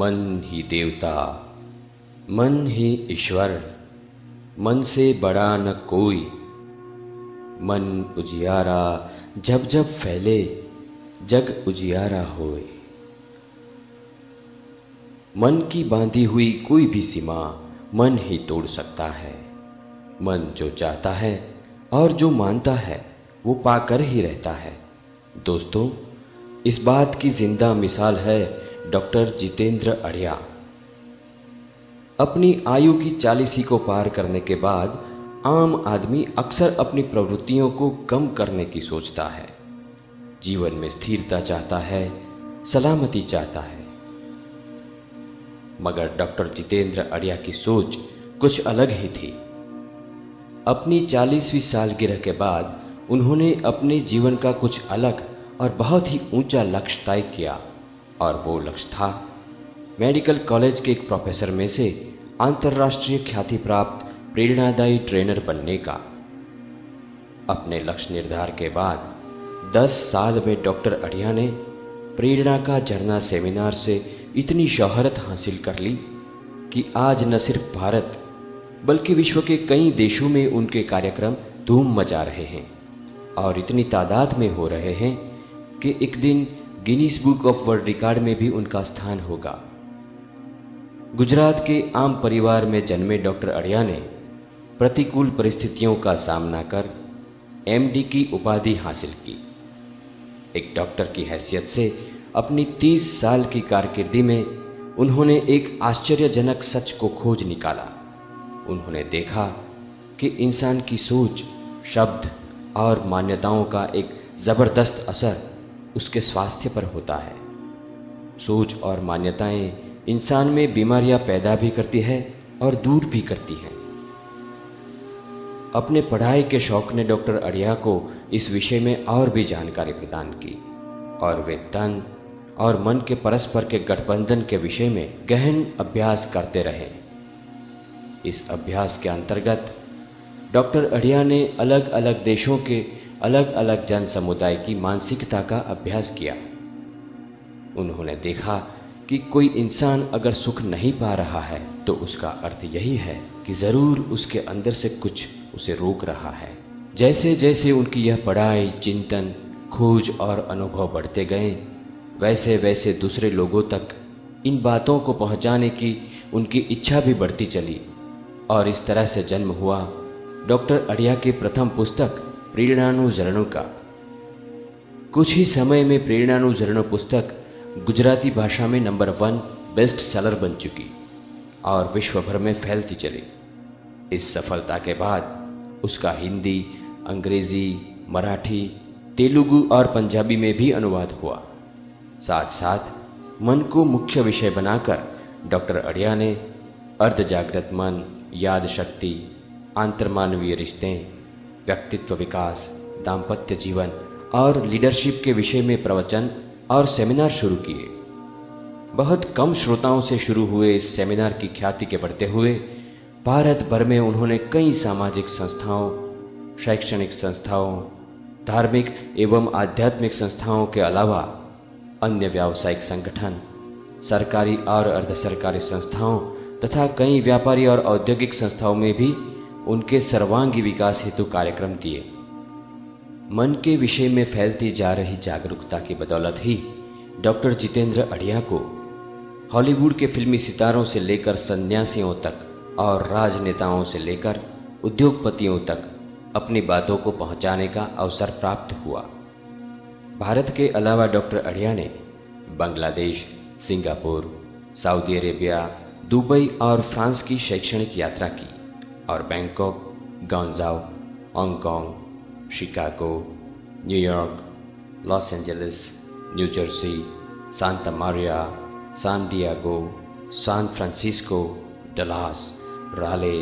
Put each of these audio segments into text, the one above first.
मन ही देवता, मन ही ईश्वर, मन से बड़ा न कोई। मन उजियारा जब जब फैले, जग उजियारा होए। मन की बांधी हुई कोई भी सीमा मन ही तोड़ सकता है। मन जो चाहता है और जो मानता है वो पाकर ही रहता है। दोस्तों, इस बात की जिंदा मिसाल है डॉक्टर जितेंद्र अढ़िया। अपनी आयु की 40 को पार करने के बाद आम आदमी अक्सर अपनी प्रवृत्तियों को कम करने की सोचता है। जीवन में स्थिरता चाहता है, सलामती चाहता है। मगर डॉक्टर जितेंद्र अढ़िया की सोच कुछ अलग ही थी। अपनी 40वीं सालगिरह के बाद उन्होंने अपने जीवन का कुछ अलग और बहुत ही ऊंचा लक्ष्य तय किया, और वो लक्ष्य था मेडिकल कॉलेज के एक प्रोफेसर में से अंतर्राष्ट्रीय ख्याति प्राप्त प्रेरणादायी ट्रेनर बनने का। अपने लक्ष्य निर्धार के बाद 10 साल में डॉक्टर अढ़िया ने प्रेरणा का झरना सेमिनार से इतनी शोहरत हासिल कर ली कि आज न सिर्फ भारत बल्कि विश्व के कई देशों में उनके कार्यक्रम धूम मचा रहे हैं और इतनी तादाद में हो रहे हैं कि एक दिन Guinness book of world record में भी उनका स्थान होगा। गुजरात के आम परिवार में जन्मे डॉक्टर अढ़िया ने प्रतिकूल परिस्थितियों का सामना कर एमडी की उपाधि हासिल की। एक डॉक्टर की हैसियत से अपनी 30 साल की कारकिर्दी में उन्होंने एक आश्चर्यजनक सच को खोज निकाला। उन्होंने देखा कि इंसान की सोच, शब्द और मान्यताओं का एक जबरदस्त असर उसके स्वास्थ्य पर होता है। सोच और मान्यताएं इंसान में बीमारियां पैदा भी करती है और दूर भी करती हैं। अपने पढ़ाई के शौक ने डॉक्टर अढ़िया को इस विषय में और भी जानकारी प्रदान की और वे तन और मन के परस्पर के गठबंधन के विषय में गहन अभ्यास करते रहे। इस अभ्यास के अंतर्गत डॉक्टर अढ़िया ने अलग अलग देशों के अलग अलग जन समुदाय की मानसिकता का अभ्यास किया। उन्होंने देखा कि कोई इंसान अगर सुख नहीं पा रहा है तो उसका अर्थ यही है कि जरूर उसके अंदर से कुछ उसे रोक रहा है। जैसे जैसे उनकी यह पढ़ाई, चिंतन, खोज और अनुभव बढ़ते गए, वैसे वैसे दूसरे लोगों तक इन बातों को पहुंचाने की उनकी इच्छा भी बढ़ती चली और इस तरह से जन्म हुआ डॉक्टर अढ़िया की प्रथम पुस्तक प्रेरणानुसरणों का। कुछ ही समय में प्रेरणानुसरणों पुस्तक गुजराती भाषा में नंबर 1 बेस्ट सेलर बन चुकी और विश्व भर में फैलती चली। इस सफलता के बाद उसका हिंदी, अंग्रेजी, मराठी, तेलुगु और पंजाबी में भी अनुवाद हुआ। साथ साथ मन को मुख्य विषय बनाकर डॉक्टर अढ़िया ने अर्ध जागृत मन, याद शक्ति, आंतरमानवीय रिश्ते, व्यक्तित्व विकास, दाम्पत्य जीवन और लीडरशिप के विषय में प्रवचन और सेमिनार शुरू किए। बहुत कम श्रोताओं से शुरू हुए इस सेमिनार की ख्याति के बढ़ते हुए भारत भर में उन्होंने कई सामाजिक संस्थाओं, शैक्षणिक संस्थाओं, धार्मिक एवं आध्यात्मिक संस्थाओं के अलावा अन्य व्यावसायिक संगठन, सरकारी और अर्ध सरकारी संस्थाओं तथा कई व्यापारी और औद्योगिक संस्थाओं में भी उनके सर्वांगी विकास हेतु कार्यक्रम दिए। मन के विषय में फैलती जा रही जागरूकता की बदौलत ही डॉक्टर जितेंद्र अढ़िया को हॉलीवुड के फिल्मी सितारों से लेकर सन्यासियों तक और राजनेताओं से लेकर उद्योगपतियों तक अपनी बातों को पहुंचाने का अवसर प्राप्त हुआ। भारत के अलावा डॉक्टर अढ़िया ने Bangladesh, Singapore, Saudi Arabia, Dubai और फ्रांस की शैक्षणिक यात्रा की और Bangkok, Guangzhou, Hong Kong, Chicago, New York, Los Angeles, New Jersey, Santa Maria, San Diego, San Francisco, Dallas, Raleigh,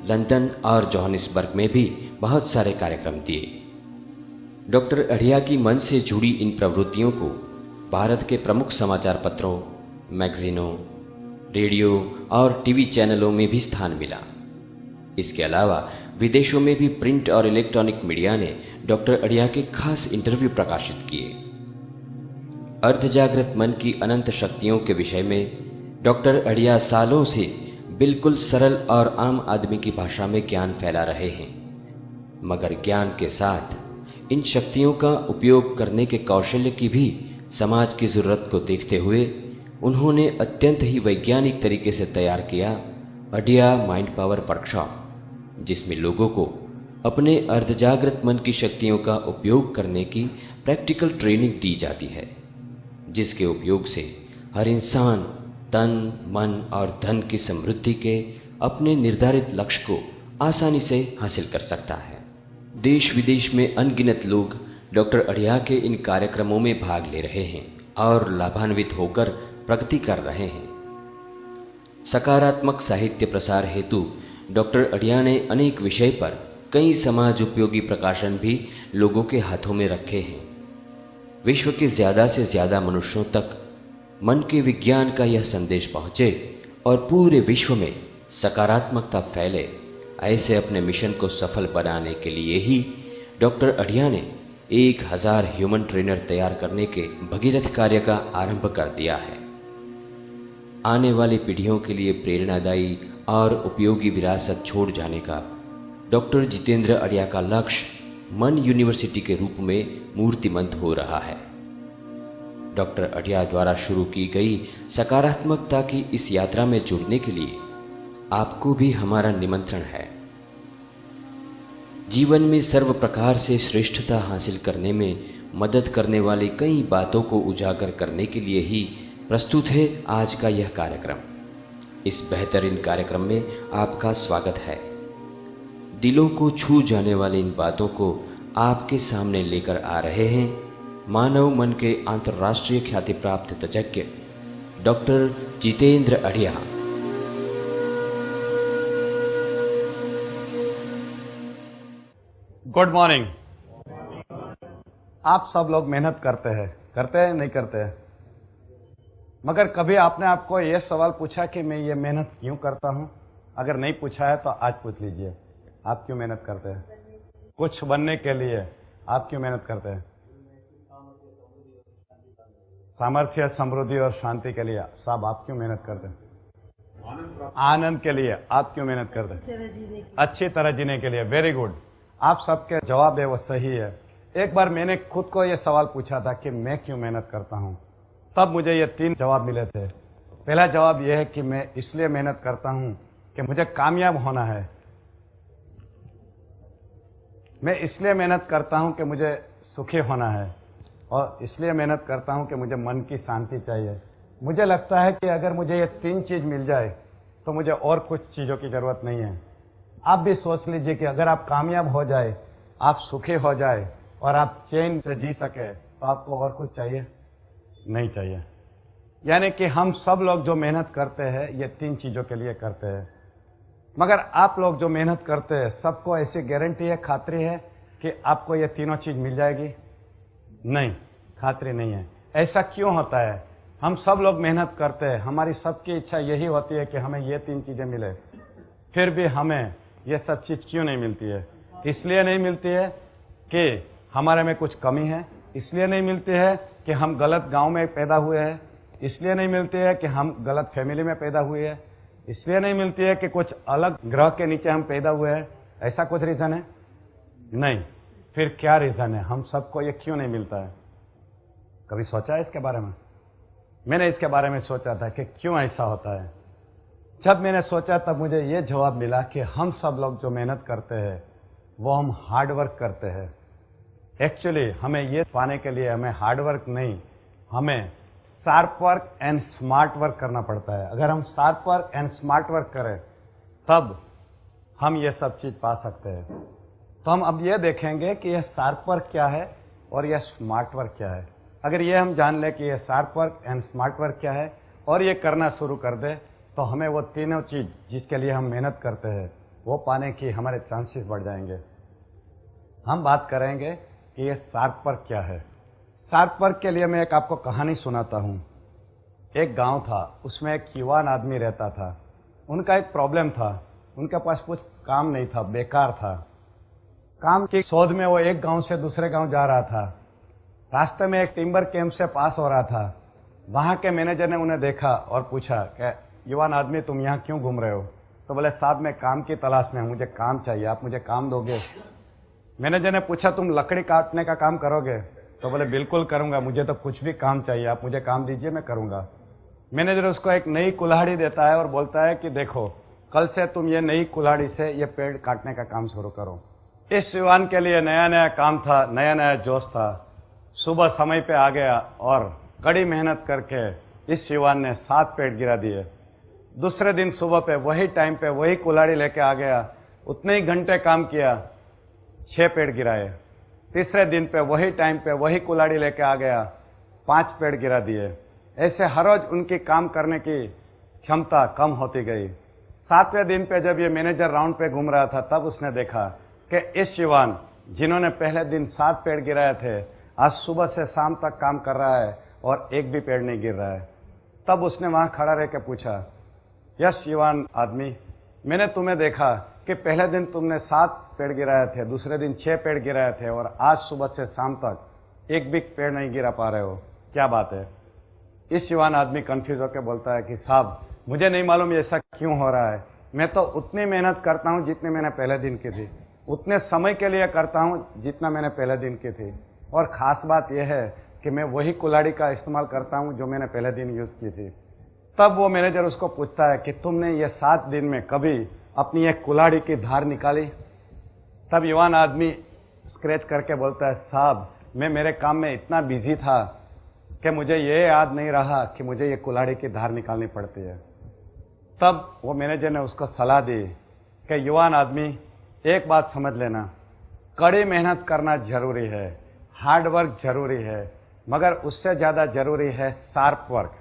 London और जोहानिसबर्ग में भी बहुत सारे कार्यक्रम दिए। डॉक्टर अढ़िया की मन से जुड़ी इन प्रवृत्तियों को भारत के प्रमुख समाचार पत्रों, मैगजीनों, रेडियो और टीवी चैनलों में भी स्थान मिला। इसके अलावा विदेशों में भी प्रिंट और इलेक्ट्रॉनिक मीडिया ने डॉक्टर अढ़िया के खास इंटरव्यू प्रकाशित किए। अर्धजागृत मन की अनंत शक्तियों के विषय में डॉक्टर अढ़िया सालों से बिल्कुल सरल और आम आदमी की भाषा में ज्ञान फैला रहे हैं, मगर ज्ञान के साथ इन शक्तियों का उपयोग करने के कौशल्य की भी समाज की जरूरत को देखते हुए उन्होंने अत्यंत ही वैज्ञानिक तरीके से तैयार किया अढ़िया माइंड पावर वर्कशॉप, जिसमें लोगों को अपने अर्धजागृत मन की शक्तियों का उपयोग करने की प्रैक्टिकल ट्रेनिंग दी जाती है, जिसके उपयोग से हर इंसान तन, मन और धन की समृद्धि के अपने निर्धारित लक्ष्य को आसानी से हासिल कर सकता है। देश विदेश में अनगिनत लोग डॉक्टर अढ़िया के इन कार्यक्रमों में भाग ले रहे हैं और लाभान्वित होकर प्रगति कर रहे हैं। सकारात्मक साहित्य प्रसार हेतु डॉक्टर अढ़िया ने अनेक विषय पर कई समाज उपयोगी प्रकाशन भी लोगों के हाथों में रखे हैं। विश्व के ज्यादा से ज्यादा मनुष्यों तक मन के विज्ञान का यह संदेश पहुंचे और पूरे विश्व में सकारात्मकता फैले, ऐसे अपने मिशन को सफल बनाने के लिए ही डॉक्टर अढ़िया ने 1000 ह्यूमन ट्रेनर तैयार करने के भगीरथ कार्य का आरंभ कर दिया है। आने वाली पीढ़ियों के लिए प्रेरणादायी और उपयोगी विरासत छोड़ जाने का डॉक्टर जितेंद्र अढ़िया का लक्ष्य मन यूनिवर्सिटी के रूप में मूर्तिमंत हो रहा है। डॉक्टर अढ़िया द्वारा शुरू की गई सकारात्मकता की इस यात्रा में जुड़ने के लिए आपको भी हमारा निमंत्रण है। जीवन में सर्व प्रकार से श्रेष्ठता हासिल करने में मदद करने वाली कई बातों को उजागर करने के लिए ही प्रस्तुत है आज का यह कार्यक्रम। इस बेहतरीन कार्यक्रम में आपका स्वागत है। दिलों को छू जाने वाली इन बातों को आपके सामने लेकर आ रहे हैं मानव मन के अंतर्राष्ट्रीय ख्याति प्राप्त तज्ञ doctor Jitendra Adhiya. Good morning. आप सब लोग मेहनत करते हैं नहीं करते हैं? मगर कभी आपने आपको यह सवाल पूछा कि मैं ये मेहनत क्यों करता हूं? अगर नहीं पूछा है तो आज पूछ लीजिए, आप क्यों मेहनत करते हैं? कुछ बनने के लिए आप क्यों मेहनत करते हैं? सामर्थ्य, समृद्धि और शांति के लिए साहब आप क्यों मेहनत करते हैं? आनंद के लिए आप क्यों मेहनत करते हैं? अच्छी तरह जीने के लिए। Very good. आप सबके जवाब है वो सही है। एक बार मैंने खुद को यह सवाल पूछा था कि मैं क्यों मेहनत करता हूं, तब मुझे ये 3 जवाब मिले थे। पहला जवाब यह है कि मैं इसलिए मेहनत करता हूं कि मुझे कामयाब होना है। मैं इसलिए मेहनत करता हूं कि मुझे सुखी होना है, और इसलिए मेहनत करता हूं कि मुझे मन की शांति चाहिए। मुझे लगता है कि अगर मुझे ये 3 चीज मिल जाए तो मुझे और कुछ चीजों की जरूरत नहीं है। आप भी सोच लीजिए कि अगर आप कामयाब हो जाए, आप सुखी हो जाए और आप चैन से जी सके, तो आपको और कुछ चाहिए? नहीं चाहिए। यानी कि हम सब लोग जो मेहनत करते हैं ये 3 चीजों के लिए करते हैं। मगर आप लोग जो मेहनत करते हैं सबको ऐसी गारंटी है, खातरी है कि आपको ये तीनों चीज मिल जाएगी? नहीं, खातरी नहीं है। ऐसा क्यों होता है? हम सब लोग मेहनत करते हैं, हमारी सबकी इच्छा यही होती है कि हमें ये 3 चीजें मिले, फिर भी हमें ये सब चीज क्यों नहीं मिलती है? इसलिए नहीं मिलती है कि हमारे में कुछ कमी है, इसलिए नहीं मिलती है कि हम गलत गांव में पैदा हुए हैं, इसलिए नहीं मिलती है कि हम गलत फैमिली में पैदा हुए हैं, इसलिए नहीं मिलती है कि कुछ अलग ग्रह के नीचे हम पैदा हुए हैं। ऐसा कुछ रीजन है? नहीं। फिर क्या रीजन है? हम सबको ये क्यों नहीं मिलता है? कभी सोचा है इसके बारे में? मैंने इसके बारे में सोचा था कि क्यों ऐसा होता है। जब मैंने सोचा तब मुझे ये जवाब मिला कि हम सब लोग जो मेहनत करते हैं वो हम हार्ड वर्क करते हैं। एक्चुअली हमें ये पाने के लिए हमें हार्ड वर्क नहीं, हमें sharp work and smart work करना पड़ता है। अगर हम sharp work and smart work करें तब हम ये सब चीज पा सकते हैं। तो हम अब ये देखेंगे कि यह शार्प वर्क क्या है और यह स्मार्ट वर्क क्या है। अगर ये हम जान लें कि यह sharp work and smart work क्या है और ये करना शुरू कर दे, तो हमें वो तीनों चीज जिसके लिए हम मेहनत करते हैं वो पाने की हमारे चांसेस बढ़ जाएंगे। हम बात करेंगे कि ये शार्प वर्क क्या है। शार्प वर्क के लिए मैं एक आपको कहानी सुनाता हूं। एक गांव था, उसमें एक युवान आदमी रहता था। उनका एक प्रॉब्लम था, उनके पास कुछ काम नहीं था, बेकार था। काम की शोध में वो एक गांव से दूसरे गांव जा रहा था। रास्ते में एक टिम्बर कैंप से पास हो रहा था। वहां के मैनेजर ने उन्हें देखा और पूछा कि युवान आदमी तुम यहाँ क्यों घूम रहे हो? तो बोले साहब मैं काम की तलाश में हूं, मुझे काम चाहिए, आप मुझे काम दोगे? मैनेजर ने पूछा तुम लकड़ी काटने का काम करोगे? तो बोले बिल्कुल करूंगा, मुझे तो कुछ भी काम चाहिए, आप मुझे काम दीजिए मैं करूंगा। मैनेजर उसको एक नई कुल्हाड़ी देता है और बोलता है कि देखो कल से तुम ये नई कुल्हाड़ी से ये पेड़ काटने का काम शुरू करो। इस युवान के लिए नया नया काम था, नया नया जोश था। सुबह समय पे आ गया और कड़ी मेहनत करके इस युवान ने 7 पेड़ गिरा दिए। दूसरे दिन सुबह पे वही टाइम पे वही कुल्हाड़ी लेके आ गया, उतने ही घंटे काम किया, 6 पेड़ गिराए। तीसरे दिन पे वही टाइम पे वही कुल्हाड़ी लेके आ गया, 5 पेड़ गिरा दिए। ऐसे हर रोज उनकी काम करने की क्षमता कम होती गई। 7वें दिन पे जब ये मैनेजर राउंड पे घूम रहा था तब उसने देखा कि इस युवान जिन्होंने पहले दिन 7 पेड़ गिराए थे आज सुबह से शाम तक काम कर रहा है और एक भी पेड़ नहीं गिर रहा है। तब उसने वहां खड़ा रह के पूछा, यस युवान आदमी, मैंने तुम्हें देखा कि पहले दिन तुमने 7 पेड़ गिराए थे, दूसरे दिन 6 पेड़ गिराए थे और आज सुबह से शाम तक एक भी पेड़ नहीं गिरा पा रहे हो, क्या बात है? इस युवान आदमी कंफ्यूज होकर बोलता है कि साहब मुझे नहीं मालूम ये ऐसा क्यों हो रहा है, मैं तो उतनी मेहनत करता हूं जितनी मैंने पहले दिन की थी, उतने समय के लिए करता हूं जितना मैंने पहले दिन की थी, और खास बात यह है कि मैं वही कुल्हाड़ी का इस्तेमाल करता हूं जो मैंने पहले दिन यूज की थी। तब वो मैनेजर उसको पूछता है कि तुमने ये 7 दिन में कभी अपनी एक कुल्हाड़ी की धार निकाली? तब युवान आदमी स्क्रैच करके बोलता है, साहब मैं मेरे काम में इतना बिजी था कि मुझे ये याद नहीं रहा कि मुझे ये कुल्हाड़ी की धार निकालनी पड़ती है। तब वो मैनेजर ने उसको सलाह दी कि युवान आदमी एक बात समझ लेना, कड़ी मेहनत करना जरूरी है, हार्ड वर्क जरूरी है, मगर उससे ज्यादा जरूरी है शार्प वर्क।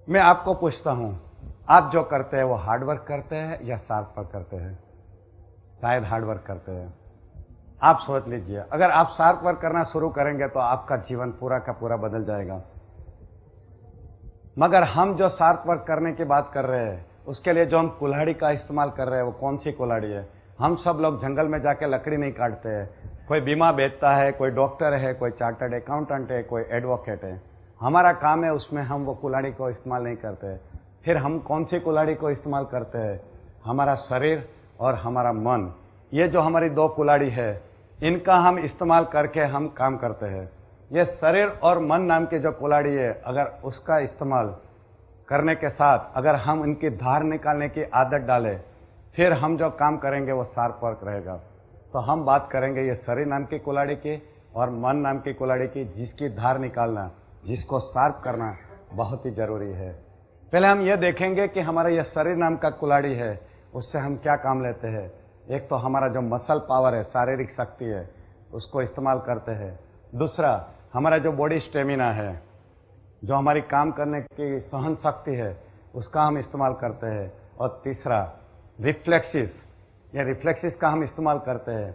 मैं आपको पूछता हूं, आप जो करते हैं वो हार्ड वर्क करते हैं या शार्प वर्क करते हैं? शायद हार्ड वर्क करते हैं। आप सोच लीजिए, अगर आप शार्प वर्क करना शुरू करेंगे तो आपका जीवन पूरा का पूरा बदल जाएगा। मगर हम जो शार्प वर्क करने की बात कर रहे हैं उसके लिए जो हम कुल्हाड़ी का इस्तेमाल कर रहे हैं वो कौन सी कुल्हाड़ी है? हम सब लोग जंगल में जाके लकड़ी नहीं काटते हैं। कोई बीमा बेचता है, कोई डॉक्टर है, कोई चार्टर्ड अकाउंटेंट है, कोई एडवोकेट है। हमारा काम है उसमें हम वो कुल्हाड़ी को इस्तेमाल नहीं करते। फिर हम कौन सी कुल्हाड़ी को इस्तेमाल करते हैं? हमारा शरीर और हमारा मन, ये जो हमारी 2 कुल्हाड़ी है, इनका हम इस्तेमाल करके हम काम करते हैं। ये शरीर और मन नाम की जो कुल्हाड़ी है, अगर उसका इस्तेमाल करने के साथ अगर हम इनकी धार निकालने की आदत डालें, फिर हम जो काम करेंगे वो शार्प वर्क रहेगा। तो हम बात करेंगे ये शरीर नाम की कुल्हाड़ी की और मन नाम की कुल्हाड़ी की, जिसकी धार निकालना, जिसको शार्प करना बहुत ही जरूरी है। पहले हम ये देखेंगे कि हमारा ये शरीर नाम का कुल्हाड़ी है, उससे हम क्या काम लेते हैं। एक तो हमारा जो मसल पावर है, शारीरिक शक्ति है, उसको इस्तेमाल करते हैं। दूसरा, हमारा जो बॉडी स्टेमिना है, जो हमारी काम करने की सहन शक्ति है, उसका हम इस्तेमाल करते हैं। और तीसरा, रिफ्लेक्सिस, ये रिफ्लेक्सिस का हम इस्तेमाल करते हैं।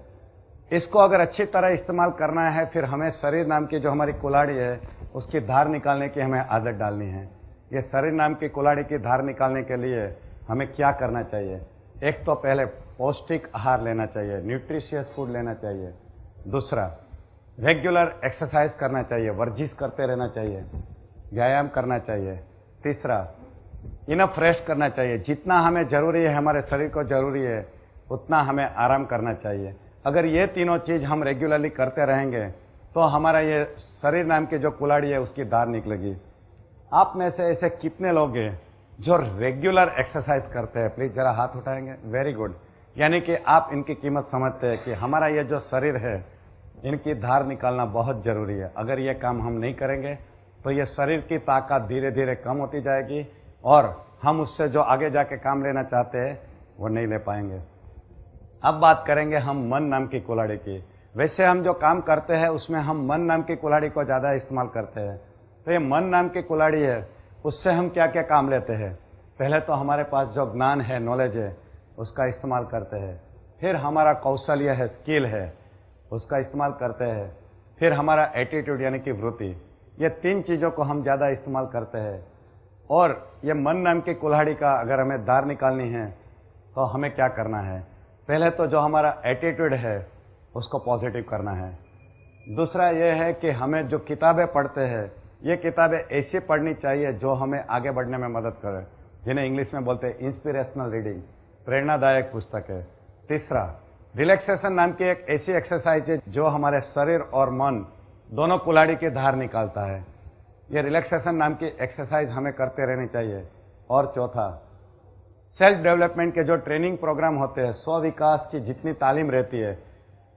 इसको अगर अच्छी तरह इस्तेमाल करना है, फिर हमें शरीर नाम की जो हमारी कुल्हाड़ी है उसकी धार निकालने की हमें आदत डालनी है। ये शरीर नाम की कुल्हाड़ी की धार निकालने के लिए हमें क्या करना चाहिए? एक तो पहले पौष्टिक आहार लेना चाहिए, न्यूट्रिशियस फूड लेना चाहिए। दूसरा, रेगुलर एक्सरसाइज करना चाहिए, वर्जिश करते रहना चाहिए, व्यायाम करना चाहिए। तीसरा, इनफ रेस्ट करना चाहिए, जितना हमें जरूरी है, हमारे शरीर को जरूरी है, उतना हमें आराम करना चाहिए। अगर ये तीनों चीज हम रेगुलरली करते रहेंगे तो हमारा ये शरीर नाम की जो कुल्हाड़ी है उसकी धार निकलेगी। आप में से ऐसे कितने लोग हैं जो रेगुलर एक्सरसाइज करते हैं? प्लीज जरा हाथ उठाएंगे। वेरी गुड, यानी कि आप इनकी कीमत समझते हैं कि हमारा ये जो शरीर है, इनकी धार निकालना बहुत जरूरी है। अगर ये काम हम नहीं करेंगे तो ये शरीर की ताकत धीरे धीरे कम होती जाएगी और हम उससे जो आगे जाके काम लेना चाहते हैं वो नहीं ले पाएंगे। अब बात करेंगे हम मन नाम की कुल्हाड़ी की। वैसे हम जो काम करते हैं उसमें हम मन नाम की कुल्हाड़ी को ज्यादा इस्तेमाल करते हैं। तो ये मन नाम की कुल्हाड़ी है, उससे हम क्या क्या काम लेते हैं? पहले तो हमारे पास जो ज्ञान है, नॉलेज है, उसका इस्तेमाल करते हैं। फिर हमारा कौशल्य है, स्किल है, उसका इस्तेमाल करते हैं। फिर हमारा एटीट्यूड यानी कि वृत्ति, ये 3 चीजों को हम ज्यादा इस्तेमाल करते हैं। और ये मन नाम की कुल्हाड़ी का अगर हमें धार निकालनी है तो हमें क्या करना है? पहले तो जो हमारा एटीट्यूड है उसको पॉजिटिव करना है। दूसरा यह है कि हमें जो किताबें पढ़ते हैं ये किताबें ऐसी पढ़नी चाहिए जो हमें आगे बढ़ने में मदद करे, जिन्हें इंग्लिश में बोलते हैं इंस्पिरेशनल रीडिंग, प्रेरणादायक पुस्तक है। तीसरा, रिलैक्सेशन नाम की एक ऐसी एक्सरसाइज है जो हमारे शरीर और मन दोनों कुल्हाड़ी की धार निकालता है। ये रिलैक्सेशन नाम की एक्सरसाइज हमें करते रहनी चाहिए। और चौथा, सेल्फ डेवलपमेंट के जो ट्रेनिंग प्रोग्राम होते हैं, स्व विकास की जितनी तालीम रहती है,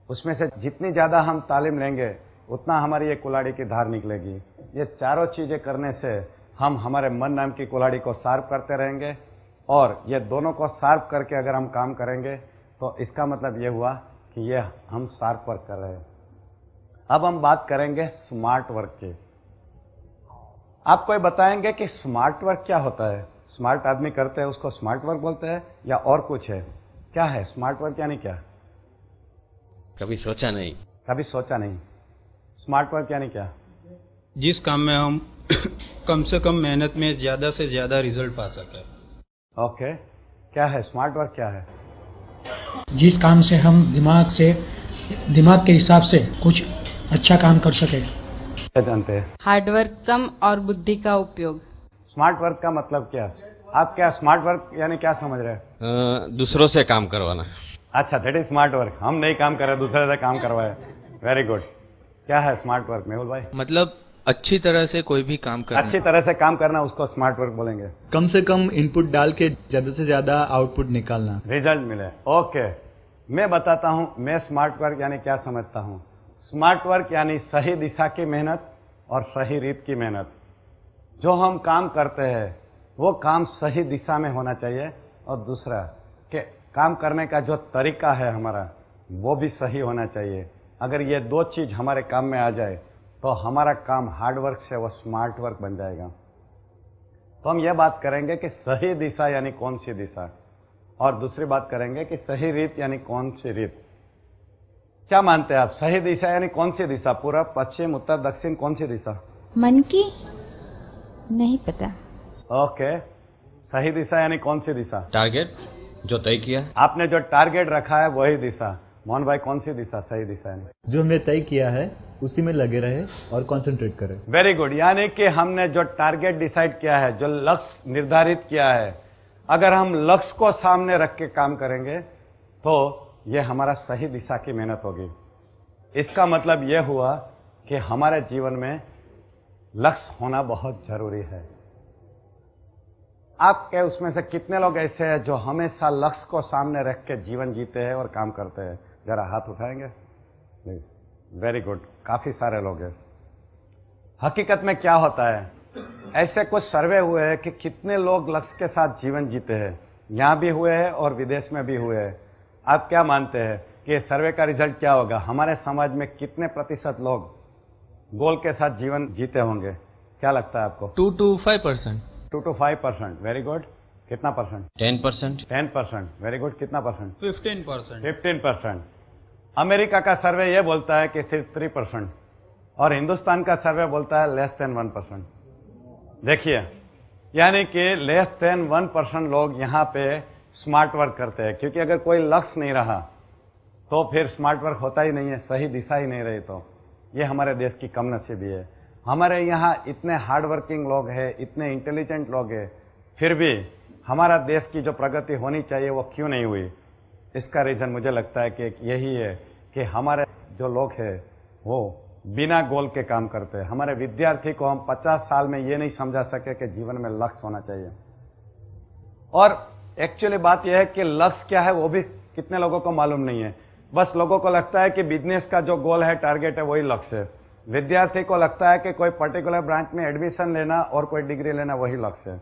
उसमें से जितनी ज्यादा हम तालीम लेंगे उतना हमारी ये कुल्हाड़ी की धार निकलेगी। ये चारों चीजें करने से हम हमारे मन नाम की कुल्हाड़ी को शार्प करते रहेंगे, और ये दोनों को शार्प करके अगर हम काम करेंगे तो इसका मतलब ये हुआ कि ये हम शार्प वर्क कर रहे हैं। अब हम बात करेंगे स्मार्ट वर्क की। आप कोई बताएंगे कि स्मार्ट वर्क क्या होता है? स्मार्ट आदमी करते हैं उसको स्मार्ट वर्क बोलते हैं या और कुछ है? क्या है स्मार्ट वर्क यानी क्या? कभी सोचा नहीं। कभी सोचा नहीं। स्मार्ट वर्क यानी क्या? जिस काम में हम कम से कम मेहनत में ज्यादा से ज्यादा रिजल्ट पा सके। ओके, क्या है स्मार्ट वर्क? क्या है? जिस काम से हम दिमाग के हिसाब से कुछ अच्छा काम कर सके। क्या जानते हैं? हार्डवर्क कम और बुद्धि का उपयोग। स्मार्ट वर्क का मतलब क्या? आप क्या स्मार्ट वर्क यानी क्या समझ रहे हैं? दूसरों से काम करवाना। अच्छा, दैट इज स्मार्ट वर्क। हम नहीं काम कर रहे, दूसरे से काम करवाए। Very good. क्या है स्मार्ट वर्क मेहुल भाई? मतलब अच्छी तरह से कोई भी काम करना। अच्छी तरह से काम करना, उसको स्मार्ट वर्क बोलेंगे। कम से कम इनपुट डाल के ज्यादा से ज्यादा आउटपुट निकालना, रिजल्ट मिले। ओके, मैं बताता हूं मैं स्मार्ट वर्क यानी क्या समझता हूं। स्मार्ट वर्क यानी सही दिशा की मेहनत और सही रीत की मेहनत। जो हम काम करते हैं वो काम सही दिशा में होना चाहिए, और दूसरा कि काम करने का जो तरीका है हमारा वो भी सही होना चाहिए। अगर ये दो चीज हमारे काम में आ जाए तो हमारा काम हार्ड वर्क से वो स्मार्ट वर्क बन जाएगा। तो हम ये बात करेंगे कि सही दिशा यानी कौन सी दिशा, और दूसरी बात करेंगे कि सही रीत यानी कौन सी रीत। क्या मानते हैं आप? सही दिशा यानी कौन सी दिशा? पूरब, पश्चिम, उत्तर, दक्षिण, कौन सी दिशा? मन की नहीं पता। ओके, सही दिशा यानी कौन सी दिशा? टारगेट जो तय किया। आपने जो टारगेट रखा है वही दिशा। मोहन भाई, कौन सी दिशा सही दिशा है? जो हमने तय किया है उसी में लगे रहे और कंसंट्रेट करें। Very good. यानी कि हमने जो टारगेट डिसाइड किया है, जो लक्ष्य निर्धारित किया है, अगर हम लक्ष्य को सामने रख के काम करेंगे तो यह हमारा सही दिशा की मेहनत होगी। इसका मतलब यह हुआ कि हमारे जीवन में लक्ष्य होना बहुत जरूरी है। आपके उसमें से कितने लोग ऐसे हैं जो हमेशा लक्ष्य को सामने रख के जीवन जीते हैं और काम करते हैं? जरा हाथ उठाएंगे प्लीज। वेरी गुड, काफी सारे लोग हैं। हकीकत में क्या होता है, ऐसे कुछ सर्वे हुए हैं कि कितने लोग लक्ष्य के साथ जीवन जीते हैं। यहां भी हुए हैं और विदेश में भी हुए हैं। आप क्या मानते हैं कि ये सर्वे का रिजल्ट क्या होगा? हमारे समाज में कितने प्रतिशत लोग गोल के साथ जीवन जीते होंगे? क्या लगता है आपको? 2 to 5%। 2 to 5%। Very good. कितना परसेंट? 10%। 10%। Very good. कितना परसेंट? 15%। 15%। अमेरिका का सर्वे यह बोलता है कि सिर्फ 3%, और हिंदुस्तान का सर्वे बोलता है लेस देन 1%। देखिए, यानी कि लेस देन 1% लोग यहाँ पे स्मार्ट वर्क करते हैं, क्योंकि अगर कोई लक्ष्य नहीं रहा तो फिर स्मार्ट वर्क होता ही नहीं है, सही दिशा ही नहीं रही। तो ये हमारे देश की कमनसीबी है। हमारे यहाँ इतने हार्ड वर्किंग लोग हैं, इतने इंटेलिजेंट लोग हैं, फिर भी हमारा देश की जो प्रगति होनी चाहिए वो क्यों नहीं हुई? इसका रीजन मुझे लगता है कि यही है कि हमारे जो लोग हैं वो बिना गोल के काम करते हैं। हमारे विद्यार्थी को हम 50 साल में ये नहीं समझा सके कि जीवन में लक्ष्य होना चाहिए। और एक्चुअली बात यह है कि लक्ष्य क्या है वो भी कितने लोगों को मालूम नहीं है। बस लोगों को लगता है कि बिजनेस का जो गोल है, टारगेट है, वही लक्ष्य है। विद्यार्थी को लगता है कि कोई पर्टिकुलर ब्रांच में एडमिशन लेना और कोई डिग्री लेना वही लक्ष्य है।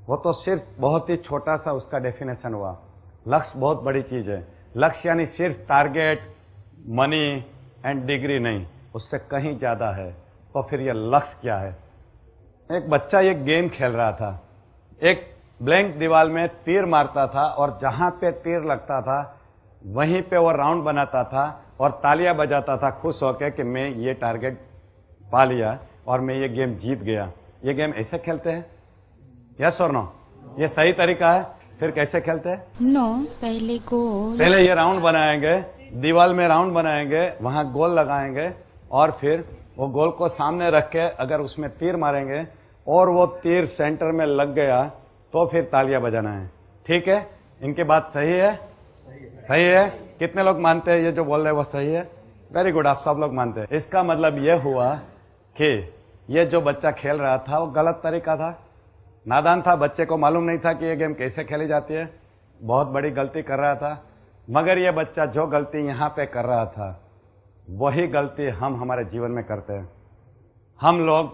वो तो सिर्फ बहुत ही छोटा सा उसका डेफिनेशन हुआ। लक्ष्य बहुत बड़ी चीज है। लक्ष्य यानी सिर्फ टारगेट, मनी एंड डिग्री नहीं, उससे कहीं ज्यादा है। तो फिर ये लक्ष्य क्या है? एक बच्चा एक गेम खेल रहा था, एक ब्लैंक दीवार में तीर मारता था और जहां पे तीर लगता था वहीं पे वो राउंड बनाता था और तालियां बजाता था खुश होकर कि मैं ये टारगेट पा लिया और मैं ये गेम जीत गया। ये गेम ऐसे खेलते हैं? यस और नो? ये सही तरीका है? फिर कैसे खेलते हैं? नो, पहले गोल। पहले ये राउंड बनाएंगे, दीवार में राउंड बनाएंगे, वहां गोल लगाएंगे और फिर वो गोल को सामने रख के अगर उसमें तीर मारेंगे और वो तीर सेंटर में लग गया तो फिर तालियां बजाना है। ठीक है, इनकी बात सही है? सही है। कितने लोग मानते हैं ये जो बोल रहे हैं वो सही है? वेरी गुड, आप सब लोग मानते हैं। इसका मतलब ये हुआ कि ये जो बच्चा खेल रहा था वो गलत तरीका था, नादान था, बच्चे को मालूम नहीं था कि ये गेम कैसे खेली जाती है, बहुत बड़ी गलती कर रहा था। मगर ये बच्चा जो गलती यहां पे कर रहा था वही गलती हम हमारे जीवन में करते हैं। हम लोग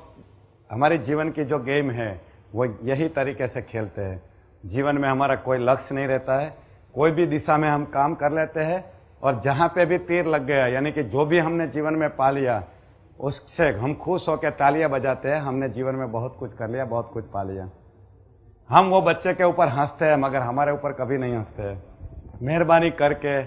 हमारे जीवन की जो गेम है वो यही तरीके से खेलते हैं। जीवन में हमारा कोई लक्ष्य नहीं रहता है, कोई भी दिशा में हम काम कर लेते हैं और जहां पे भी तीर लग गया, यानी कि जो भी हमने जीवन में पा लिया उससे हम खुश होकर तालियां बजाते हैं, हमने जीवन में बहुत कुछ कर लिया, बहुत कुछ पा लिया। हम वो बच्चे के ऊपर हंसते हैं मगर हमारे ऊपर कभी नहीं हंसते हैं। मेहरबानी करके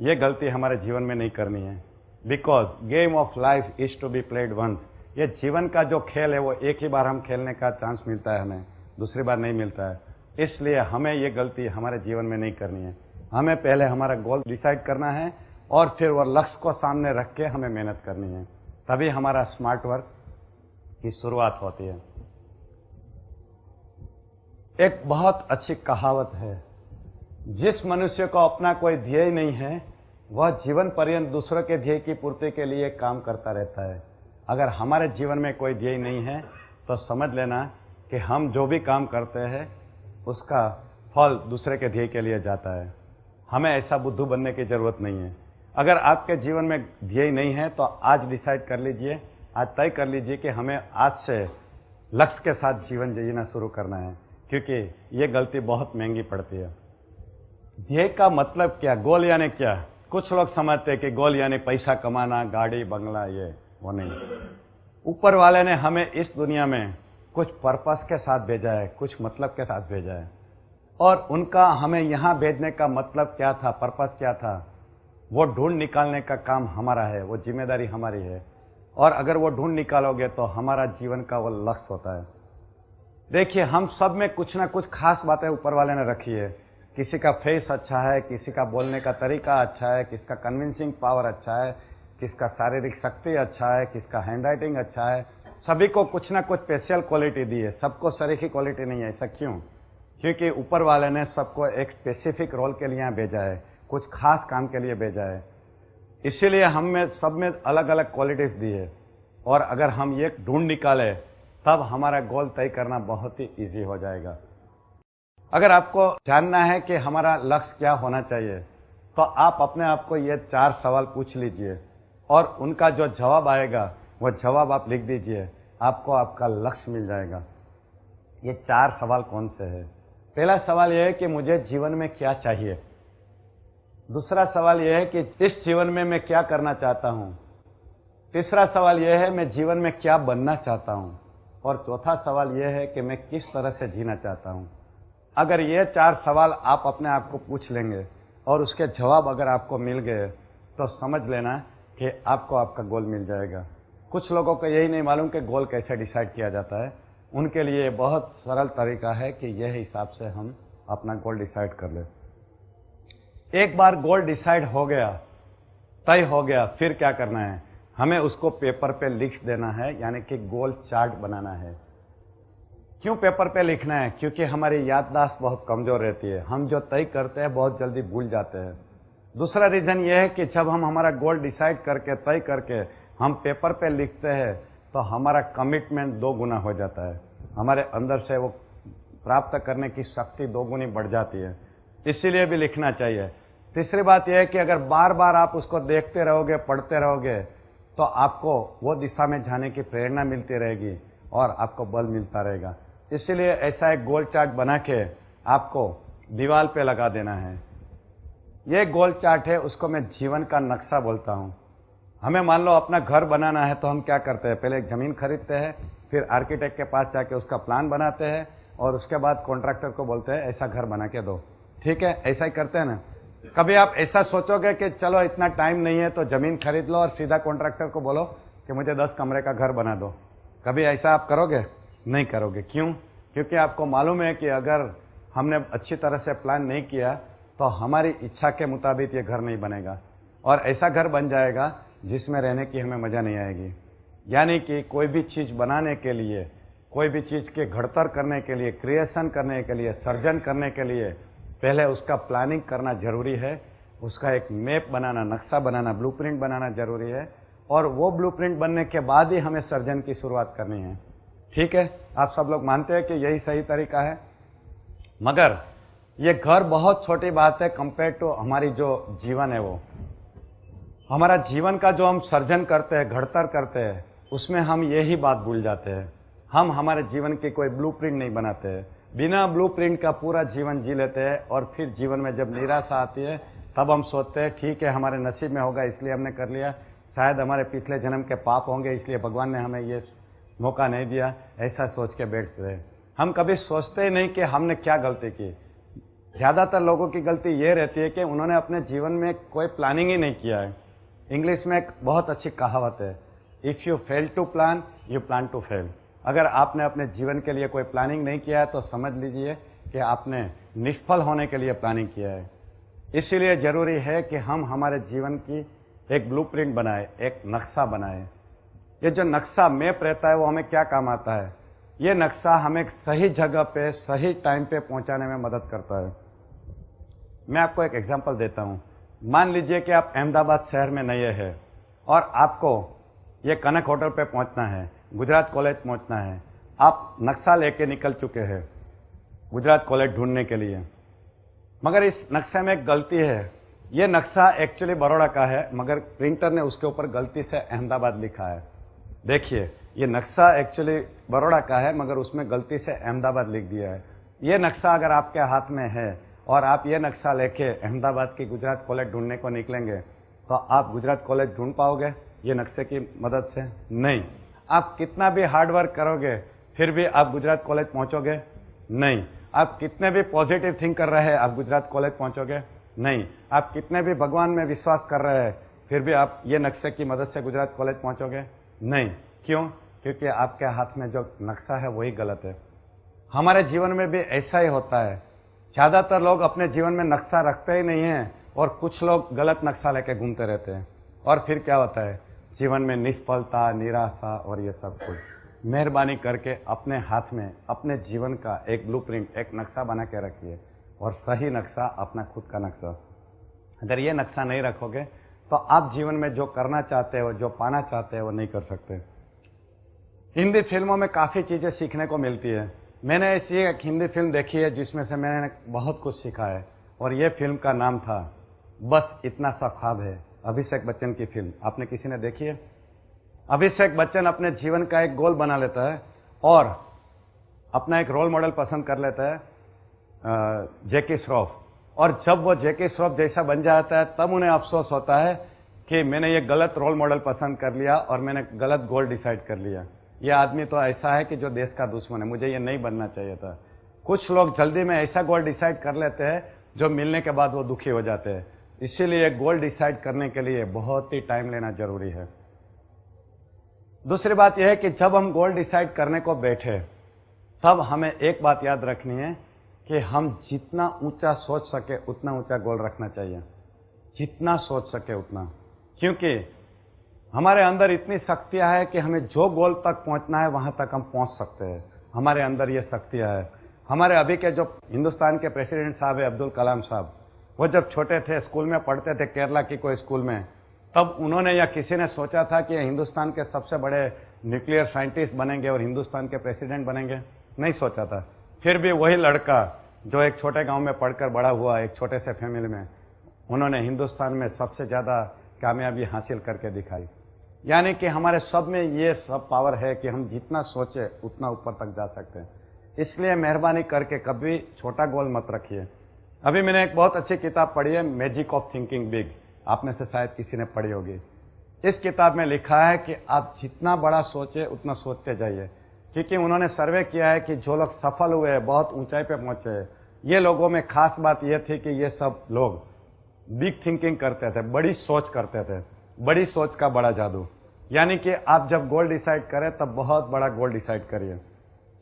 ये गलती हमारे जीवन में नहीं करनी है। Because game of life is to be played once. ये जीवन का जो खेल है वो एक ही बार हम खेलने का चांस मिलता है, हमें दूसरी बार नहीं मिलता है। इसलिए हमें ये गलती हमारे जीवन में नहीं करनी है। हमें पहले हमारा गोल डिसाइड करना है और फिर वो लक्ष्य को सामने रख के हमें मेहनत करनी है, तभी हमारा स्मार्ट वर्क की शुरुआत होती है। एक बहुत अच्छी कहावत है, जिस मनुष्य को अपना कोई ध्येय नहीं है वह जीवन पर्यंत दूसरों के ध्येय की पूर्ति के लिए काम करता रहता है। अगर हमारे जीवन में कोई ध्येय नहीं है तो समझ लेना कि हम जो भी काम करते हैं उसका फल दूसरे के ध्येय के लिए जाता है। हमें ऐसा बुद्धू बनने की जरूरत नहीं है। अगर आपके जीवन में ध्येय नहीं है तो आज डिसाइड कर लीजिए, आज तय कर लीजिए कि हमें आज से लक्ष्य के साथ जीवन जीना शुरू करना है, क्योंकि ये गलती बहुत महंगी पड़ती है। ध्येय का मतलब क्या, गोल यानी क्या? कुछ लोग समझते हैं कि गोल यानी पैसा कमाना, गाड़ी बंगला, ये वो नहीं। ऊपर वाले ने हमें इस दुनिया में कुछ पर्पस के साथ भेजा है, कुछ मतलब के साथ भेजा है, और उनका हमें यहां भेजने का मतलब क्या था, पर्पस क्या था, वो ढूंढ निकालने का काम हमारा है, वो जिम्मेदारी हमारी है। और अगर वो ढूंढ निकालोगे तो हमारा जीवन का वो लक्ष्य होता है। देखिए, हम सब में कुछ ना कुछ खास बातें ऊपर वाले ने रखी है। किसी का फेस अच्छा है, किसी का बोलने का तरीका अच्छा है, किसका कन्विंसिंग पावर अच्छा है, किसका शारीरिक शक्ति अच्छा है, किसका हैंडराइटिंग अच्छा है। सभी को कुछ ना कुछ स्पेशल क्वालिटी दी है, सबको सर की क्वालिटी नहीं है। ऐसा क्यों? क्योंकि ऊपर वाले ने सबको एक स्पेसिफिक रोल के लिए भेजा है, कुछ खास काम के लिए भेजा है। इसीलिए हम में सब में अलग अलग क्वालिटीज दी है, और अगर हम ये ढूंढ निकाले तब हमारा गोल तय करना बहुत ही इजी हो जाएगा। अगर आपको जानना है कि हमारा लक्ष्य क्या होना चाहिए तो आप अपने आप को ये 4 सवाल पूछ लीजिए और उनका जो जवाब आएगा वो जवाब आप लिख दीजिए, आपको आपका लक्ष्य मिल जाएगा। ये 4 सवाल कौन से हैं? पहला सवाल यह है कि मुझे जीवन में क्या चाहिए। दूसरा सवाल यह है कि इस जीवन में मैं क्या करना चाहता हूं। तीसरा सवाल यह है मैं जीवन में क्या बनना चाहता हूं। और चौथा सवाल यह है कि मैं किस तरह से जीना चाहता हूं। अगर ये 4 सवाल आप अपने आप को पूछ लेंगे और उसके जवाब अगर आपको मिल गए तो समझ लेना कि आपको आपका गोल मिल जाएगा। कुछ लोगों को यही नहीं मालूम कि गोल कैसे डिसाइड किया जाता है। उनके लिए बहुत सरल तरीका है कि यह हिसाब से हम अपना गोल डिसाइड कर ले। एक बार गोल डिसाइड हो गया, तय हो गया, फिर क्या करना है? हमें उसको पेपर पे लिख देना है, यानी कि गोल चार्ट बनाना है। क्यों पेपर पे लिखना है? क्योंकि हमारी याददाश्त बहुत कमजोर रहती है, हम जो तय करते हैं बहुत जल्दी भूल जाते हैं। दूसरा रीजन यह है कि जब हम हमारा गोल डिसाइड करके तय करके हम पेपर पे लिखते हैं तो हमारा कमिटमेंट 2 गुना हो जाता है, हमारे अंदर से वो प्राप्त करने की शक्ति 2 गुनी बढ़ जाती है। इसीलिए भी लिखना चाहिए। तीसरी बात यह है कि अगर बार बार आप उसको देखते रहोगे, पढ़ते रहोगे तो आपको वो दिशा में जाने की प्रेरणा मिलती रहेगी और आपको बल मिलता रहेगा। इसीलिए ऐसा एक गोल चार्ट बना के आपको दीवार पे लगा देना है। ये गोल चार्ट है, उसको मैं जीवन का नक्शा बोलता हूं। हमें मान लो अपना घर बनाना है तो हम क्या करते हैं? पहले एक जमीन खरीदते हैं, फिर आर्किटेक्ट के पास जाके उसका प्लान बनाते हैं और उसके बाद कॉन्ट्रैक्टर को बोलते हैं ऐसा घर बना के दो। ठीक है, ऐसा ही करते हैं ना। कभी आप ऐसा सोचोगे कि चलो इतना टाइम नहीं है तो जमीन खरीद लो और सीधा कॉन्ट्रैक्टर को बोलो कि मुझे 10 कमरे का घर बना दो? कभी ऐसा आप करोगे? नहीं करोगे। क्यों? क्योंकि आपको मालूम है कि अगर हमने अच्छी तरह से प्लान नहीं किया तो हमारी इच्छा के मुताबिक ये घर नहीं बनेगा और ऐसा घर बन जाएगा जिसमें रहने की हमें मजा नहीं आएगी। यानी कि कोई भी चीज बनाने के लिए, कोई भी चीज के घड़तर करने के लिए, क्रिएशन करने के लिए, सर्जन करने के लिए पहले उसका प्लानिंग करना जरूरी है, उसका एक मैप बनाना, नक्शा बनाना, ब्लूप्रिंट बनाना जरूरी है, और वो ब्लूप्रिंट बनने के बाद ही हमें सर्जन की शुरुआत करनी है। ठीक है, आप सब लोग मानते हैं कि यही सही तरीका है। मगर ये घर बहुत छोटी बात है कंपेयर टू हमारी जो जीवन है। वो हमारा जीवन का जो हम सर्जन करते हैं, घड़तर करते हैं, उसमें हम यही बात भूल जाते हैं। हम हमारे जीवन की कोई ब्लूप्रिंट नहीं बनाते हैं, बिना ब्लूप्रिंट का पूरा जीवन जी लेते हैं, और फिर जीवन में जब निराशा आती है तब हम सोचते हैं ठीक है हमारे नसीब में होगा इसलिए हमने कर लिया, शायद हमारे पिछले जन्म के पाप होंगे इसलिए भगवान ने हमें ये मौका नहीं दिया, ऐसा सोच के बैठते हैं। हम कभी सोचते ही नहीं कि हमने क्या गलती की। ज्यादातर लोगों की गलती ये रहती है कि उन्होंने अपने जीवन में कोई प्लानिंग ही नहीं किया है। इंग्लिश में एक बहुत अच्छी कहावत है, if you fail to plan you plan to fail. अगर आपने अपने जीवन के लिए कोई प्लानिंग नहीं किया है तो समझ लीजिए कि आपने निष्फल होने के लिए प्लानिंग किया है। इसीलिए जरूरी है कि हम हमारे जीवन की एक ब्लूप्रिंट बनाए, एक नक्शा बनाए। ये जो नक्शा मैप रहता है वो हमें क्या काम आता है? ये नक्शा हमें सही जगह पे सही टाइम पे पहुंचाने में मदद करता है। मैं आपको एक एग्जांपल देता हूं। मान लीजिए कि आप अहमदाबाद शहर में नए हैं और आपको ये कनक होटल पे पहुंचना है, गुजरात कॉलेज पहुंचना है। आप नक्शा लेके निकल चुके हैं गुजरात कॉलेज ढूंढने के लिए, मगर इस नक्शे में एक गलती है। ये नक्शा एक्चुअली बड़ौदा का है, मगर प्रिंटर ने उसके ऊपर गलती से अहमदाबाद लिखा है। देखिए, ये नक्शा एक्चुअली बड़ौदा का है, मगर उसमें गलती से अहमदाबाद लिख दिया है। ये नक्शा अगर आपके हाथ में है और आप ये नक्शा लेके अहमदाबाद की गुजरात कॉलेज ढूंढने को निकलेंगे, तो आप गुजरात कॉलेज ढूंढ पाओगे ये नक्शे की मदद से? नहीं। आप कितना भी हार्ड वर्क करोगे फिर भी आप गुजरात कॉलेज पहुंचोगे? नहीं। आप कितने भी पॉजिटिव थिंक कर रहे हैं आप गुजरात कॉलेज पहुंचोगे? नहीं। आप कितने भी भगवान में विश्वास कर रहे हैं फिर भी आप ये नक्शे की मदद से गुजरात कॉलेज पहुंचोगे? नहीं। क्यों? क्योंकि आपके हाथ में जो नक्शा है वही गलत है। हमारे जीवन में भी ऐसा ही होता है। ज्यादातर लोग अपने जीवन में नक्शा रखते ही नहीं है और कुछ लोग गलत नक्शा लेके घूमते रहते हैं, और फिर क्या होता है? जीवन में निष्फलता, निराशा और ये सब कुछ। मेहरबानी करके अपने हाथ में अपने जीवन का एक ब्लूप्रिंट, एक नक्शा बना के रखिए, और सही नक्शा अपना खुद का नक्शा। अगर ये नक्शा नहीं रखोगे तो आप जीवन में जो करना चाहते हो, जो पाना चाहते हो, वो नहीं कर सकते। हिंदी फिल्मों में काफी चीजें सीखने को मिलती है। मैंने ऐसी एक हिंदी फिल्म देखी है जिसमें से मैंने बहुत कुछ सीखा है, और ये फिल्म का नाम था बस इतना सा ख्वाब है। अभिषेक बच्चन की फिल्म आपने किसी ने देखी है? अभिषेक बच्चन अपने जीवन का एक गोल बना लेता है और अपना एक रोल मॉडल पसंद कर लेता है, जैकी श्रॉफ। और जब वो जैकी श्रॉफ जैसा बन जाता है तब उन्हें अफसोस होता है कि मैंने ये गलत रोल मॉडल पसंद कर लिया और मैंने गलत गोल डिसाइड कर लिया। ये आदमी तो ऐसा है कि जो देश का दुश्मन है, मुझे ये नहीं बनना चाहिए था। कुछ लोग जल्दी में ऐसा गोल डिसाइड कर लेते हैं जो मिलने के बाद वो दुखी हो जाते हैं। इसीलिए गोल डिसाइड करने के लिए बहुत ही टाइम लेना जरूरी है। दूसरी बात यह है कि जब हम गोल डिसाइड करने को बैठे तब हमें एक बात याद रखनी है कि हम जितना ऊंचा सोच सके उतना ऊंचा गोल रखना चाहिए, जितना सोच सके उतना। क्योंकि हमारे अंदर इतनी शक्तियां है कि हमें जो गोल तक पहुंचना है वहां तक हम पहुंच सकते हैं। हमारे अंदर ये शक्तियां है। हमारे अभी के जो हिंदुस्तान के प्रेसिडेंट साहब है, अब्दुल कलाम साहब, वो जब छोटे थे, स्कूल में पढ़ते थे केरला की कोई स्कूल में, तब उन्होंने या किसी ने सोचा था कि हिंदुस्तान के सबसे बड़े न्यूक्लियर साइंटिस्ट बनेंगे और हिंदुस्तान के प्रेसिडेंट बनेंगे? नहीं सोचा था। फिर भी वही लड़का जो एक छोटे गांव में पढ़कर बड़ा हुआ, एक छोटे से फैमिली में, उन्होंने हिंदुस्तान में सबसे ज्यादा कामयाबी हासिल करके दिखाई। यानी कि हमारे सब में ये सब पावर है कि हम जितना सोचे उतना ऊपर तक जा सकते हैं। इसलिए मेहरबानी करके कभी छोटा गोल मत रखिए। अभी मैंने एक बहुत अच्छी किताब पढ़ी है, मैजिक ऑफ थिंकिंग बिग। आप में से शायद किसी ने पढ़ी होगी। इस किताब में लिखा है कि आप जितना बड़ा सोचे उतना सोचते जाइए, क्योंकि उन्होंने सर्वे किया है कि जो लोग सफल हुए, बहुत ऊंचाई पे पहुंचे, ये लोगों में खास बात यह थी कि ये सब लोग बिग थिंकिंग करते थे, बड़ी सोच करते थे। बड़ी सोच का बड़ा जादू। यानी कि आप जब गोल डिसाइड करें तब बहुत बड़ा गोल डिसाइड करिए,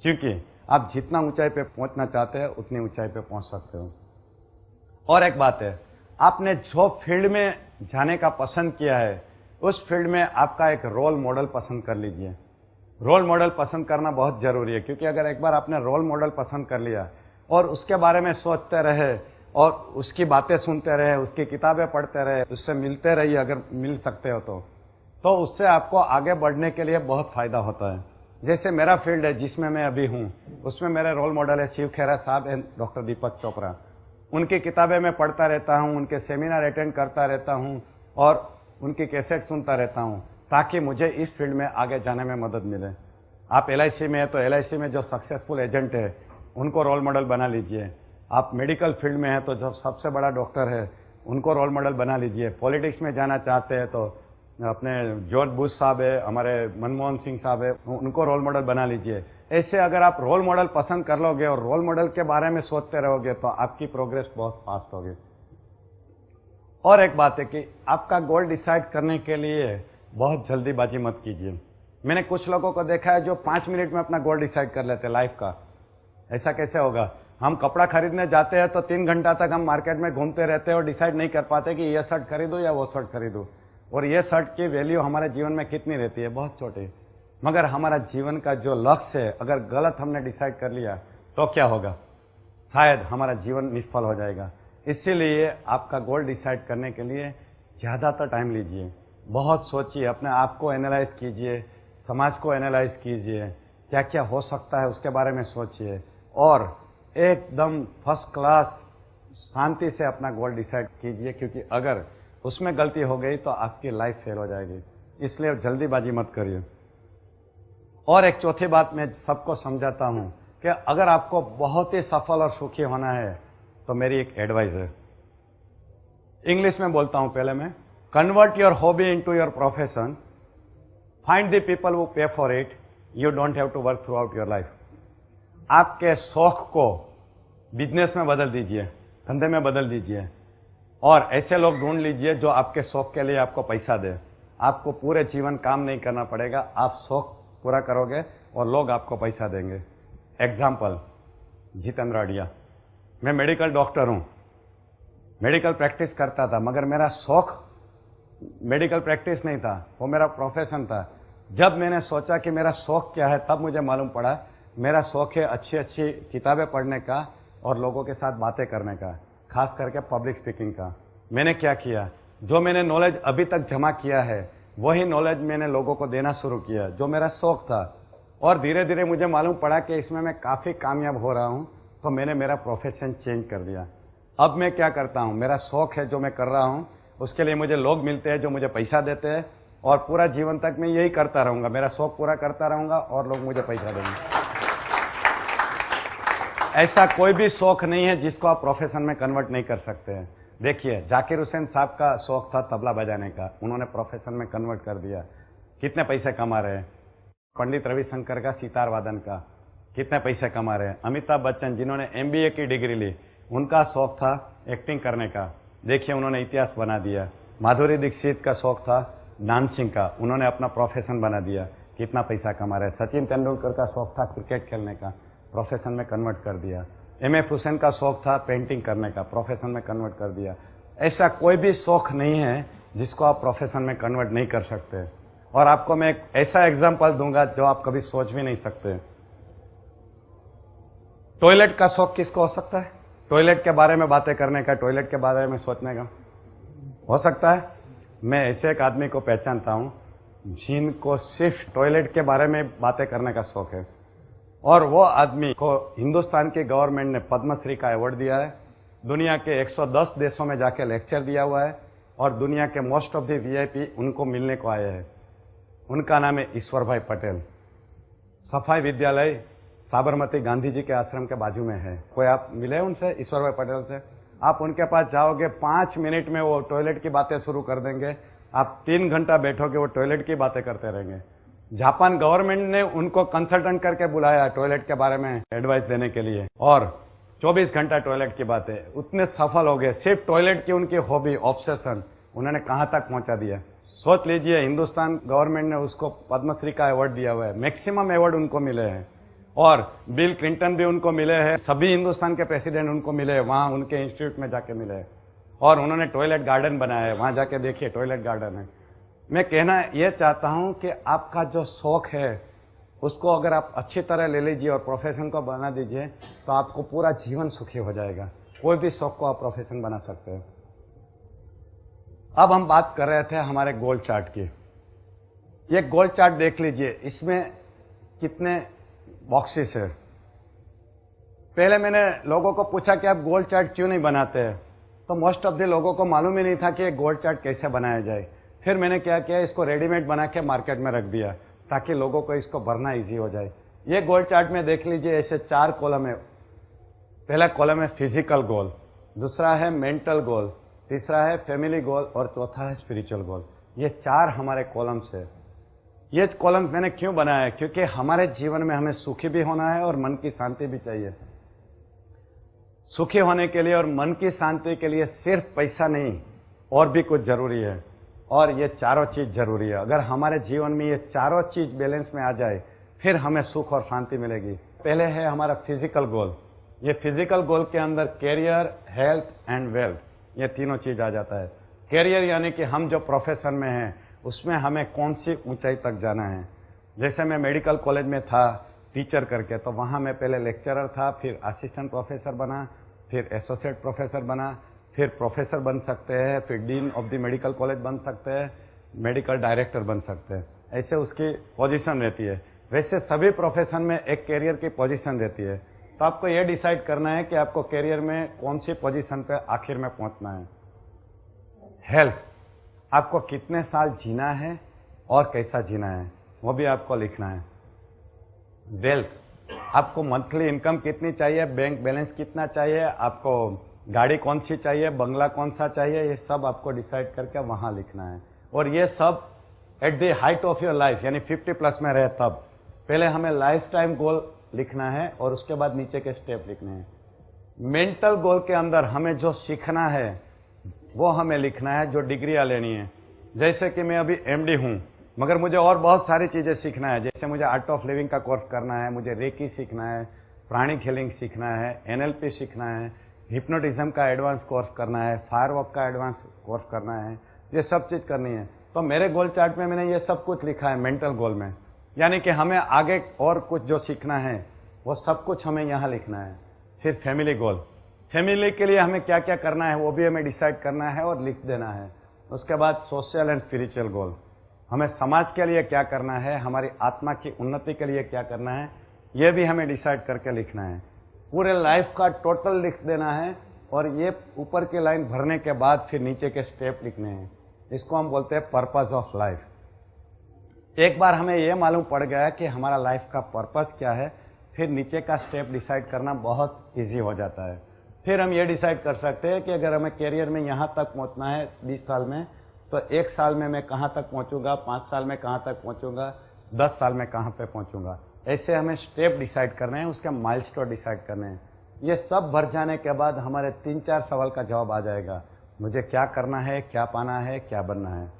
क्योंकि आप जितना ऊंचाई पे पहुंचना चाहते हैं उतनी ऊंचाई पे पहुंच सकते हो। और एक बात है, आपने जो फील्ड में जाने का पसंद किया है उस फील्ड में आपका एक रोल मॉडल पसंद कर लीजिए। रोल मॉडल पसंद करना बहुत जरूरी है, क्योंकि अगर एक बार आपने रोल मॉडल पसंद कर लिया और उसके बारे में सोचते रहे और उसकी बातें सुनते रहे, उसकी किताबें पढ़ते रहे, उससे मिलते रहिए अगर मिल सकते हो तो उससे आपको आगे बढ़ने के लिए बहुत फायदा होता है। जैसे मेरा फील्ड है जिसमें मैं अभी हूं, उसमें मेरे रोल मॉडल है शिव खेरा साहब एंड डॉक्टर दीपक चोपड़ा। उनकी किताबें मैं पढ़ता रहता हूं, उनके सेमिनार अटेंड करता रहता हूं और उनकी कैसेट सुनता रहता हूं, ताकि मुझे इस फील्ड में आगे जाने में मदद मिले। आप LIC में है तो LIC में जो सक्सेसफुल एजेंट है उनको रोल मॉडल बना लीजिए। आप मेडिकल फील्ड में है तो जो सबसे बड़ा डॉक्टर है उनको रोल मॉडल बना लीजिए। पॉलिटिक्स में जाना चाहते हैं तो अपने जॉर्ज बुश साहब है, हमारे मनमोहन सिंह साहब है, उनको रोल मॉडल बना लीजिए। ऐसे अगर आप रोल मॉडल पसंद कर लोगे और रोल मॉडल के बारे में सोचते रहोगे तो आपकी प्रोग्रेस बहुत फास्ट होगी। और एक बात है कि आपका गोल डिसाइड करने के लिए बहुत जल्दीबाजी मत कीजिए। मैंने कुछ लोगों को देखा है जो 5 मिनट में अपना गोल डिसाइड कर लेते हैं लाइफ का। ऐसा कैसे होगा? हम कपड़ा खरीदने जाते हैं तो 3 घंटा तक हम मार्केट में घूमते रहते हैं और डिसाइड नहीं कर पाते कि ये शर्ट खरीदूं या वो शर्ट खरीदूं, और ये शर्ट की वैल्यू हमारे जीवन में कितनी रहती है, बहुत छोटी। मगर हमारा जीवन का जो लक्ष्य है अगर गलत हमने डिसाइड कर लिया तो क्या होगा? शायद हमारा जीवन निष्फल हो जाएगा। इसीलिए आपका गोल डिसाइड करने के लिए ज्यादातर टाइम लीजिए, बहुत सोचिए, अपने आप को एनालाइज कीजिए, समाज को एनालाइज कीजिए, क्या क्या हो सकता है उसके बारे में सोचिए और एकदम फर्स्ट क्लास शांति से अपना गोल डिसाइड कीजिए, क्योंकि अगर उसमें गलती हो गई तो आपकी लाइफ फेल हो जाएगी। इसलिए जल्दीबाजी मत करिए। और एक चौथी बात मैं सबको समझाता हूं कि अगर आपको बहुत ही सफल और सुखी होना है तो मेरी एक एडवाइस है, इंग्लिश में बोलता हूं पहले मैं। Convert your hobby into your profession, find the people who pay for it, you don't have to work throughout your life. आपके शौक को बिजनेस में बदल दीजिए, धंधे में बदल दीजिए और ऐसे लोग ढूंढ लीजिए जो आपके शौक के लिए आपको पैसा दे। आपको पूरे जीवन काम नहीं करना पड़ेगा, आप शौक पूरा करोगे और लोग आपको पैसा देंगे। एग्जाम्पल, जितेंद्र अड़िया। मैं मेडिकल डॉक्टर हूं, मेडिकल प्रैक्टिस करता था, मगर मेरा शौक मेडिकल प्रैक्टिस नहीं था, वो मेरा प्रोफेशन था। जब मैंने सोचा कि मेरा शौक क्या है तब मुझे मालूम पड़ा मेरा शौक है अच्छी अच्छी किताबें पढ़ने का और लोगों के साथ बातें करने का, खास करके पब्लिक स्पीकिंग का। मैंने क्या किया, जो मैंने नॉलेज अभी तक जमा किया है वही नॉलेज मैंने लोगों को देना शुरू किया, जो मेरा शौक था। और धीरे धीरे मुझे मालूम पड़ा कि इसमें मैं काफी कामयाब हो रहा हूं, तो मैंने मेरा प्रोफेशन चेंज कर दिया। अब मैं क्या करता हूं, मेरा शौक है जो मैं कर रहा हूं, उसके लिए मुझे लोग मिलते हैं जो मुझे पैसा देते हैं और पूरा जीवन तक मैं यही करता रहूंगा, मेरा शौक पूरा करता रहूंगा और लोग मुझे पैसा देंगे। ऐसा कोई भी शौक नहीं है जिसको आप प्रोफेशन में कन्वर्ट नहीं कर सकते हैं। देखिए, जाकिर हुसैन साहब का शौक था तबला बजाने का, उन्होंने प्रोफेशन में कन्वर्ट कर दिया, कितने पैसे कमा रहे हैं। पंडित रविशंकर का सितार वादन का, कितने पैसे कमा रहे हैं। अमिताभ बच्चन जिन्होंने MBA की डिग्री ली, उनका शौक था एक्टिंग करने का, देखिए उन्होंने इतिहास बना दिया। माधुरी दीक्षित का शौक था डांसिंग का, उन्होंने अपना प्रोफेशन बना दिया, कितना पैसा कमा रहे हैं। सचिन तेंदुलकर का शौक था क्रिकेट खेलने का, प्रोफेशन में कन्वर्ट कर दिया। MF हुसैन का शौक था पेंटिंग करने का, प्रोफेशन में कन्वर्ट कर दिया। ऐसा कोई भी शौक नहीं है जिसको आप प्रोफेशन में कन्वर्ट नहीं कर सकते। और आपको मैं एक ऐसा एग्जांपल दूंगा जो आप कभी सोच भी नहीं सकते। टॉयलेट का शौक किसको हो सकता है? टॉयलेट के बारे में बातें करने का, टॉयलेट के बारे में सोचने का हो सकता है। मैं ऐसे एक आदमी को पहचानता हूं जिनको सिर्फ टॉयलेट के बारे में बातें करने का शौक है, और वो आदमी को हिंदुस्तान की गवर्नमेंट ने पद्मश्री का अवार्ड दिया है। दुनिया के 110 देशों में जाके लेक्चर दिया हुआ है और दुनिया के मोस्ट ऑफ द VIP उनको मिलने को आए हैं। उनका नाम है ईश्वर भाई पटेल। सफाई विद्यालय साबरमती गांधी जी के आश्रम के बाजू में है। कोई आप मिले उनसे, ईश्वर भाई पटेल से? आप उनके पास जाओगे, 5 मिनट में वो टॉयलेट की बातें शुरू कर देंगे। आप 3 घंटा बैठोगे, वो टॉयलेट की बातें करते रहेंगे। जापान गवर्नमेंट ने उनको कंसल्टेंट करके बुलाया टॉयलेट के बारे में एडवाइस देने के लिए, और 24 घंटा टॉयलेट की बातें। उतने सफल हो गए, सिर्फ टॉयलेट की उनकी हॉबी, ऑब्सेशन, उन्होंने कहां तक पहुंचा दिया। सोच लीजिए, हिंदुस्तान गवर्नमेंट ने उसको पद्मश्री का अवार्ड दिया हुआ है, मैक्सिमम अवार्ड उनको मिले हैं, और बिल क्लिंटन भी उनको मिले हैं, सभी हिंदुस्तान के प्रेसिडेंट उनको मिले हैं, वहां उनके इंस्टीट्यूट में जाके मिले हैं। और उन्होंने टॉयलेट गार्डन बनाया है, वहां जाके देखिए टॉयलेट गार्डन है। मैं कहना यह चाहता हूं कि आपका जो शौक है उसको अगर आप अच्छी तरह ले लीजिए और प्रोफेशन को बना दीजिए तो आपको पूरा जीवन सुखी हो जाएगा। कोई भी शौक को आप प्रोफेशन बना सकते हैं। अब हम बात कर रहे थे हमारे गोल चार्ट की। ये गोल चार्ट देख लीजिए, इसमें कितने बॉक्सेस है। पहले मैंने लोगों को पूछा कि आप गोल चार्ट क्यों नहीं बनाते हैं, तो मोस्ट ऑफ द लोगों को मालूम ही नहीं था कि ये गोल चार्ट कैसे बनाया जाए। फिर मैंने क्या किया, इसको रेडीमेड बना के मार्केट में रख दिया ताकि लोगों को इसको भरना इजी हो जाए। ये गोल चार्ट में देख लीजिए, ऐसे 4 कॉलम है। पहला कॉलम है फिजिकल गोल, दूसरा है मेंटल गोल, तीसरा है फैमिली गोल और चौथा है स्पिरिचुअल गोल। ये 4 हमारे कॉलम्स है। ये कॉलम मैंने क्यों बनाया है, क्योंकि हमारे जीवन में हमें सुखी भी होना है और मन की शांति भी चाहिए। सुखी होने के लिए और मन की शांति के लिए सिर्फ पैसा नहीं और भी कुछ जरूरी है, और ये चारों चीज जरूरी है। अगर हमारे जीवन में ये चारों चीज बैलेंस में आ जाए फिर हमें सुख और शांति मिलेगी। पहले है हमारा फिजिकल गोल। ये फिजिकल गोल के अंदर कैरियर, हेल्थ एंड वेल्थ, ये तीनों चीज आ जाता है। कैरियर यानी कि हम जो प्रोफेशन में हैं उसमें हमें कौन सी ऊंचाई तक जाना है। जैसे मैं मेडिकल कॉलेज में था टीचर करके, तो वहां मैं पहले लेक्चरर था, फिर असिस्टेंट प्रोफेसर बना, फिर एसोसिएट प्रोफेसर बना, फिर प्रोफेसर बन सकते हैं, फिर dean of the medical college बन सकते हैं, मेडिकल डायरेक्टर बन सकते हैं। ऐसे उसकी पोजीशन रहती है। वैसे सभी प्रोफेशन में एक कैरियर की पोजीशन रहती है। तो आपको यह डिसाइड करना है कि आपको कैरियर में कौन सी पोजीशन पे आखिर में पहुंचना है। हेल्थ, आपको कितने साल जीना है और कैसा जीना है वो भी आपको लिखना है। वेल्थ, आपको मंथली इनकम कितनी चाहिए, बैंक बैलेंस कितना चाहिए, आपको गाड़ी कौन सी चाहिए, बंगला कौन सा चाहिए, ये सब आपको डिसाइड करके वहां लिखना है। और ये सब at the height of your life, यानी 50 प्लस में रहे तब। पहले हमें लाइफ टाइम गोल लिखना है और उसके बाद नीचे के स्टेप लिखने हैं। मेंटल गोल के अंदर हमें जो सीखना है वो हमें लिखना है, जो डिग्रियां लेनी है। जैसे कि मैं अभी एमडी हूं, मगर मुझे और बहुत सारी चीजें सीखना है। जैसे मुझे आर्ट ऑफ लिविंग का कोर्स करना है, मुझे रेकी सीखना है, प्राणिक हीलिंग सीखना है, एनएलपी सीखना है, हिप्नोटिज्म का एडवांस कोर्स करना है, फायरवर्क का एडवांस कोर्स करना है, ये सब चीज करनी है। तो मेरे गोल चार्ट में मैंने ये सब कुछ लिखा है मेंटल गोल में, यानी कि हमें आगे और कुछ जो सीखना है वो सब कुछ हमें यहां लिखना है। फिर फैमिली गोल, फैमिली के लिए हमें क्या क्या करना है वो भी हमें डिसाइड करना है और लिख देना है। उसके बाद सोशल एंड स्पिरिचुअल गोल, हमें समाज के लिए क्या करना है, हमारी आत्मा की उन्नति के लिए क्या करना है, ये भी हमें डिसाइड करके लिखना है। पूरे लाइफ का टोटल लिख देना है और ये ऊपर की लाइन भरने के बाद फिर नीचे के स्टेप लिखने हैं। इसको हम बोलते हैं पर्पस ऑफ लाइफ। एक बार हमें यह मालूम पड़ गया कि हमारा लाइफ का पर्पस क्या है, फिर नीचे का स्टेप डिसाइड करना बहुत इजी हो जाता है। फिर हम ये डिसाइड कर सकते हैं कि अगर हमें कैरियर में यहां तक पहुंचना है 20 साल में, तो 1 साल में मैं कहां तक पहुंचूंगा, 5 साल में कहां तक पहुंचूंगा, 10 साल में कहां पे पहुंचूंगा। ऐसे हमें स्टेप डिसाइड करने हैं, उसके माइलस्टोन डिसाइड करने हैं। ये सब भर जाने के बाद हमारे 3-4 सवाल का जवाब आ जाएगा। मुझे क्या करना है, क्या पाना है, क्या बनना है।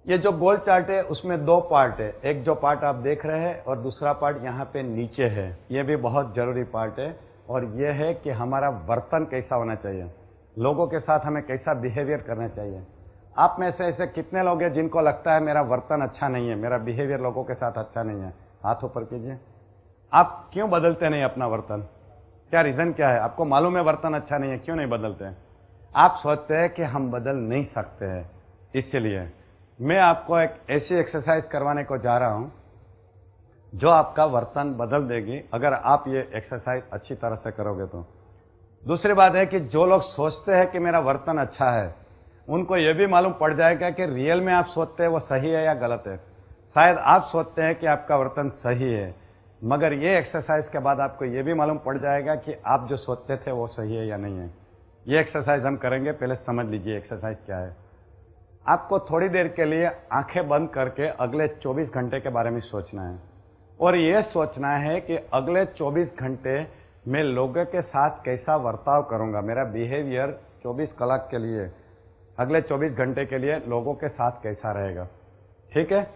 ये जो गोल चार्ट है उसमें 2 पार्ट है। एक जो पार्ट आप देख रहे हैं और दूसरा पार्ट यहाँ पे नीचे है। ये भी बहुत जरूरी पार्ट है और ये है कि हमारा वर्तन कैसा होना चाहिए, लोगों के साथ हमें कैसा बिहेवियर करना चाहिए। आप में से ऐसे कितने लोग हैं जिनको लगता है मेरा वर्तन अच्छा नहीं है, मेरा बिहेवियर लोगों के साथ अच्छा नहीं है? हाथ ऊपर कीजिए। आप क्यों बदलते नहीं अपना वर्तन? क्या रीजन क्या है? आपको मालूम है वर्तन अच्छा नहीं है, क्यों नहीं बदलते हैं? आप सोचते हैं कि हम बदल नहीं सकते हैं। इसलिए मैं आपको एक ऐसी एक्सरसाइज करवाने को जा रहा हूं जो आपका वर्तन बदल देगी, अगर आप ये एक्सरसाइज अच्छी तरह से करोगे तो। दूसरी बात है कि जो लोग सोचते हैं कि मेरा वर्तन अच्छा है, उनको यह भी मालूम पड़ जाएगा कि रियल में आप सोचते हैं वो सही है या गलत है। शायद आप सोचते हैं कि आपका वर्तन सही है, मगर ये एक्सरसाइज के बाद आपको यह भी मालूम पड़ जाएगा कि आप जो सोचते थे वो सही है या नहीं है। ये एक्सरसाइज हम करेंगे, पहले समझ लीजिए एक्सरसाइज क्या है। आपको थोड़ी देर के लिए आंखें बंद करके अगले 24 घंटे के बारे में सोचना है और यह सोचना है कि अगले 24 घंटे मैं लोगों के साथ कैसा बर्ताव करूंगा। मेरा बिहेवियर 24 कलाक के लिए, अगले 24 घंटे के लिए लोगों के साथ कैसा रहेगा। ठीक है?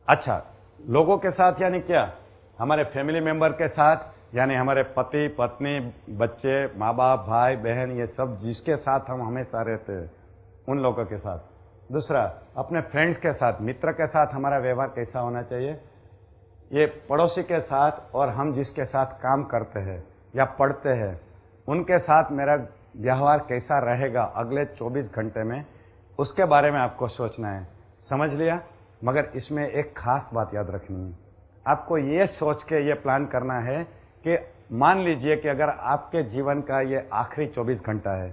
अच्छा, लोगों के साथ यानी क्या? हमारे फैमिली मेंबर के साथ, यानी हमारे पति पत्नी, बच्चे, माँ बाप, भाई बहन, ये सब जिसके साथ हम हमेशा रहते हैं उन लोगों के साथ। दूसरा, अपने फ्रेंड्स के साथ, मित्र के साथ हमारा व्यवहार कैसा होना चाहिए, ये पड़ोसी के साथ और हम जिसके साथ काम करते हैं या पढ़ते हैं उनके साथ मेरा व्यवहार कैसा रहेगा अगले 24 घंटे में, उसके बारे में आपको सोचना है। समझ लिया? मगर इसमें एक खास बात याद रखनी है। आपको ये सोच के ये प्लान करना है कि मान लीजिए कि अगर आपके जीवन का ये आखिरी 24 घंटा है,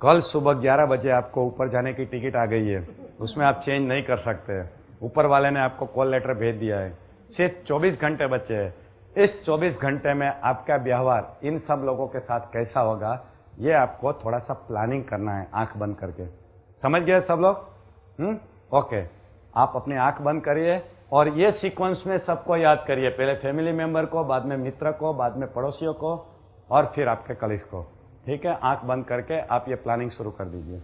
कल सुबह 11 बजे आपको ऊपर जाने की टिकट आ गई है, उसमें आप चेंज नहीं कर सकते, ऊपर वाले ने आपको कॉल लेटर भेज दिया है, सिर्फ 24 घंटे बचे हैं। इस 24 घंटे में आपका व्यवहार इन सब लोगों के साथ कैसा होगा, ये आपको थोड़ा सा प्लानिंग करना है आंख बंद करके। समझ गए सब लोग? ओके, आप अपनी आंख बंद करिए और ये सीक्वेंस में सबको याद करिए, पहले फैमिली मेंबर को, बाद में मित्र को, बाद में पड़ोसियों को और फिर आपके कलीग को। ठीक है, आंख बंद करके आप ये प्लानिंग शुरू कर दीजिए।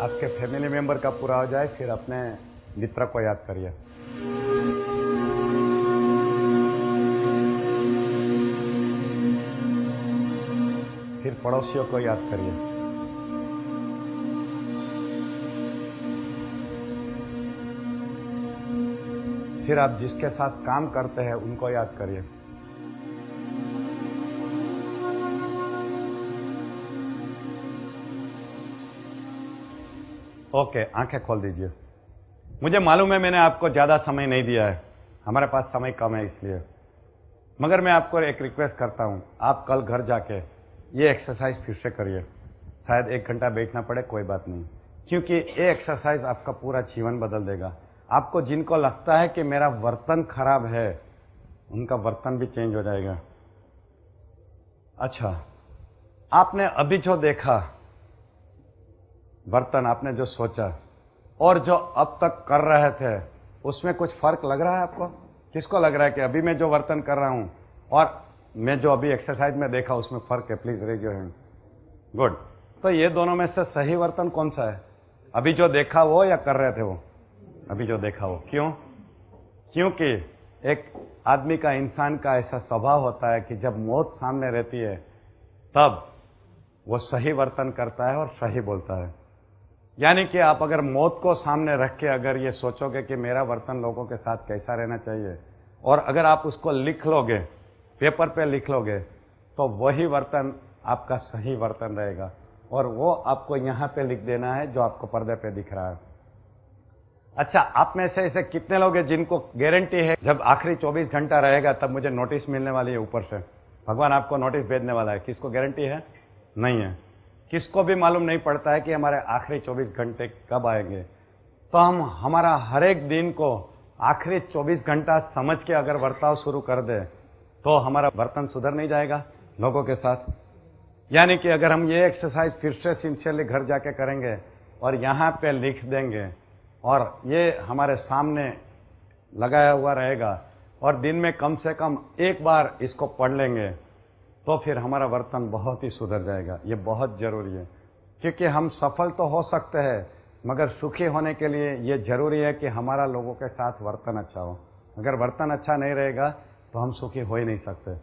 आपके फैमिली मेंबर का पूरा हो जाए, फिर अपने मित्र को याद करिए। फिर पड़ोसियों को याद करिए। फिर आप जिसके साथ काम करते हैं उनको याद करिए। ओके, आंखें खोल दीजिए। मुझे मालूम है मैंने आपको ज्यादा समय नहीं दिया है, हमारे पास समय कम है इसलिए, मगर मैं आपको एक रिक्वेस्ट करता हूं, आप कल घर जाके ये एक्सरसाइज फिर से करिए। शायद 1 घंटा बैठना पड़े, कोई बात नहीं, क्योंकि ये एक्सरसाइज आपका पूरा जीवन बदल देगा। आपको जिनको लगता है कि मेरा वर्तन खराब है, उनका वर्तन भी चेंज हो जाएगा। अच्छा, आपने अभी जो देखा वर्तन, आपने जो सोचा और जो अब तक कर रहे थे, उसमें कुछ फर्क लग रहा है आपको? किसको लग रहा है कि अभी मैं जो वर्तन कर रहा हूं और मैं जो अभी एक्सरसाइज में देखा उसमें फर्क है? Please raise your hand. Good. तो ये दोनों में से सही वर्तन कौन सा है? अभी जो देखा वो या कर रहे थे वो? अभी जो देखा वो। क्यों? क्योंकि एक आदमी का, इंसान का ऐसा स्वभाव होता है कि जब मौत सामने रहती है तब वो सही वर्तन करता है और सही बोलता है। यानी कि आप अगर मौत को सामने रख के अगर ये सोचोगे कि मेरा वर्तन लोगों के साथ कैसा रहना चाहिए, और अगर आप उसको लिख लोगे, पेपर पे लिख लोगे, तो वही वर्तन आपका सही वर्तन रहेगा। और वो आपको यहां पे लिख देना है जो आपको पर्दे पे दिख रहा है। अच्छा, आप में से ऐसे कितने लोग हैं जिनको गारंटी है जब आखिरी 24 घंटा रहेगा तब मुझे नोटिस मिलने वाली है ऊपर से, भगवान आपको नोटिस भेजने वाला है? किसको गारंटी है? नहीं है। किसको भी मालूम नहीं पड़ता है कि हमारे आखिरी 24 घंटे कब आएंगे। तो हम हमारा हर एक दिन को आखिरी 24 घंटा समझ के अगर बर्ताव शुरू कर दे तो हमारा बर्तन सुधर नहीं जाएगा लोगों के साथ। यानी कि अगर हम ये एक्सरसाइज फिर से सिंसियरली घर जाके करेंगे और यहां पे लिख देंगे और ये हमारे सामने लगाया हुआ रहेगा और दिन में कम से कम एक बार इसको पढ़ लेंगे, तो फिर हमारा वर्तन बहुत ही सुधर जाएगा। ये बहुत जरूरी है, क्योंकि हम सफल तो हो सकते हैं मगर सुखी होने के लिए ये जरूरी है कि हमारा लोगों के साथ वर्तन अच्छा हो। अगर वर्तन अच्छा नहीं रहेगा तो हम सुखी हो ही नहीं सकते।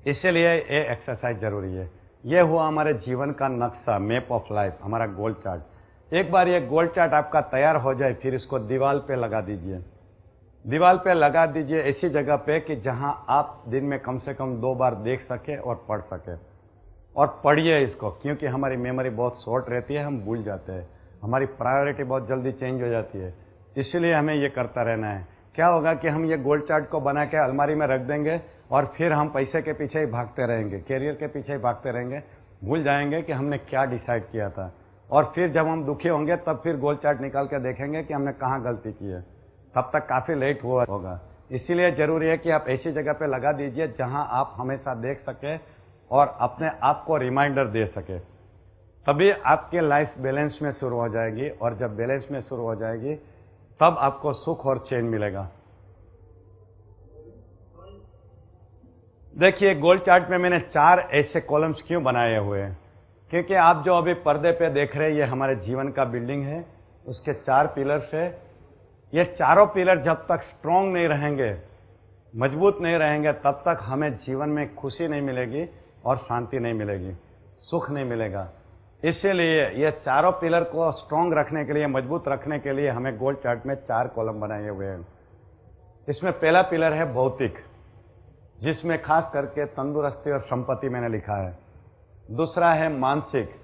इसलिए ये एक्सरसाइज जरूरी है। ये हुआ हमारे जीवन का नक्शा, मैप ऑफ लाइफ, हमारा गोल चार्ट। एक बार ये गोल चार्ट आपका तैयार हो जाए, फिर इसको दीवार पे लगा दीजिए। दीवार पे लगा दीजिए ऐसी जगह पे कि जहां आप दिन में कम से कम 2 बार देख सके और पढ़ सके। और पढ़िए इसको, क्योंकि हमारी मेमोरी बहुत शॉर्ट रहती है, हम भूल जाते हैं, हमारी प्रायोरिटी बहुत जल्दी चेंज हो जाती है। इसलिए हमें ये करता रहना है। क्या होगा कि हम ये गोल्ड चार्ट को बना के अलमारी में रख देंगे और फिर हम पैसे के पीछे ही भागते रहेंगे, कैरियर के पीछे ही भागते रहेंगे, भूल जाएंगे कि हमने क्या डिसाइड किया था। और फिर जब हम दुखी होंगे तब फिर गोल्ड चार्ट निकाल के देखेंगे कि हमने कहाँ गलती की है, तब तक काफी लेट हुआ होगा। इसीलिए जरूरी है कि आप ऐसी जगह पे लगा दीजिए जहां आप हमेशा देख सके और अपने आप को रिमाइंडर दे सके, तभी आपकी लाइफ बैलेंस में शुरू हो जाएगी। और जब बैलेंस में शुरू हो जाएगी तब आपको सुख और चैन मिलेगा। देखिए, गोल्ड चार्ट में मैंने 4 ऐसे कॉलम्स क्यों बनाए हुए हैं, क्योंकि आप जो अभी पर्दे पे देख रहे हैं ये हमारे जीवन का बिल्डिंग है, उसके 4 पिलर्स है। ये चारों पिलर जब तक स्ट्रांग नहीं रहेंगे, मजबूत नहीं रहेंगे, तब तक हमें जीवन में खुशी नहीं मिलेगी और शांति नहीं मिलेगी, सुख नहीं मिलेगा। इसीलिए ये चारों पिलर को स्ट्रांग रखने के लिए, मजबूत रखने के लिए हमें गोल्ड चार्ट में 4 कॉलम बनाए हुए हैं। इसमें पहला पिलर है भौतिक, जिसमें खास करके तंदुरुस्ती और संपत्ति मैंने लिखा है। दूसरा है मानसिक,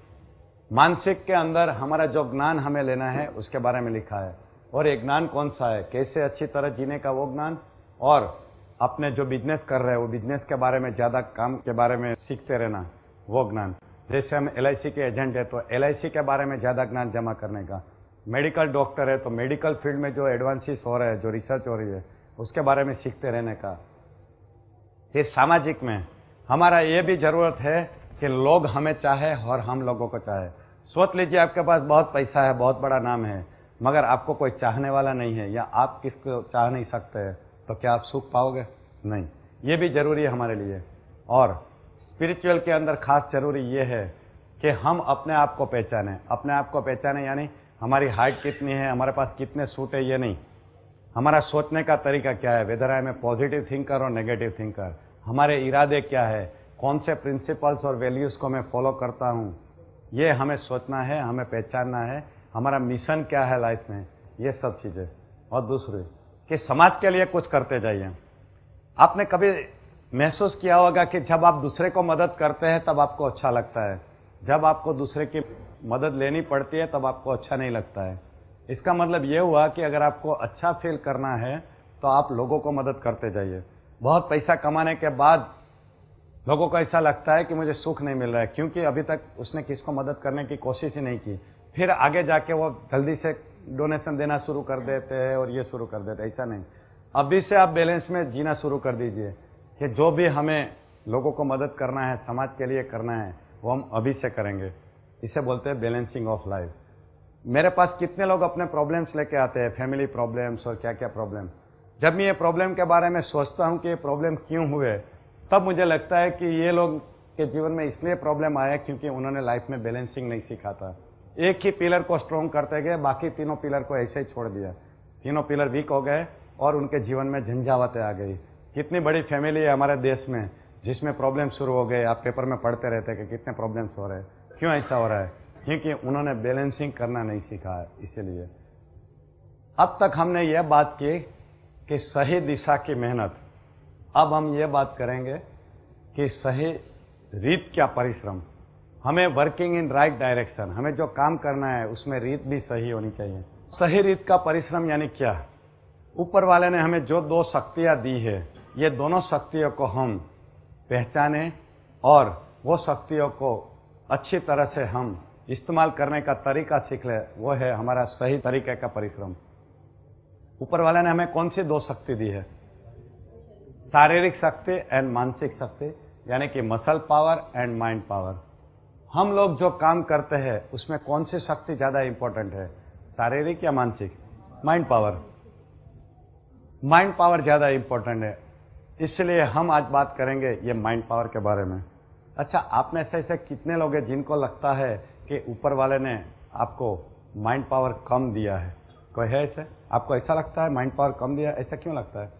मानसिक के अंदर हमारा जो ज्ञान हमें लेना है उसके बारे में लिखा है। और ये ज्ञान कौन सा है, कैसे अच्छी तरह जीने का वो ज्ञान, और अपने जो बिजनेस कर रहे हैं वो बिजनेस के बारे में, ज्यादा काम के बारे में सीखते रहना वो ज्ञान। जैसे हम LIC के एजेंट है तो LIC के बारे में ज्यादा ज्ञान जमा करने का, मेडिकल डॉक्टर है तो मेडिकल फील्ड में जो एडवांसेस हो रहे हैं, जो रिसर्च हो रही है उसके बारे में सीखते रहने का। फिर सामाजिक में हमारा ये भी जरूरत है कि लोग हमें चाहे और हम लोगों को चाहे। सोच लीजिए आपके पास बहुत पैसा है, बहुत बड़ा नाम है, मगर आपको कोई चाहने वाला नहीं है या आप किसको चाह नहीं सकते, तो क्या आप सुख पाओगे? नहीं। ये भी जरूरी है हमारे लिए। और स्पिरिचुअल के अंदर खास जरूरी ये है कि हम अपने आप को पहचाने। अपने आप को पहचाने यानी हमारी हाइट कितनी है, हमारे पास कितने सूट है, ये नहीं, हमारा सोचने का तरीका क्या है, whether I am a positive thinker और नेगेटिव थिंकर, हमारे इरादे क्या है, कौन से प्रिंसिपल्स और वैल्यूज को मैं फॉलो करता हूं, ये हमें सोचना है, हमें पहचानना है। हमारा मिशन क्या है लाइफ में, ये सब चीजें। और दूसरी कि समाज के लिए कुछ करते जाइए। आपने कभी महसूस किया होगा कि जब आप दूसरे को मदद करते हैं तब आपको अच्छा लगता है, जब आपको दूसरे की मदद लेनी पड़ती है तब आपको अच्छा नहीं लगता है। इसका मतलब ये हुआ कि अगर आपको अच्छा फील करना है तो आप लोगों को मदद करते जाइए। बहुत पैसा कमाने के बाद लोगों को ऐसा लगता है कि मुझे सुख नहीं मिल रहा है, क्योंकि अभी तक उसने किसको मदद करने की कोशिश ही नहीं की। फिर आगे जाके वो जल्दी से डोनेशन देना शुरू कर देते हैं और ये शुरू कर देते हैं। ऐसा नहीं, अभी से आप बैलेंस में जीना शुरू कर दीजिए कि जो भी हमें लोगों को मदद करना है, समाज के लिए करना है, वो हम अभी से करेंगे। इसे बोलते हैं बैलेंसिंग ऑफ लाइफ। मेरे पास कितने लोग अपने प्रॉब्लम्स लेके आते हैं, फैमिली प्रॉब्लम्स और क्या क्या प्रॉब्लम। जब मैं ये प्रॉब्लम के बारे में सोचता हूं कि ये प्रॉब्लम क्यों हुए, तब मुझे लगता है कि ये लोग के जीवन में इसलिए प्रॉब्लम आया क्योंकि उन्होंने लाइफ में बैलेंसिंग नहीं सीखा था। एक ही पिलर को स्ट्रॉन्ग करते गए, बाकी तीनों पिलर को ऐसे ही छोड़ दिया। तीनों पिलर वीक हो गए और उनके जीवन में झंझावातें आ गई। कितनी बड़ी फैमिली है हमारे देश में जिसमें प्रॉब्लम शुरू हो गए। आप पेपर में पढ़ते रहते हैं कि कितने प्रॉब्लम्स हो रहे हैं, क्यों ऐसा हो रहा है, क्योंकि उन्होंने बैलेंसिंग करना नहीं सीखा है। इसीलिए अब तक हमने यह बात की कि सही दिशा की मेहनत। अब हम ये बात करेंगे कि सही रीत क्या परिश्रम। हमें वर्किंग इन राइट डायरेक्शन, हमें जो काम करना है उसमें रीत भी सही होनी चाहिए। सही रीत का परिश्रम यानी क्या? ऊपर वाले ने हमें जो 2 शक्तियां दी है, ये दोनों शक्तियों को हम पहचाने और वो शक्तियों को अच्छी तरह से हम इस्तेमाल करने का तरीका सीख ले, वो है हमारा सही तरीके का परिश्रम। ऊपर वाले ने हमें कौन सी 2 शक्ति दी है? शारीरिक शक्ति एंड मानसिक शक्ति, यानी कि muscle power and mind power. हम लोग जो काम करते हैं उसमें कौन सी शक्ति ज्यादा इंपॉर्टेंट है, शारीरिक या मानसिक? Mind power. माइंड पावर ज्यादा इंपॉर्टेंट है, इसलिए हम आज बात करेंगे ये माइंड पावर के बारे में। अच्छा, आप में से ऐसे कितने लोग हैं जिनको लगता है कि ऊपर वाले ने आपको माइंड पावर कम दिया है? कोई है ऐसे? आपको ऐसा लगता है माइंड पावर कम दिया? ऐसा क्यों लगता है?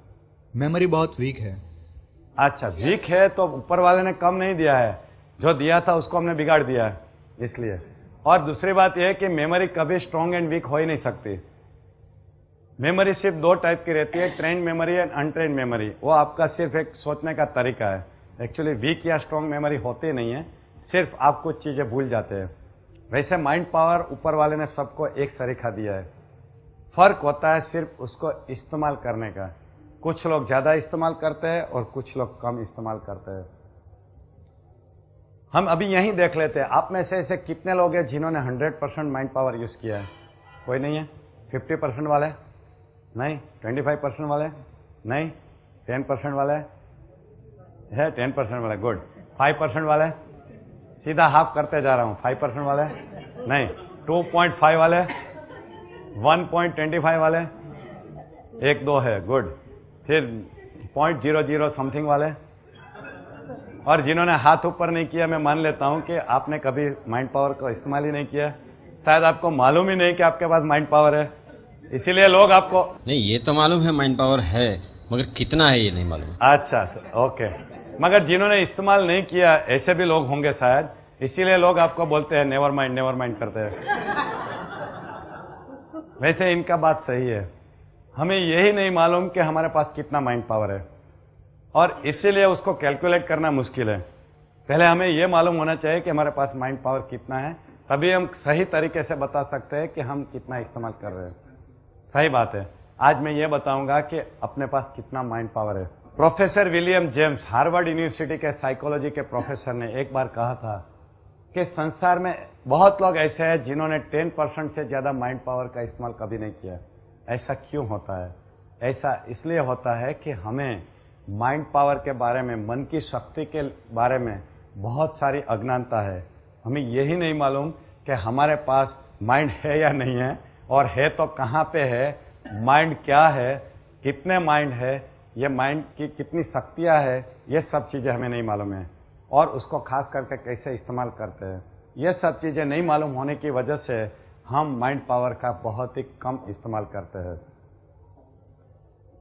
मेमोरी बहुत वीक है। अच्छा, वीक है तो ऊपर वाले ने कम नहीं दिया है, जो दिया था उसको हमने बिगाड़ दिया है, इसलिए। और दूसरी बात यह है कि मेमोरी कभी स्ट्रॉन्ग एंड वीक हो ही नहीं सकती। मेमोरी सिर्फ 2 टाइप की रहती है, trend memory and untrained memory. वो आपका सिर्फ एक सोचने का तरीका है। एक्चुअली वीक या स्ट्रॉन्ग मेमोरी होती नहीं है, सिर्फ आप कुछ चीजें भूल जाते हैं। वैसे माइंड पावर ऊपर वाले ने सबको एक सरीखा दिया है। फर्क होता है सिर्फ उसको इस्तेमाल करने का। कुछ लोग ज्यादा इस्तेमाल करते हैं और कुछ लोग कम इस्तेमाल करते हैं। हम अभी यहीं देख लेते हैं, आप में से ऐसे कितने लोग हैं जिन्होंने 100% माइंड पावर यूज किया है? कोई नहीं है? 50% वाले नहीं, 25% वाले नहीं, 10% वाले है, 10% वाले गुड, 5% वाले सीधा हाफ करते जा रहा हूं, 5% वाले नहीं, 2.5 वाले, 1.25 वाले, 1-2 है गुड, फिर 0.00 समथिंग वाले, और जिन्होंने हाथ ऊपर नहीं किया, मैं मान लेता हूं कि आपने कभी माइंड पावर का इस्तेमाल ही नहीं किया, शायद आपको मालूम ही नहीं कि आपके पास माइंड पावर है, इसीलिए लोग आपको नहीं, ये तो मालूम है माइंड पावर है, मगर कितना है ये नहीं मालूम। अच्छा ओके, मगर जिन्होंने इस्तेमाल नहीं किया ऐसे भी लोग होंगे शायद, इसीलिए लोग आपको बोलते हैं नेवर माइंड करते हैं। वैसे इनका बात सही है, हमें यही नहीं मालूम कि हमारे पास कितना माइंड पावर है, और इसीलिए उसको कैलकुलेट करना मुश्किल है। पहले हमें यह मालूम होना चाहिए कि हमारे पास माइंड पावर कितना है, तभी हम सही तरीके से बता सकते हैं कि हम कितना इस्तेमाल कर रहे हैं। सही बात है। आज मैं ये बताऊंगा कि अपने पास कितना माइंड पावर है। Professor William James, Harvard university के साइकोलॉजी के प्रोफेसर ने एक बार कहा था कि संसार में बहुत लोग ऐसे हैं जिन्होंने 10% से ज्यादा माइंड पावर का इस्तेमाल कभी नहीं किया। ऐसा क्यों होता है? ऐसा इसलिए होता है कि हमें माइंड पावर के बारे में, मन की शक्ति के बारे में बहुत सारी अज्ञानता है। हमें यही नहीं मालूम कि हमारे पास माइंड है या नहीं है, और है तो कहां पे है, माइंड क्या है, कितने माइंड है, ये माइंड की कितनी शक्तियां है, ये सब चीजें हमें नहीं मालूम है, और उसको खास करके कैसे इस्तेमाल करते हैं, ये सब चीजें नहीं मालूम होने की वजह से हम माइंड पावर का बहुत ही कम इस्तेमाल करते हैं।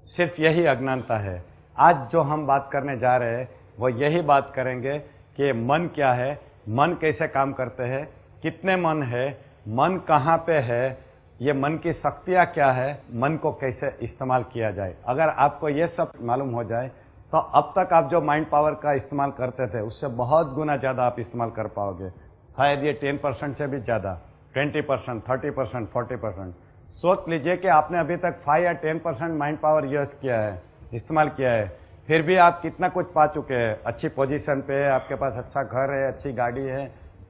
सिर्फ यही अज्ञानता है। आज जो हम बात करने जा रहे हैं वो यही बात करेंगे कि मन क्या है, मन कैसे काम करते हैं, कितने मन है, मन कहां पे है, ये मन की शक्तियां क्या है, मन को कैसे इस्तेमाल किया जाए। अगर आपको ये सब मालूम हो जाए तो अब तक आप जो माइंड पावर का इस्तेमाल करते थे उससे बहुत गुना ज्यादा आप इस्तेमाल कर पाओगे। शायद ये 10% से भी ज्यादा, 20%, 30%, 40%। सोच लीजिए कि आपने अभी तक 5 या 10% माइंड पावर यूज किया है, इस्तेमाल किया है, फिर भी आप कितना कुछ पा चुके हैं। अच्छी पोजीशन पे है, आपके पास अच्छा घर है, अच्छी गाड़ी है,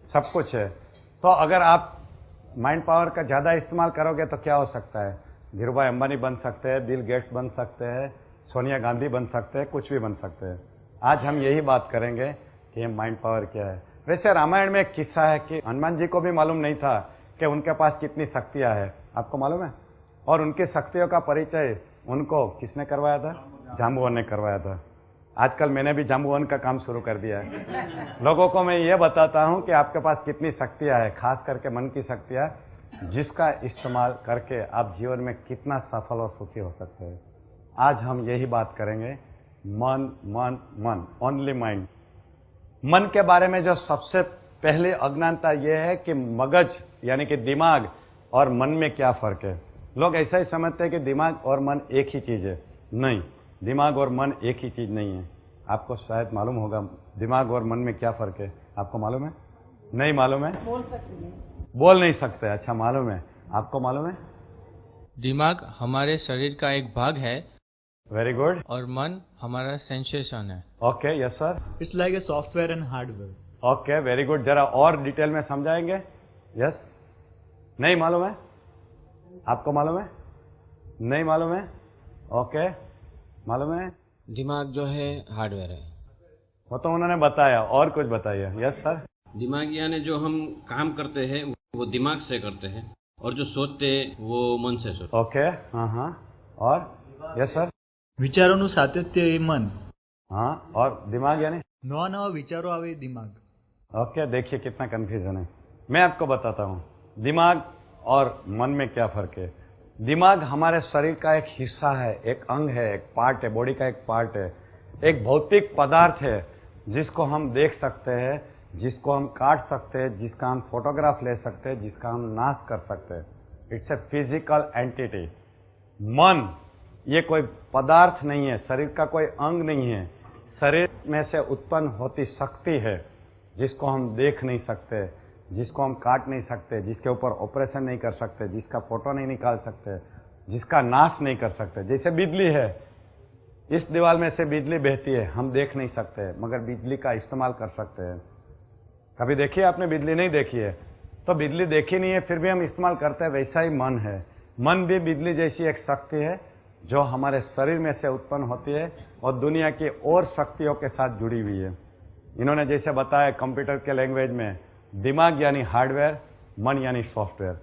सब कुछ है। तो अगर आप माइंड पावर का ज्यादा इस्तेमाल करोगे तो क्या हो सकता है? धीरूभाई अंबानी बन सकते हैं, बिल गेट्स बन सकते हैं, सोनिया गांधी बन सकते हैं, कुछ भी बन सकते हैं। आज हम यही बात करेंगे कि माइंड पावर क्या है। वैसे रामायण में एक किस्सा है कि हनुमान जी को भी मालूम नहीं था कि उनके पास कितनी शक्तियां है, आपको मालूम है? और उनकी शक्तियों का परिचय उनको किसने करवाया था? जाम्बुवन ने करवाया था। आजकल मैंने भी जाम्बुवन का काम शुरू कर दिया है। लोगों को मैं ये बताता हूं कि आपके पास कितनी शक्तियां है, खास करके मन की शक्तियां, जिसका इस्तेमाल करके आप जीवन में कितना सफल और सुखी हो सकते हैं। आज हम यही बात करेंगे, मन मन मन, ओनली माइंड। मन के बारे में जो सबसे पहले अज्ञानता यह है कि मगज यानी कि दिमाग और मन में क्या फर्क है। लोग ऐसा ही समझते हैं कि दिमाग और मन एक ही चीज है। नहीं, दिमाग और मन एक ही चीज नहीं है। आपको शायद मालूम होगा दिमाग और मन में क्या फर्क है। आपको मालूम है? नहीं मालूम है? बोल नहीं सकते। अच्छा, मालूम है? आपको मालूम है? दिमाग हमारे शरीर का एक भाग है। Very good. और मन हमारा सेंसेशन है। Okay, yes sir. It's like a software and hardware. Okay, very good. जरा और डिटेल में समझाएंगे? यस। नहीं मालूम है? आपको मालूम है? नहीं मालूम है? ओके, मालूम है? दिमाग जो है हार्डवेयर है। वो तो उन्होंने बताया, और कुछ बताइए। Yes sir. दिमाग यानी जो हम काम करते हैं वो दिमाग से करते हैं, और जो सोचते हैं वो मन से सोचते हैं। ओके, हाँ, और? Yes sir. વિચારોનું સાતત્ય એ મન। हाँ, और दिमाग यानी? નવા નવા વિચારો આવે એ દિમાગ। ओके, देखिए कितना कंफ्यूजन है। मैं आपको बताता हूँ दिमाग और मन में क्या फर्क है। दिमाग हमारे शरीर का एक हिस्सा है, एक अंग है, एक पार्ट है, बॉडी का एक पार्ट है, एक भौतिक पदार्थ है जिसको हम देख सकते हैं, जिसको हम काट सकते हैं, जिसका हम फोटोग्राफ ले सकते हैं, जिसका हम नाश कर सकते हैं। It's a physical entity. मन ये कोई पदार्थ नहीं है, शरीर का कोई अंग नहीं है, शरीर में से उत्पन्न होती शक्ति है जिसको हम देख नहीं सकते, जिसको हम काट नहीं सकते, जिसके ऊपर ऑपरेशन नहीं कर सकते, जिसका फोटो नहीं निकाल सकते। जिसका नाश नहीं कर सकते। जैसे बिजली है, इस दीवार में से बिजली बहती है, हम देख नहीं सकते मगर बिजली का इस्तेमाल कर सकते हैं। कभी देखिए आपने बिजली? नहीं देखी है तो बिजली देखी नहीं है, फिर भी हम इस्तेमाल करते हैं। वैसा ही मन है, मन भी बिजली जैसी एक शक्ति है जो हमारे शरीर में से उत्पन्न होती है और दुनिया की और शक्तियों के साथ जुड़ी हुई है। इन्होंने जैसे बताया कंप्यूटर के लैंग्वेज में, दिमाग यानी हार्डवेयर, मन यानी सॉफ्टवेयर।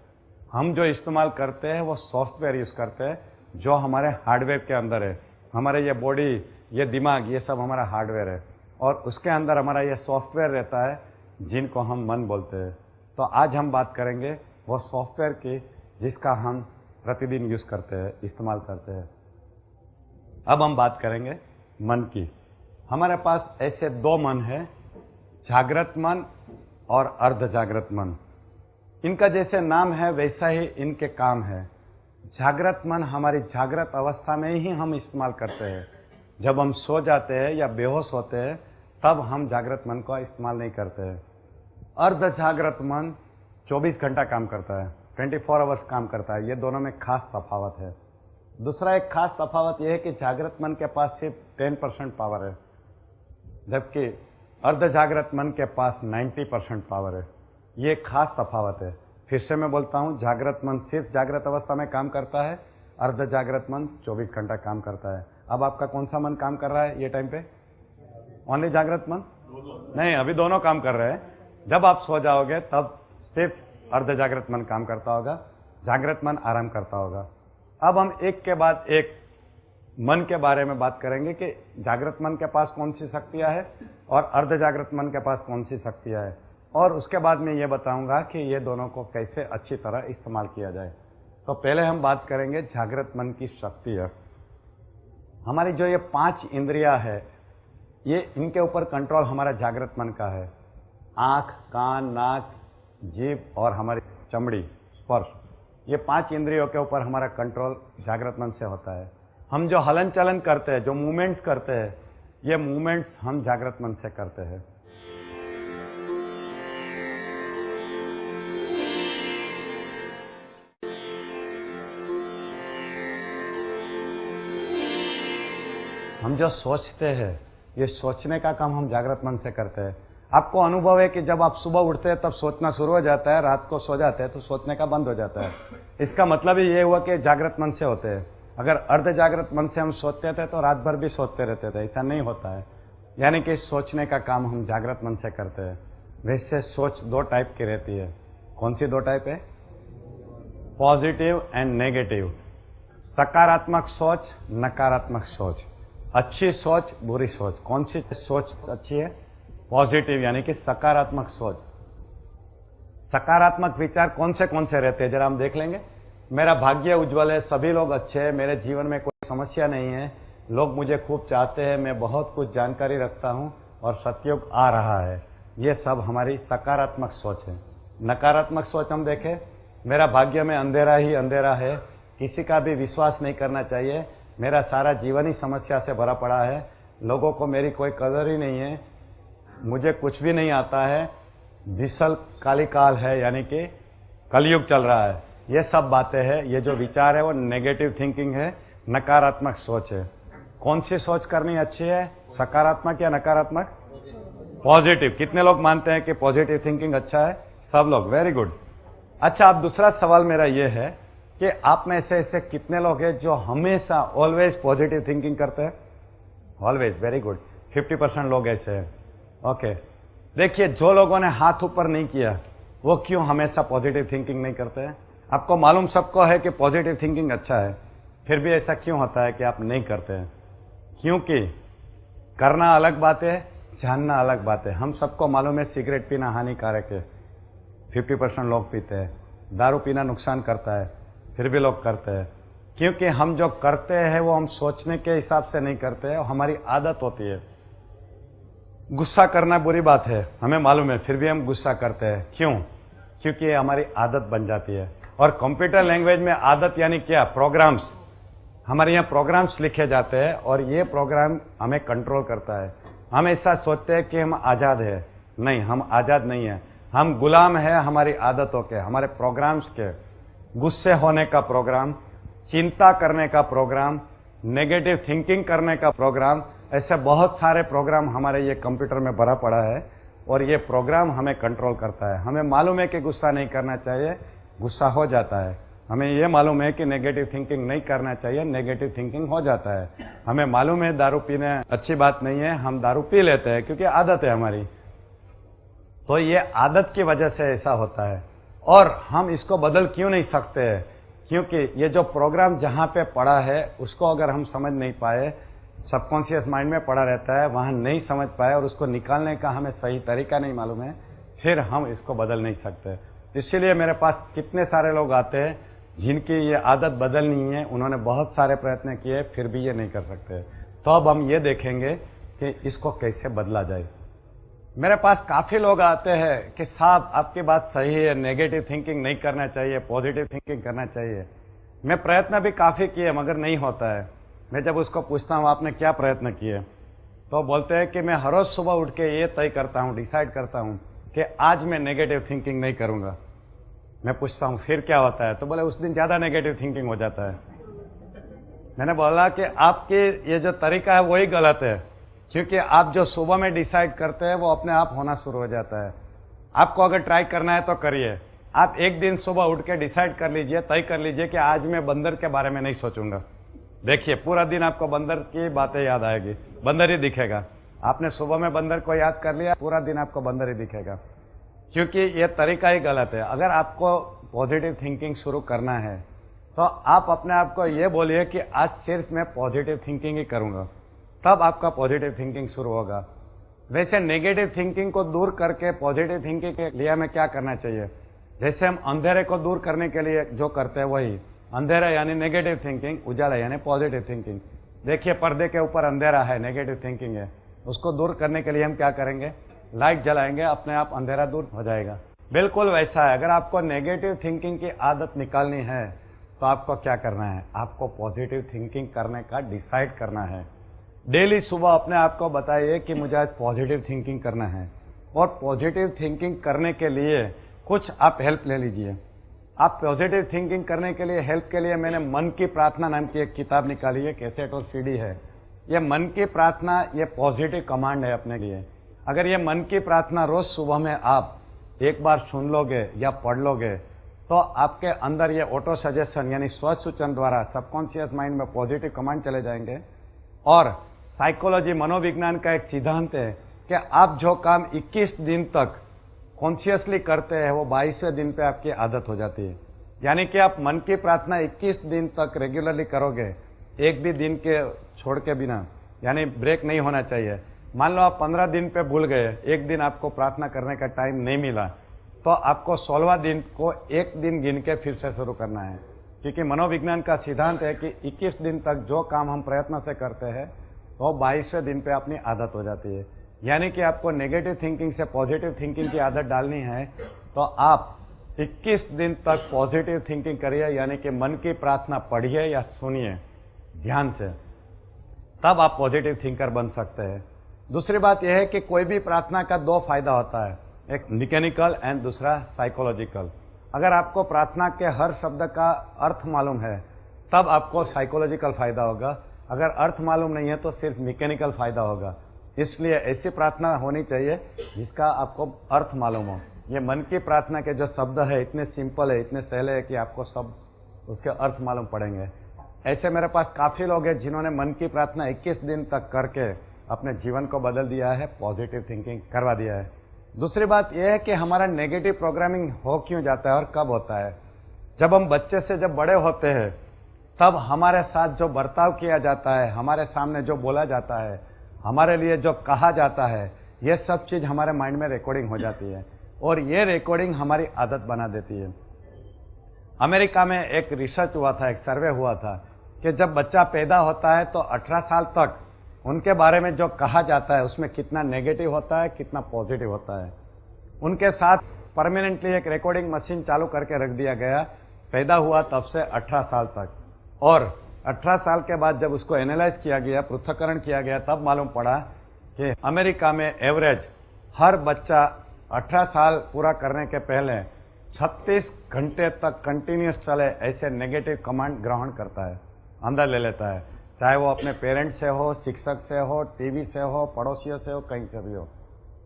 हम जो इस्तेमाल करते हैं वो सॉफ्टवेयर यूज करते हैं जो हमारे हार्डवेयर के अंदर है। हमारे ये बॉडी, ये दिमाग, ये सब हमारा हार्डवेयर है और उसके अंदर हमारा ये सॉफ्टवेयर रहता है जिनको हम मन बोलते हैं। तो आज हम बात करेंगे वो सॉफ्टवेयर की जिसका हम प्रतिदिन यूज करते हैं, इस्तेमाल करते हैं। अब हम बात करेंगे मन की। हमारे पास ऐसे दो मन है, जागृत मन और अर्ध जागृत मन। इनका जैसे नाम है वैसा ही इनके काम है। जागृत मन हमारी जागृत अवस्था में ही हम इस्तेमाल करते हैं। जब हम सो जाते हैं या बेहोश होते हैं तब हम जागृत मन का इस्तेमाल नहीं करते हैं। अर्ध जागृत मन 24 घंटा काम करता है, 24 आवर्स काम करता है। ये दोनों में खास तफावत है। दूसरा एक खास तफावत यह है कि जागृत मन के पास सिर्फ 10% पावर है, जबकि अर्ध जागृत मन के पास 90% पावर है। ये खास तफावत है। फिर से मैं बोलता हूं, जागृत मन सिर्फ जागृत अवस्था में काम करता है, अर्ध जागृत मन 24 घंटा काम करता है। अब आपका कौन सा मन काम कर रहा है ये टाइम पे? ओनली जागृत मन? नहीं, अभी दोनों काम कर रहे हैं। जब आप सो जाओगे तब सिर्फ अर्ध जागृत मन काम करता होगा, जागृत मन आराम करता होगा। अब हम एक के बाद एक मन के बारे में बात करेंगे कि जागृत मन के पास कौन सी शक्तियां है और अर्ध जागृत मन के पास कौन सी शक्तियां है, और उसके बाद मैं ये बताऊंगा कि ये दोनों को कैसे अच्छी तरह इस्तेमाल किया जाए। तो पहले हम बात करेंगे जागृत मन की शक्ति है। हमारी जो ये 5 इंद्रियां है, ये इनके ऊपर कंट्रोल हमारा जागृत मन का है। आंख, कान, नाक, जीभ और हमारी चमड़ी, स्पर्श, ये 5 इंद्रियों के ऊपर हमारा कंट्रोल जागृत मन से होता है। हम जो हलन चलन करते हैं, जो मूवमेंट्स करते हैं, ये मूवमेंट्स हम जागृत मन से करते हैं। हम जो सोचते हैं, ये सोचने का काम हम जागृत मन से करते हैं। आपको अनुभव है कि जब आप सुबह उठते हैं तब सोचना शुरू हो जाता है, रात को सो जाते हैं तो सोचने का बंद हो जाता है। इसका मतलब ही ये हुआ कि जागृत मन से होते हैं। अगर अर्ध जागृत मन से हम सोचते थे तो रात भर भी सोचते रहते थे, ऐसा नहीं होता है। यानी कि सोचने का काम हम जागृत मन से करते हैं। वैसे सोच 2 टाइप की रहती है। कौन सी 2 टाइप है? Positive and negative. सकारात्मक सोच, नकारात्मक सोच, अच्छी सोच, बुरी सोच। कौन सी सोच अच्छी है? पॉजिटिव, यानी कि सकारात्मक सोच। सकारात्मक विचार कौन से रहते हैं जरा हम देख लेंगे। मेरा भाग्य उज्जवल है, सभी लोग अच्छे हैं, मेरे जीवन में कोई समस्या नहीं है, लोग मुझे खूब चाहते हैं, मैं बहुत कुछ जानकारी रखता हूं और सतयुग आ रहा है। ये सब हमारी सकारात्मक सोच है। नकारात्मक सोच हम देखें, मेरा भाग्य में अंधेरा ही अंधेरा है, किसी का भी विश्वास नहीं करना चाहिए, मेरा सारा जीवन ही समस्या से भरा पड़ा है, लोगों को मेरी कोई कदर ही नहीं है, मुझे कुछ भी नहीं आता है, विशल काली काल है, यानी कि कलयुग चल रहा है। ये सब बातें हैं। ये जो विचार है वो नेगेटिव थिंकिंग है, नकारात्मक सोच है। कौन सी सोच करनी अच्छी है? सकारात्मक या नकारात्मक? पॉजिटिव। कितने लोग मानते हैं कि पॉजिटिव थिंकिंग अच्छा है? सब लोग, वेरी गुड। अच्छा, अब दूसरा सवाल मेरा ये है कि आप में से ऐसे कितने लोग हैं जो हमेशा ऑलवेज पॉजिटिव थिंकिंग करते हैं? Always, very good. 50% लोग ऐसे हैं। ओके, देखिए, जो लोगों ने हाथ ऊपर नहीं किया वो क्यों हमेशा पॉजिटिव थिंकिंग नहीं करते हैं? आपको मालूम सबको है कि पॉजिटिव थिंकिंग अच्छा है, फिर भी ऐसा क्यों होता है कि आप नहीं करते हैं? क्योंकि करना अलग बात है, जानना अलग बात है। हम सबको मालूम है सिगरेट पीना हानिकारक है, 50% लोग पीते हैं। दारू पीना नुकसान करता है, फिर भी लोग करते हैं। क्योंकि हम जो करते हैं वो हम सोचने के हिसाब से नहीं करते हैं, हमारी आदत होती है। गुस्सा करना बुरी बात है, हमें मालूम है, फिर भी हम गुस्सा करते हैं। क्यों? क्योंकि ये हमारी आदत बन जाती है। और कंप्यूटर लैंग्वेज में आदत यानी क्या? प्रोग्राम्स। हमारे यहाँ प्रोग्राम्स लिखे जाते हैं और ये प्रोग्राम हमें कंट्रोल करता है। हम ऐसा सोचते हैं कि हम आजाद हैं। नहीं, हम आजाद नहीं है, हम गुलाम हैं हमारी आदतों के, हमारे प्रोग्राम्स के। गुस्से होने का प्रोग्राम, चिंता करने का प्रोग्राम, नेगेटिव थिंकिंग करने का प्रोग्राम, ऐसे बहुत सारे प्रोग्राम हमारे ये कंप्यूटर में भरा पड़ा है और ये प्रोग्राम हमें कंट्रोल करता है। हमें मालूम है कि गुस्सा नहीं करना चाहिए, गुस्सा हो जाता है। हमें ये मालूम है कि नेगेटिव थिंकिंग नहीं करना चाहिए, नेगेटिव थिंकिंग हो जाता है। हमें मालूम है दारू पीना अच्छी बात नहीं है, हम दारू पी लेते हैं क्योंकि आदत है हमारी। तो ये आदत की वजह से ऐसा होता है और हम इसको बदल क्यों नहीं सकते हैं? क्योंकि ये जो प्रोग्राम जहां पे पड़ा है उसको अगर हम समझ नहीं पाए, सबकॉन्शियस माइंड में पड़ा रहता है, वहां नहीं समझ पाए और उसको निकालने का हमें सही तरीका नहीं मालूम है, फिर हम इसको बदल नहीं सकते। इसीलिए मेरे पास कितने सारे लोग आते हैं जिनकी ये आदत बदलनी है, उन्होंने बहुत सारे प्रयत्न किए फिर भी ये नहीं कर सकते। तो अब हम ये देखेंगे कि इसको कैसे बदला जाए। मेरे पास काफी लोग आते हैं कि साहब आपकी बात सही है, नेगेटिव थिंकिंग नहीं करना चाहिए, पॉजिटिव थिंकिंग करना चाहिए। मैं प्रयत्न भी काफी किए मगर नहीं होता है। मैं जब उसको पूछता हूं आपने क्या प्रयत्न किए, तो बोलते हैं कि मैं हर रोज सुबह उठ के ये तय करता हूं, डिसाइड करता हूं कि आज मैं नेगेटिव थिंकिंग नहीं करूंगा। मैं पूछता हूं फिर क्या होता है, तो बोले उस दिन ज्यादा नेगेटिव थिंकिंग हो जाता है। मैंने बोला कि आपके ये जो तरीका है वही गलत है, क्योंकि आप जो सुबह में डिसाइड करते हैं वो अपने आप होना शुरू हो जाता है। आपको अगर ट्राई करना है तो करिए। आप एक दिन सुबह उठ के डिसाइड कर लीजिए, तय कर लीजिए कि आज मैं बंदर के बारे में नहीं सोचूंगा। देखिए पूरा दिन आपको बंदर की बातें याद आएगी, बंदर ही दिखेगा। आपने सुबह में बंदर को याद कर लिया, पूरा दिन आपको बंदर ही दिखेगा, क्योंकि ये तरीका ही गलत है। अगर आपको पॉजिटिव थिंकिंग शुरू करना है तो आप अपने आप को ये बोलिए कि आज सिर्फ मैं पॉजिटिव थिंकिंग ही करूंगा, तब आपका पॉजिटिव थिंकिंग शुरू होगा। वैसे नेगेटिव थिंकिंग को दूर करके पॉजिटिव थिंकिंग के लिए हमें क्या करना चाहिए? जैसे हम अंधेरे को दूर करने के लिए जो करते हैं वही, अंधेरा यानी नेगेटिव थिंकिंग, उजाला यानी पॉजिटिव थिंकिंग। देखिए पर्दे के ऊपर अंधेरा है, नेगेटिव थिंकिंग है, उसको दूर करने के लिए हम क्या करेंगे? लाइट जलाएंगे, अपने आप अंधेरा दूर हो जाएगा। बिल्कुल वैसा है, अगर आपको नेगेटिव थिंकिंग की आदत निकालनी है तो आपको क्या करना है? आपको पॉजिटिव थिंकिंग करने का डिसाइड करना है। डेली सुबह अपने आप को बताइए कि मुझे आज पॉजिटिव थिंकिंग करना है, और पॉजिटिव थिंकिंग करने के लिए कुछ आप हेल्प ले लीजिए। आप पॉजिटिव थिंकिंग करने के लिए हेल्प के लिए मैंने मन की प्रार्थना नाम की एक किताब निकाली है, कैसेट और सीडी है। ये मन की प्रार्थना ये पॉजिटिव कमांड है अपने लिए। अगर ये मन की प्रार्थना रोज सुबह में आप एक बार सुन लोगे या पढ़ लोगे तो आपके अंदर ये ऑटो सजेशन यानी स्वसूचन द्वारा सबकॉन्शियस माइंड में पॉजिटिव कमांड चले जाएंगे। और साइकोलॉजी मनोविज्ञान का एक सिद्धांत है कि आप जो काम 21 दिन तक कॉन्शियसली करते हैं वो 22वें दिन पे आपकी आदत हो जाती है। यानी कि आप मन की प्रार्थना 21 दिन तक रेगुलरली करोगे, एक भी दिन के छोड़ के बिना, यानी ब्रेक नहीं होना चाहिए। मान लो आप 15 दिन पे भूल गए, एक दिन आपको प्रार्थना करने का टाइम नहीं मिला, तो आपको 16वां दिन को एक दिन गिन के फिर से शुरू करना है, क्योंकि मनोविज्ञान का सिद्धांत है कि 21 दिन तक जो काम हम प्रयत्न से करते हैं वो 22वें दिन पे अपनी आदत हो जाती है। यानी कि आपको नेगेटिव थिंकिंग से पॉजिटिव थिंकिंग की आदत डालनी है तो आप 21 दिन तक पॉजिटिव थिंकिंग करिए, यानी कि मन की प्रार्थना पढ़िए या सुनिए ध्यान से, तब आप पॉजिटिव थिंकर बन सकते हैं। दूसरी बात यह है कि कोई भी प्रार्थना का दो फायदा होता है, एक मैकेनिकल एंड दूसरा साइकोलॉजिकल। अगर आपको प्रार्थना के हर शब्द का अर्थ मालूम है तब आपको साइकोलॉजिकल फायदा होगा, अगर अर्थ मालूम नहीं है तो सिर्फ मैकेनिकल फायदा होगा। इसलिए ऐसी प्रार्थना होनी चाहिए जिसका आपको अर्थ मालूम हो। ये मन की प्रार्थना के जो शब्द है इतने सिंपल है, इतने सहले है कि आपको सब उसके अर्थ मालूम पड़ेंगे। ऐसे मेरे पास काफी लोग हैं जिन्होंने मन की प्रार्थना 21 दिन तक करके अपने जीवन को बदल दिया है, पॉजिटिव थिंकिंग करवा दिया है। दूसरी बात यह है कि हमारा नेगेटिव प्रोग्रामिंग हो क्यों जाता है और कब होता है? जब हम बच्चे से जब बड़े होते हैं तब हमारे साथ जो बर्ताव किया जाता है, हमारे सामने जो बोला जाता है, हमारे लिए जो कहा जाता है, ये सब चीज हमारे माइंड में रिकॉर्डिंग हो जाती है और ये रिकॉर्डिंग हमारी आदत बना देती है। अमेरिका में एक रिसर्च हुआ था, एक सर्वे हुआ था कि जब बच्चा पैदा होता है तो 18 साल तक उनके बारे में जो कहा जाता है उसमें कितना नेगेटिव होता है, कितना पॉजिटिव होता है। उनके साथ परमानेंटली एक रिकॉर्डिंग मशीन चालू करके रख दिया गया, पैदा हुआ तब से 18 साल तक, और 18 साल के बाद जब उसको एनालाइज किया गया, पृथक्करण किया गया, तब मालूम पड़ा कि अमेरिका में एवरेज हर बच्चा 18 साल पूरा करने के पहले 36 घंटे तक कंटिन्यूस चले ऐसे नेगेटिव कमांड ग्रहण करता है, अंदर ले लेता है, चाहे वो अपने पेरेंट्स से हो, शिक्षक से हो, टीवी से हो, पड़ोसियों से हो, कहीं से भी हो।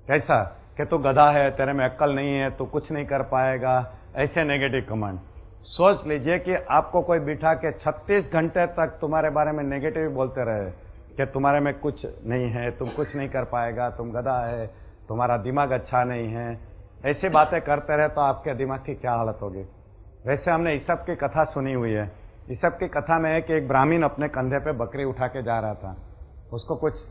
कैसा कि तू गधा है, तेरे में अक्ल नहीं है, तू कुछ नहीं कर पाएगा, ऐसे नेगेटिव कमांड। सोच लीजिए कि आपको कोई बिठा के 36 घंटे तक तुम्हारे बारे में नेगेटिव बोलते रहे कि तुम्हारे में कुछ नहीं है, तुम कुछ नहीं कर पाएगा, तुम गधा है, तुम्हारा दिमाग अच्छा नहीं है, ऐसी बातें करते रहे तो आपके दिमाग की क्या हालत होगी। वैसे हमने ईसप की कथा सुनी हुई है। ईसप की कथा में है कि एक ब्राह्मण अपने कंधे पे बकरी उठा के जा रहा था। उसको कुछ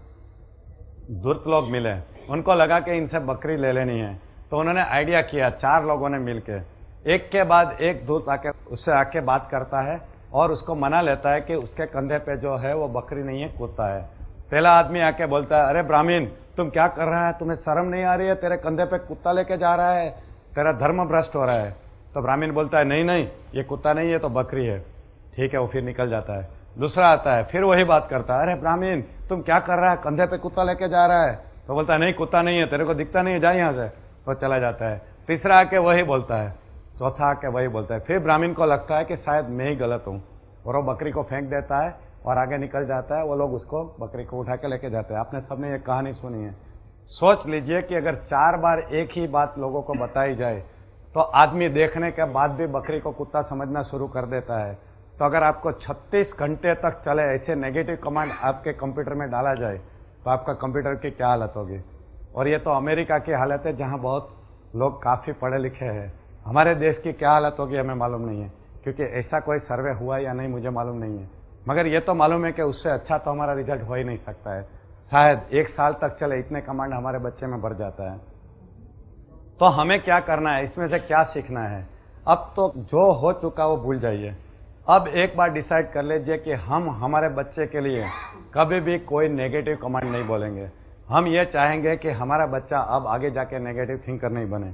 धूर्त लोग मिले, उनको लगा कि इनसे बकरी ले लेनी है, तो उन्होंने आइडिया किया, 4 लोगों ने मिलके एक के बाद एक दूत आके उससे आके बात करता है और उसको मना लेता है कि उसके कंधे पे जो है वो बकरी नहीं है, कुत्ता है। पहला आदमी आके बोलता है, अरे ब्राह्मण तुम क्या कर रहा है, तुम्हें शर्म नहीं आ रही है, तेरे कंधे पे कुत्ता लेके जा रहा है, तेरा धर्म भ्रष्ट हो रहा है। तो ब्राह्मण बोलता है, नहीं नहीं ये कुत्ता नहीं है तो बकरी है। ठीक है, वो फिर निकल जाता है। दूसरा आता है, फिर वही बात करता है, अरे ब्राह्मण तुम क्या कर रहा है, कंधे पे कुत्ता लेके जा रहा है। तो बोलता है, नहीं कुत्ता नहीं है, तेरे को दिखता नहीं है, जा यहां से। तो चला जाता है। तीसरा आके वही बोलता है, चौथा आके वही बोलता है। फिर ब्राह्मण को लगता है कि शायद मैं ही गलत हूं और वो बकरी को फेंक देता है और आगे निकल जाता है। वो लोग उसको बकरी को उठा के लेके जाते हैं। आपने सबने ये कहानी सुनी है। सोच लीजिए कि अगर 4 बार एक ही बात लोगों को बताई जाए तो आदमी देखने के बाद भी बकरी को कुत्ता समझना शुरू कर देता है। तो अगर आपको 36 घंटे तक चले ऐसे नेगेटिव कमांड आपके कंप्यूटर में डाला जाए तो आपका कंप्यूटर की क्या हालत होगी। और ये तो अमेरिका की हालत है जहां बहुत लोग काफी पढ़े लिखे हैं। हमारे देश की क्या हालत होगी हमें मालूम नहीं है, क्योंकि ऐसा कोई सर्वे हुआ या नहीं मुझे मालूम नहीं है। मगर ये तो मालूम है कि उससे अच्छा तो हमारा रिजल्ट हो ही नहीं सकता है। शायद 1 साल तक चले इतने कमांड हमारे बच्चे में भर जाता है। तो हमें क्या करना है, इसमें से क्या सीखना है। अब तो जो हो चुका वो भूल जाइए। अब एक बार डिसाइड कर लीजिए कि हम हमारे बच्चे के लिए कभी भी कोई नेगेटिव कमांड नहीं बोलेंगे। हम ये चाहेंगे कि हमारा बच्चा अब आगे जाके नेगेटिव थिंकर नहीं बने।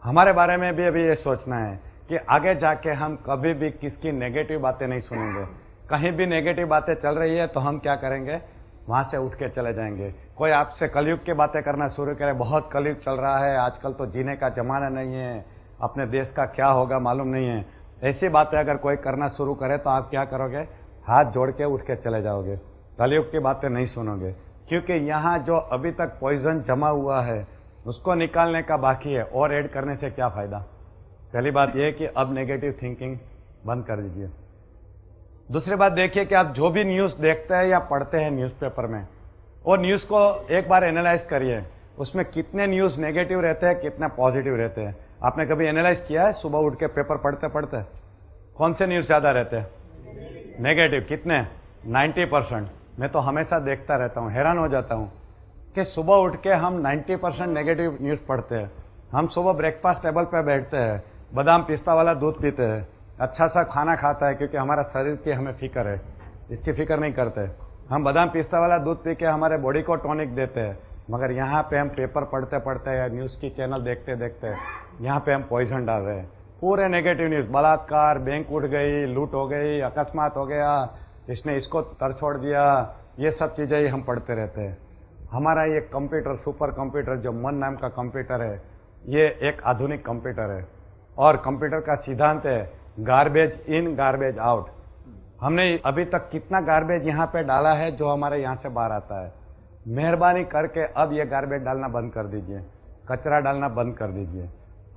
हमारे बारे में भी अभी ये सोचना है कि आगे जाके हम कभी भी किसकी नेगेटिव बातें नहीं सुनेंगे। कहीं भी नेगेटिव बातें चल रही है तो हम क्या करेंगे, वहां से उठ के चले जाएंगे। कोई आपसे कलयुग की बातें करना शुरू करे, बहुत कलयुग चल रहा है, आजकल तो जीने का जमाना नहीं है, अपने देश का क्या होगा मालूम नहीं है, ऐसी बातें अगर कोई करना शुरू करे तो आप क्या करोगे, हाथ जोड़ के उठ के चले जाओगे, कलयुग की बातें नहीं सुनोगे। क्योंकि यहाँ जो अभी तक पॉइजन जमा हुआ है उसको निकालने का बाकी है, और ऐड करने से क्या फायदा। पहली बात यह कि अब नेगेटिव थिंकिंग बंद कर दीजिए। दूसरी बात देखिए कि आप जो भी न्यूज देखते हैं या पढ़ते हैं न्यूज़पेपर में, वो न्यूज को एक बार एनालाइज करिए, उसमें कितने न्यूज नेगेटिव रहते हैं, कितने पॉजिटिव रहते हैं। आपने कभी एनालाइज किया है, सुबह उठ के पेपर पढ़ते पढ़ते कौन से न्यूज ज्यादा रहते हैं, नेगेटिव। कितने, 90%। मैं तो हमेशा देखता रहता हूं, हैरान हो जाता हूं कि सुबह उठ के हम 90% नेगेटिव न्यूज पढ़ते हैं। हम सुबह ब्रेकफास्ट टेबल पे बैठते हैं, बादाम पिस्ता वाला दूध पीते हैं, अच्छा सा खाना खाता है क्योंकि हमारा शरीर की हमें फिक्र है, इसकी फिक्र नहीं करते। हम बादाम पिस्ता वाला दूध पी के हमारे बॉडी को टॉनिक देते हैं, मगर यहाँ पे हम पेपर पढ़ते पढ़ते या न्यूज की चैनल देखते देखते यहाँ पे हम पॉइजन डाल रहे हैं, पूरे नेगेटिव न्यूज। बलात्कार, बैंक उठ गई, लूट हो गई, अकस्मात हो गया, इसने इसको तर छोड़ दिया, ये सब चीजें ही हम पढ़ते रहते हैं। हमारा ये कंप्यूटर, सुपर कंप्यूटर जो मन नाम का कंप्यूटर है, ये एक आधुनिक कंप्यूटर है और कंप्यूटर का सिद्धांत है गार्बेज इन गार्बेज आउट। हमने अभी तक कितना गार्बेज यहाँ पे डाला है जो हमारे यहाँ से बाहर आता है। मेहरबानी करके अब ये गार्बेज डालना बंद कर दीजिए, कचरा डालना बंद कर दीजिए।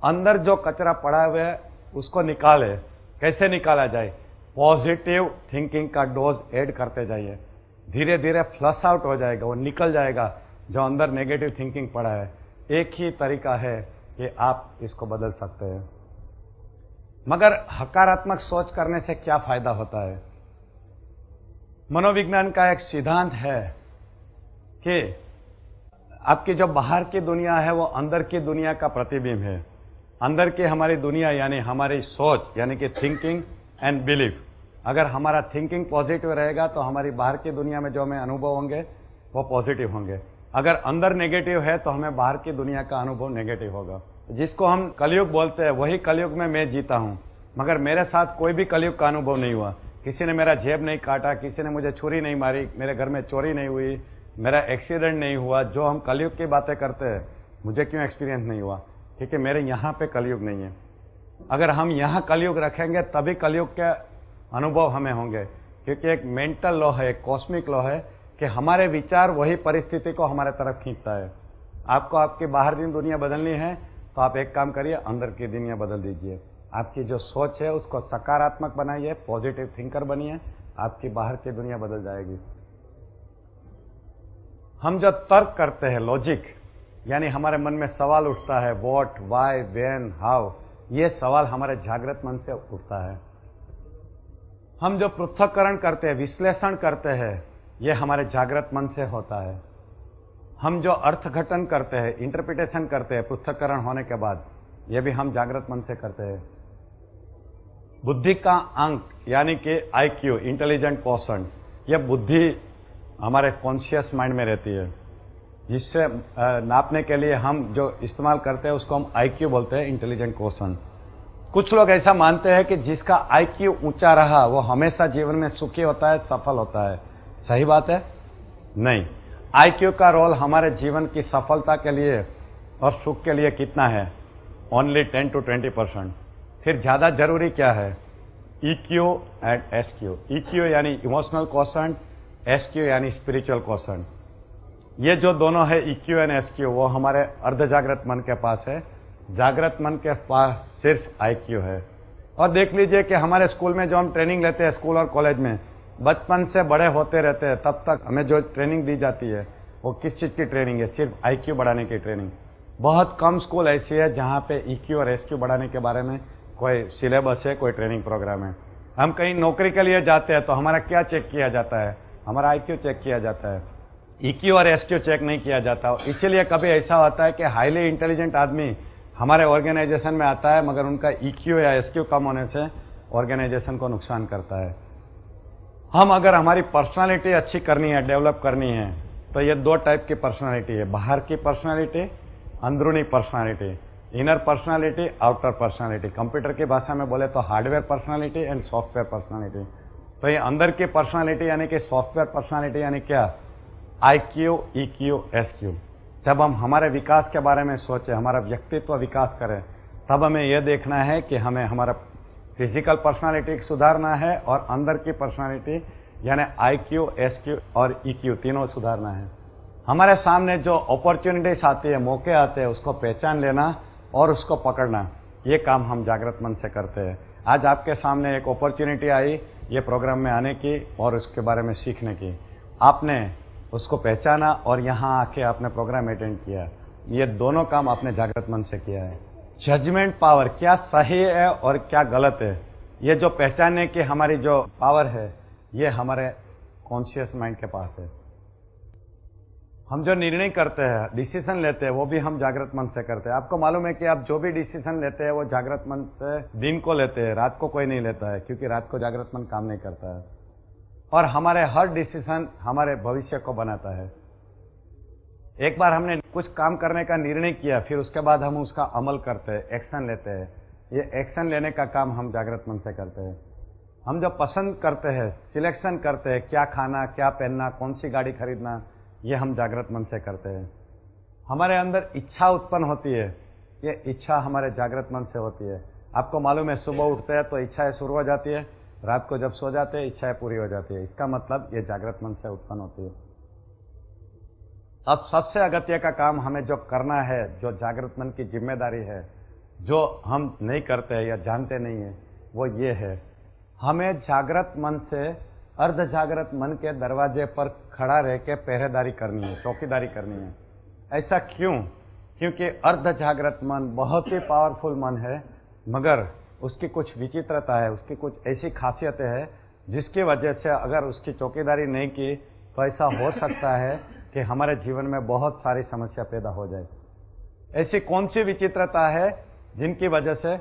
अंदर जो कचरा पड़ा हुआ है उसको निकाले। कैसे निकाला जाए, पॉजिटिव थिंकिंग का डोज ऐड करते जाइए, धीरे धीरे फ्लश आउट हो जाएगा, वो निकल जाएगा जो अंदर नेगेटिव थिंकिंग पड़ा है। एक ही तरीका है कि आप इसको बदल सकते हैं। मगर हकारात्मक सोच करने से क्या फायदा होता है। मनोविज्ञान का एक सिद्धांत है कि आपकी जो बाहर की दुनिया है वो अंदर की दुनिया का प्रतिबिंब है। अंदर की हमारी दुनिया यानी हमारी सोच, यानी कि थिंकिंग एंड बिलीफ। अगर हमारा थिंकिंग पॉजिटिव रहेगा तो हमारी बाहर की दुनिया में जो हमें अनुभव होंगे वो पॉजिटिव होंगे। अगर अंदर नेगेटिव है तो हमें बाहर की दुनिया का अनुभव नेगेटिव होगा। जिसको हम कलयुग बोलते हैं, वही कलयुग में मैं जीता हूं, मगर मेरे साथ कोई भी कलयुग का अनुभव नहीं हुआ। किसी ने मेरा जेब नहीं काटा, किसी ने मुझे छुरी नहीं मारी, मेरे घर में चोरी नहीं हुई, मेरा एक्सीडेंट नहीं हुआ। जो हम कलयुग की बातें करते हैं, मुझे क्यों एक्सपीरियंस नहीं हुआ, क्योंकि मेरे यहां पे कलयुग नहीं है। अगर हम यहाँ कलयुग रखेंगे तभी कलयुग के अनुभव हमें होंगे, क्योंकि एक मेंटल लॉ है, एक कॉस्मिक लॉ है कि हमारे विचार वही परिस्थिति को हमारे तरफ खींचता है। आपको आपकी बाहर की दुनिया बदलनी है तो आप एक काम करिए, अंदर की दुनिया बदल दीजिए। आपकी जो सोच है उसको सकारात्मक बनाइए, पॉजिटिव थिंकर बनिए, आपकी बाहर की दुनिया बदल जाएगी। हम जो तर्क करते हैं, लॉजिक, यानी हमारे मन में सवाल उठता है, व्हाट, व्हाई, व्हेन, हाउ, ये सवाल हमारे जागृत मन से उठता है। हम जो पृथक्करण करते हैं, विश्लेषण करते हैं, ये हमारे जागृत मन से होता है। हम जो अर्थघटन करते हैं, इंटरप्रिटेशन करते हैं पृथक्करण होने के बाद, ये भी हम जागृत मन से करते हैं। बुद्धि का अंक यानी कि IQ, इंटेलिजेंट क्वोशंट, ये बुद्धि हमारे कॉन्शियस माइंड में रहती है, जिससे नापने के लिए हम जो इस्तेमाल करते हैं उसको हम IQ बोलते हैं, इंटेलिजेंट क्वोशंट। कुछ लोग ऐसा मानते हैं कि जिसका IQ ऊंचा रहा वो हमेशा जीवन में सुखी होता है, सफल होता है। सही बात है? नहीं। IQ का रोल हमारे जीवन की सफलता के लिए और सुख के लिए कितना है? Only 10 to 20%। फिर ज्यादा जरूरी क्या है? EQ and SQ। EQ यानी इमोशनल क्वोशंट, SQ यानी स्पिरिचुअल क्वोशंट। ये जो दोनों है EQ एंड SQ, वो हमारे अर्ध जागृत मन के पास है। जागृत मन के पास सिर्फ IQ है। और देख लीजिए कि हमारे स्कूल में जो हम ट्रेनिंग लेते हैं, स्कूल और कॉलेज में, बचपन से बड़े होते रहते हैं, तब तक हमें जो ट्रेनिंग दी जाती है वो किस चीज की ट्रेनिंग है? सिर्फ IQ बढ़ाने की ट्रेनिंग। बहुत कम स्कूल ऐसी है जहां पे EQ और SQ बढ़ाने के बारे में कोई सिलेबस है, कोई ट्रेनिंग प्रोग्राम है। हम कहीं नौकरी के लिए जाते हैं तो हमारा क्या चेक किया जाता है? हमारा IQ चेक किया जाता है, EQ और SQ चेक नहीं किया जाता। इसीलिए कभी ऐसा होता है कि हाईली इंटेलिजेंट आदमी हमारे ऑर्गेनाइजेशन में आता है, मगर उनका EQ या SQ कम होने से ऑर्गेनाइजेशन को नुकसान करता है। हम अगर हमारी पर्सनालिटी अच्छी करनी है, डेवलप करनी है, तो ये दो टाइप की पर्सनालिटी है, बाहर की पर्सनालिटी, अंदरूनी personality, inner personality, outer personality. Computer की भाषा में बोले तो hardware personality and software personality. तो ये अंदर की पर्सनालिटी यानी कि सॉफ्टवेयर पर्सनालिटी यानी क्या? IQ, EQ, SQ। जब हम हमारे विकास के बारे में सोचे, हमारा व्यक्तित्व विकास करें, तब हमें यह देखना है कि हमें हमारा फिजिकल पर्सनालिटी सुधारना है और अंदर की पर्सनालिटी यानी IQ, SQ और EQ तीनों सुधारना है। हमारे सामने जो अपॉर्चुनिटीज आती है, मौके आते हैं, उसको पहचान लेना और उसको पकड़ना, ये काम हम जागृत मन से करते हैं। आज आपके सामने एक अपॉर्चुनिटी आई ये प्रोग्राम में आने की और उसके बारे में सीखने की, आपने उसको पहचाना और यहाँ आके आपने प्रोग्राम अटेंड किया। ये दोनों काम आपने जागृत मन से किया है। जजमेंट पावर, क्या सही है और क्या गलत है, ये जो पहचानने की हमारी जो पावर है, ये हमारे कॉन्शियस माइंड के पास है। हम जो निर्णय करते हैं, डिसीजन लेते हैं, वो भी हम जागृत मन से करते हैं। आपको मालूम है कि आप जो भी डिसीजन लेते हैं वो जागृत मन से दिन को लेते हैं, रात को कोई नहीं लेता है, क्योंकि रात को जागृत मन काम नहीं करता है। और हमारे हर डिसीजन हमारे भविष्य को बनाता है। एक बार हमने कुछ काम करने का निर्णय किया, फिर उसके बाद हम उसका अमल करते हैं, एक्शन लेते हैं। ये एक्शन लेने का काम हम जागृत मन से करते हैं। हम जो पसंद करते हैं, सिलेक्शन करते हैं, क्या खाना, क्या पहनना, कौन सी गाड़ी खरीदना, ये हम जागृत मन से करते हैं। हमारे अंदर इच्छा उत्पन्न होती है, ये इच्छा हमारे जागृत मन से होती है। आपको मालूम है, सुबह उठते हैं तो इच्छाएं शुरू हो जाती है, रात को जब सो जाते हैं इच्छाएं पूरी हो जाती है। इसका मतलब ये जागृत मन से उत्पन्न होती है। अब सबसे अगत्य का काम हमें जो करना है, जो जागृत मन की जिम्मेदारी है, जो हम नहीं करते हैं या जानते नहीं है, वो ये है, हमें जागृत मन से अर्ध जागृत मन के दरवाजे पर खड़ा रह के पहरेदारी करनी है, चौकीदारी करनी है। ऐसा क्यों? क्योंकि अर्ध जागृत मन बहुत ही पावरफुल मन है, मगर उसकी कुछ विचित्रता है, उसकी कुछ ऐसी खासियतें हैं जिसकी वजह से अगर उसकी चौकीदारी नहीं की तो ऐसा हो सकता है कि हमारे जीवन में बहुत सारी समस्या पैदा हो जाए। ऐसी कौन सी विचित्रता है जिनकी वजह से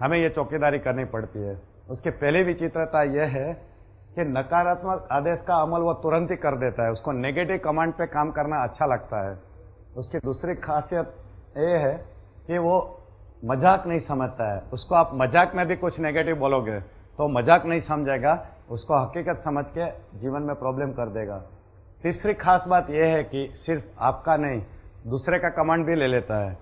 हमें ये चौकीदारी करनी पड़ती है? उसकी पहली विचित्रता यह है कि नकारात्मक आदेश का अमल वो तुरंत ही कर देता है, उसको नेगेटिव कमांड पे काम करना अच्छा लगता है। उसकी दूसरी खासियत ये है कि वो मजाक नहीं समझता है। उसको आप मजाक में भी कुछ नेगेटिव बोलोगे तो मजाक नहीं समझेगा, उसको हकीकत समझ के जीवन में प्रॉब्लम कर देगा। तीसरी खास बात यह है कि सिर्फ आपका नहीं, दूसरे का कमांड भी ले लेता है।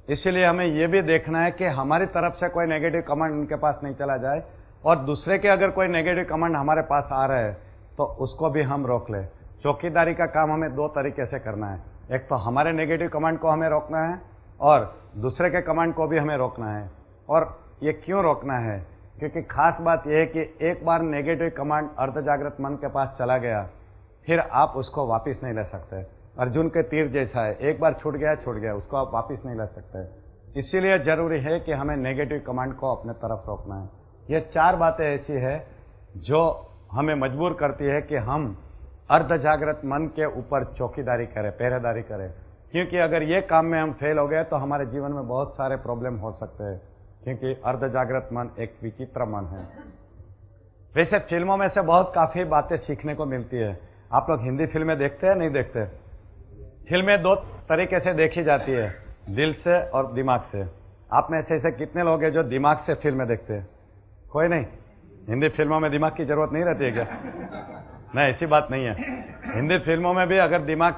इसीलिए हमें यह भी देखना है कि हमारी तरफ से कोई नेगेटिव कमेंट उनके पास नहीं चला जाए, और दूसरे के अगर कोई नेगेटिव कमेंट हमारे पास आ रहे हैं तो उसको भी हम रोक ले। चौकीदारी का काम हमें दो तरीके से करना है, एक तो हमारे नेगेटिव कमेंट को हमें रोकना है और दूसरे के कमेंट को भी हमें रोकना है। और ये क्यों रोकना है? क्योंकि खास बात यह है कि एक बार नेगेटिव कमेंट अर्ध जागृत मन के पास चला गया, फिर आप उसको वापस नहीं ले सकते। अर्जुन के तीर जैसा है, एक बार छूट गया, उसको आप वापस नहीं ले सकते। इसीलिए जरूरी है कि हमें नेगेटिव कमेंट को अपने तरफ रोकना है। ये चार बातें ऐसी है जो हमें मजबूर करती है कि हम अर्ध जागृत मन के ऊपर चौकीदारी करें, पहरेदारी करें। क्योंकि अगर ये काम में हम फेल हो गए तो हमारे जीवन में बहुत सारे प्रॉब्लम हो सकते हैं, क्योंकि अर्ध जागृत मन एक विचित्र मन है। वैसे फिल्मों में से बहुत काफी बातें सीखने को मिलती है। आप लोग हिंदी फिल्में देखते हैं, नहीं देखते? फिल्में दो तरीके से देखी जाती है, दिल से और दिमाग से। आप में से ऐसे कितने लोग हैं जो दिमाग से फिल्में देखते हैं? कोई नहीं। हिंदी फिल्मों में दिमाग की जरूरत नहीं रहती है क्या? नहीं, ऐसी बात नहीं है। हिंदी फिल्मों में भी अगर दिमाग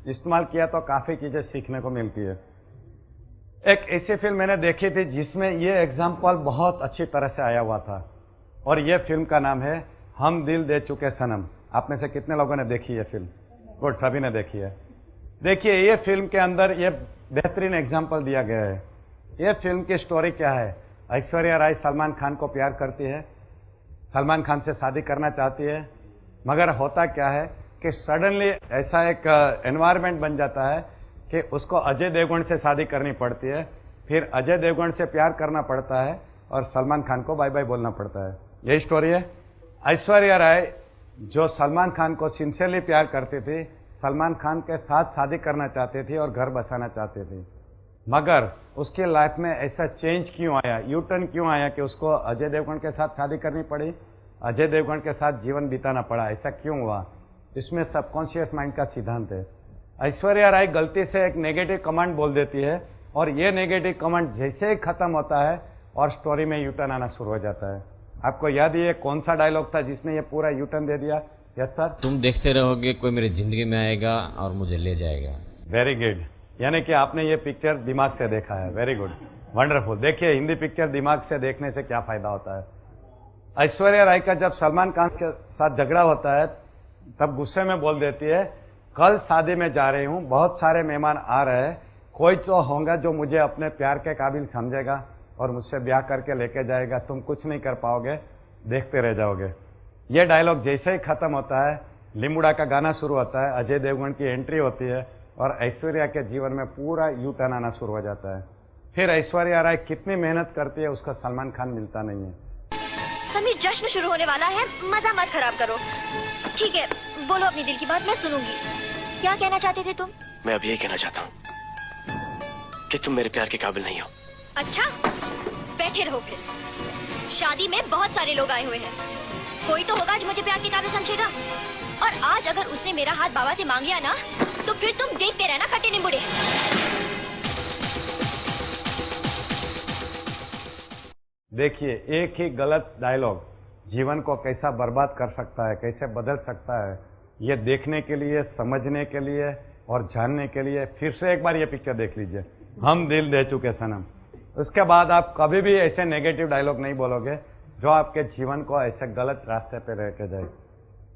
इस्तेमाल किया तो काफी चीजें सीखने को मिलती है। एक ऐसी फिल्म मैंने देखी थी जिसमें ये एग्जाम्पल बहुत अच्छी तरह से आया हुआ था, और ये फिल्म का नाम है हम दिल दे चुके सनम। आप में से कितने लोगों ने देखी है फिल्म? गुड, सभी ने देखी है। देखिए, ये फिल्म के अंदर ये बेहतरीन एग्जाम्पल दिया गया है। ये फिल्म की स्टोरी क्या है? ऐश्वर्या राय सलमान खान को प्यार करती है, सलमान खान से शादी करना चाहती है, मगर होता क्या है कि सडनली ऐसा एक एनवायरनमेंट बन जाता है कि उसको अजय देवगन से शादी करनी पड़ती है। फिर अजय देवगन से प्यार करना पड़ता है और सलमान खान को बाय बाय बोलना पड़ता है। यही स्टोरी है। ऐश्वर्या राय जो सलमान खान को सिंसियरली प्यार करती थी, सलमान खान के साथ शादी करना चाहती थी और घर बसाना चाहती थी, मगर उसकी लाइफ में ऐसा चेंज क्यों आया, यू टर्न क्यों आया कि उसको अजय देवगन के साथ शादी करनी पड़ी, अजय देवगन के साथ जीवन बिताना पड़ा? ऐसा क्यों हुआ? इसमें सबकॉन्शियस माइंड का सिद्धांत है। ऐश्वर्या राय गलती से एक नेगेटिव कमेंट बोल देती है, और ये नेगेटिव कमेंट जैसे ही खत्म होता है और स्टोरी में यूटर्न आना शुरू हो जाता है। आपको याद है ये कौन सा डायलॉग था जिसने ये पूरा यूटर्न दे दिया? Yes sir. तुम देखते रहोगे, कोई मेरी जिंदगी में आएगा और मुझे ले जाएगा। वेरी गुड, यानी कि आपने ये पिक्चर दिमाग से देखा है। Very good, wonderful. देखिए, हिंदी पिक्चर दिमाग से देखने से क्या फायदा होता है। ऐश्वर्या राय का जब सलमान खान के साथ झगड़ा होता है तब गुस्से में बोल देती है, कल शादी में जा रही हूं, बहुत सारे मेहमान आ रहे हैं, कोई तो होगा जो मुझे अपने प्यार के काबिल समझेगा और मुझसे ब्याह करके लेके जाएगा। तुम कुछ नहीं कर पाओगे, देखते रह जाओगे। ये डायलॉग जैसे ही खत्म होता है, लिम्बुड़ा का गाना शुरू होता है, अजय देवगन की एंट्री होती है और ऐश्वर्या के जीवन में पूरा यू टर्न आना शुरू हो जाता है। फिर ऐश्वर्या राय कितनी मेहनत करती है, उसका सलमान खान मिलता नहीं है। समीर, जश्न शुरू होने वाला है, मजा मत खराब करो। ठीक है, बोलो अपनी दिल की बात, मैं सुनूंगी। क्या कहना चाहते थे तुम? मैं अब यही कहना चाहता हूँ कि तुम मेरे प्यार के काबिल नहीं हो। अच्छा, बैठे रहो फिर। शादी में बहुत सारे लोग आए हुए हैं, कोई तो होगा जो मुझे प्यार के काबिल समझेगा। और आज अगर उसने मेरा हाथ बाबा से मांग लिया ना, तो फिर तुम देखते रहना खट्टे नींबूड़े। देखिए, एक ही गलत डायलॉग जीवन को कैसा बर्बाद कर सकता है, कैसे बदल सकता है, ये देखने के लिए, समझने के लिए और जानने के लिए फिर से एक बार ये पिक्चर देख लीजिए, हम दिल दे चुके सनम। उसके बाद आप कभी भी ऐसे नेगेटिव डायलॉग नहीं बोलोगे जो आपके जीवन को ऐसे गलत रास्ते पे लेके जाए।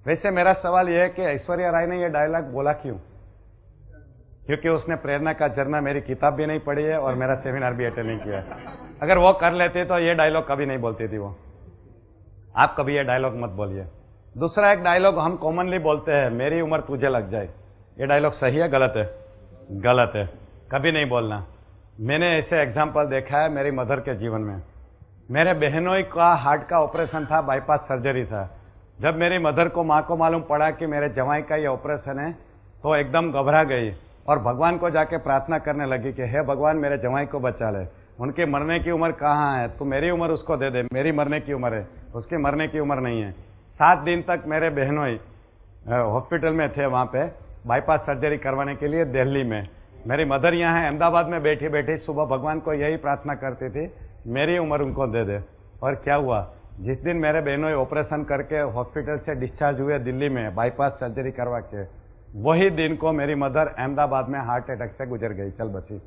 वैसे मेरा सवाल यह है कि ऐश्वर्या राय ने यह डायलॉग बोला क्यों? क्योंकि उसने प्रेरणा का झरना मेरी किताब भी नहीं पढ़ी है और मेरा सेमिनार भी अटेंड नहीं किया है। अगर वो कर लेते तो ये डायलॉग कभी नहीं बोलती थी वो। आप कभी ये डायलॉग मत बोलिए। दूसरा एक डायलॉग हम कॉमनली बोलते हैं, मेरी उम्र तुझे लग जाए। ये डायलॉग सही है, गलत है? गलत है, कभी नहीं बोलना। मैंने ऐसे एग्जाम्पल देखा है मेरी मदर के जीवन में। मेरे बहनोई का हार्ट का ऑपरेशन था, बाईपास सर्जरी था। जब मेरी मदर को, माँ को मालूम पड़ा कि मेरे जवाई का ये ऑपरेशन है, तो एकदम घबरा गई और भगवान को जाके प्रार्थना करने लगी कि हे भगवान, मेरे जवाई को बचा ले। उनकी मरने की उम्र कहाँ है, तू मेरी उम्र उसको दे दे। मेरी मरने की उम्र है, उसकी मरने की उम्र नहीं है। 7 दिन तक मेरे बहनोई हॉस्पिटल में थे, वहां पे बाईपास सर्जरी करवाने के लिए दिल्ली में। मेरी मदर यहाँ है अहमदाबाद में बैठी बैठी सुबह भगवान को यही प्रार्थना करती थी, मेरी उम्र उनको दे दे। और क्या हुआ, जिस दिन मेरे बहनोई ऑपरेशन करके हॉस्पिटल से डिस्चार्ज हुए दिल्ली में बाईपास सर्जरी करवा के, वही दिन को मेरी मदर अहमदाबाद में हार्ट अटैक से गुजर गई, चल बची।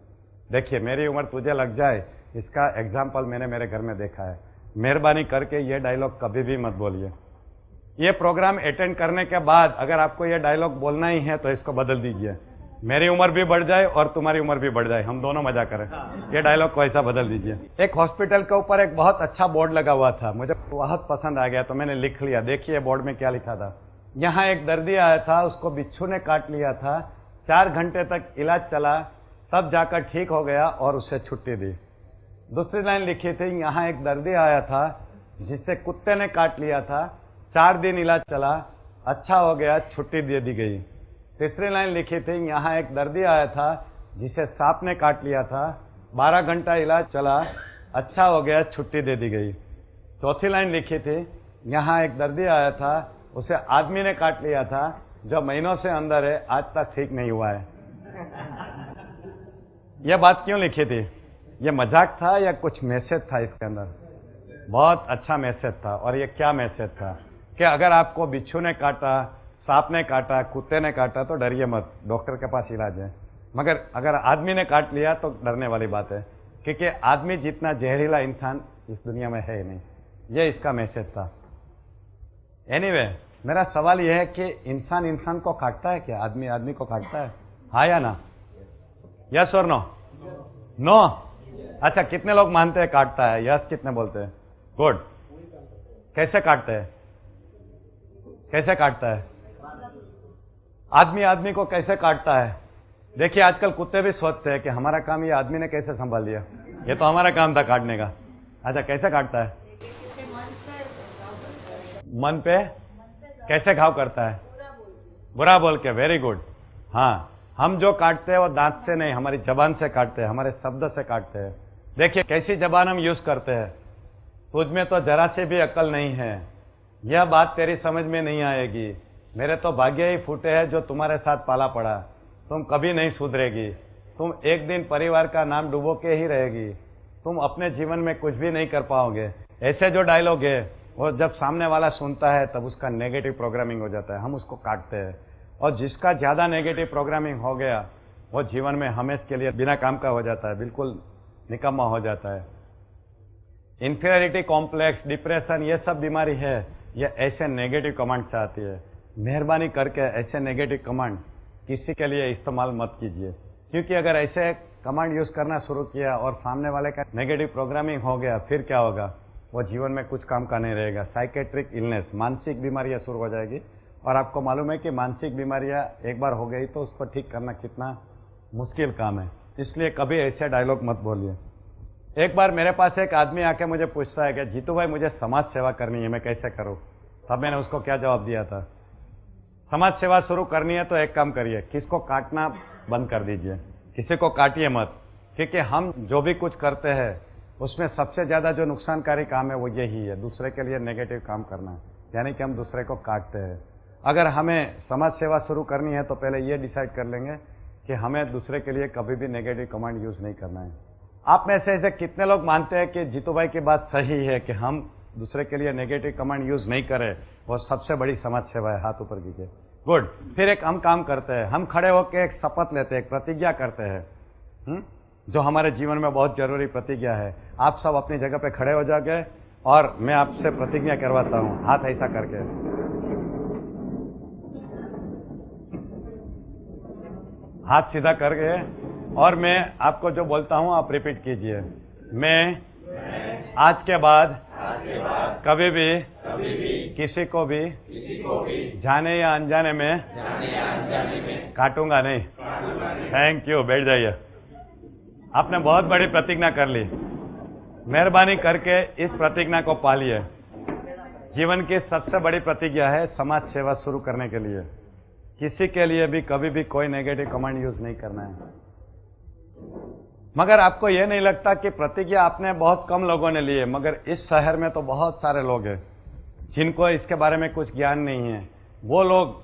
देखिए, मेरी उम्र तुझे लग जाए, इसका एग्जाम्पल मैंने मेरे घर में देखा है। मेहरबानी करके ये डायलॉग कभी भी मत बोलिए। ये प्रोग्राम अटेंड करने के बाद अगर आपको ये डायलॉग बोलना ही है तो इसको बदल दीजिए। मेरी उम्र भी बढ़ जाए और तुम्हारी उम्र भी बढ़ जाए, हम दोनों मजा करें। ये डायलॉग को ऐसा बदल दीजिए। एक हॉस्पिटल के ऊपर एक बहुत अच्छा बोर्ड लगा हुआ था, मुझे बहुत पसंद आ गया तो मैंने लिख लिया। देखिए बोर्ड में क्या लिखा था। यहाँ एक दर्दी आया था, उसको बिच्छू ने काट लिया था, 4 घंटे तक इलाज चला, तब जाकर ठीक हो गया और उसे छुट्टी दी। दूसरी लाइन लिखी थी, यहाँ एक दर्दी आया था जिसे कुत्ते ने काट लिया था, 4 दिन इलाज चला, अच्छा हो गया, छुट्टी दे दी गई। तीसरी लाइन लिखी थी, यहाँ एक दर्दी आया था जिसे सांप ने काट लिया था, 12 घंटा इलाज चला, अच्छा हो गया, छुट्टी दे दी गई। चौथी लाइन लिखी थी, यहाँ एक दर्दी आया था, उसे आदमी ने काट लिया था, जो महीनों से अंदर है, आज तक ठीक नहीं हुआ है। यह बात क्यों लिखी थी? यह मजाक था या कुछ मैसेज था इसके अंदर? बहुत अच्छा मैसेज था। और ये क्या मैसेज था कि अगर आपको बिच्छू ने काटा, सांप ने काटा, कुत्ते ने काटा तो डरिए मत, डॉक्टर के पास इलाज है। मगर अगर आदमी ने काट लिया तो डरने वाली बात है, क्योंकि आदमी जितना जहरीला इंसान इस दुनिया में है ही नहीं। ये इसका मैसेज था। एनीवे, मेरा सवाल यह है कि इंसान इंसान को काटता है क्या? आदमी आदमी को काटता है? हाँ या ना? यस और नो? नो? अच्छा, कितने लोग मानते हैं काटता है? यस कितने बोलते हैं? गुड। कैसे काटते हैं? कैसे काटता है? आदमी आदमी को कैसे काटता है? देखिए, आजकल कुत्ते भी सोचते हैं कि हमारा काम ये आदमी ने कैसे संभाल लिया, ये तो हमारा काम था काटने का। अच्छा, कैसे काटता है? मन पे कैसे घाव करता है? बुरा बोल के। Very good. हाँ, हम जो काटते हैं वो दांत से नहीं, हमारी जबान से काटते हैं, हमारे शब्द से काटते हैं। देखिए कैसी जबान हम यूज करते हैं। तुझ में तो जरा से भी अक्ल नहीं है, यह बात तेरी समझ में नहीं आएगी। मेरे तो भाग्य ही फूटे हैं जो तुम्हारे साथ पाला पड़ा। तुम कभी नहीं सुधरेगी, तुम एक दिन परिवार का नाम डुबो के ही रहेगी, तुम अपने जीवन में कुछ भी नहीं कर पाओगे। ऐसे जो डायलॉग है वो जब सामने वाला सुनता है तब उसका नेगेटिव प्रोग्रामिंग हो जाता है, हम उसको काटते हैं। और जिसका ज्यादा नेगेटिव प्रोग्रामिंग हो गया वो जीवन में हमेशा के लिए बिना काम का हो जाता है, बिल्कुल निकम्मा हो जाता है। इंफीरियरिटी कॉम्प्लेक्स, डिप्रेशन, ये सब बीमारी है, ये ऐसे नेगेटिव कमांड से आती है। मेहरबानी करके ऐसे नेगेटिव कमांड किसी के लिए इस्तेमाल मत कीजिए, क्योंकि अगर ऐसे कमांड यूज करना शुरू किया और सामने वाले का नेगेटिव प्रोग्रामिंग हो गया, फिर क्या होगा? वो जीवन में कुछ काम का नहीं रहेगा। साइकेट्रिक इलनेस, मानसिक बीमारियां शुरू हो जाएगी। और आपको मालूम है कि मानसिक बीमारियां एक बार हो गई तो उसको ठीक करना कितना मुश्किल काम है। इसलिए कभी ऐसे डायलॉग मत बोलिए। एक बार मेरे पास एक आदमी आके मुझे पूछता है कि जीतू भाई मुझे समाज सेवा करनी है, मैं कैसे करूं? तब मैंने उसको क्या जवाब दिया था? समाज सेवा शुरू करनी है तो एक काम करिए, किसको काटना बंद कर दीजिए, किसी को काटिए मत। क्योंकि हम जो भी कुछ करते हैं उसमें सबसे ज्यादा जो नुकसानकारी काम है वो यही है, दूसरे के लिए नेगेटिव काम करना, यानी कि हम दूसरे को काटते हैं। अगर हमें समाज सेवा शुरू करनी है तो पहले ये डिसाइड कर लेंगे कि हमें दूसरे के लिए कभी भी नेगेटिव कमांड यूज नहीं करना है। आप में से ऐसे कितने लोग मानते हैं कि जीतू भाई की बात सही है कि हम दूसरे के लिए नेगेटिव कमांड यूज नहीं करें? वो सबसे बड़ी समाज सेवा है। हाथ ऊपर कीजिए। गुड। फिर एक हम काम करते हैं, हम खड़े होकर एक शपथ लेते हैं, एक प्रतिज्ञा करते हैं, जो हमारे जीवन में बहुत जरूरी प्रतिज्ञा है। आप सब अपनी जगह पे खड़े हो जाओगे और मैं आपसे प्रतिज्ञा करवाता हूं, हाथ ऐसा करके। हाथ सीधा करके, और मैं आपको जो बोलता हूं आप रिपीट कीजिए। मैं आज के बाद कभी भी किसी को भी जाने या अनजाने में काटूंगा नहीं। Thank you. बैठ जाइए। आपने बहुत बड़ी प्रतिज्ञा कर ली। मेहरबानी करके इस प्रतिज्ञा को पालिए। जीवन की सबसे बड़ी प्रतिज्ञा है समाज सेवा शुरू करने के लिए। किसी के लिए भी कभी भी कोई नेगेटिव कमांड यूज नहीं करना है। मगर आपको यह नहीं लगता कि प्रतिज्ञा आपने बहुत कम लोगों ने ली है, मगर इस शहर में तो बहुत सारे लोग हैं जिनको इसके बारे में कुछ ज्ञान नहीं है। वो लोग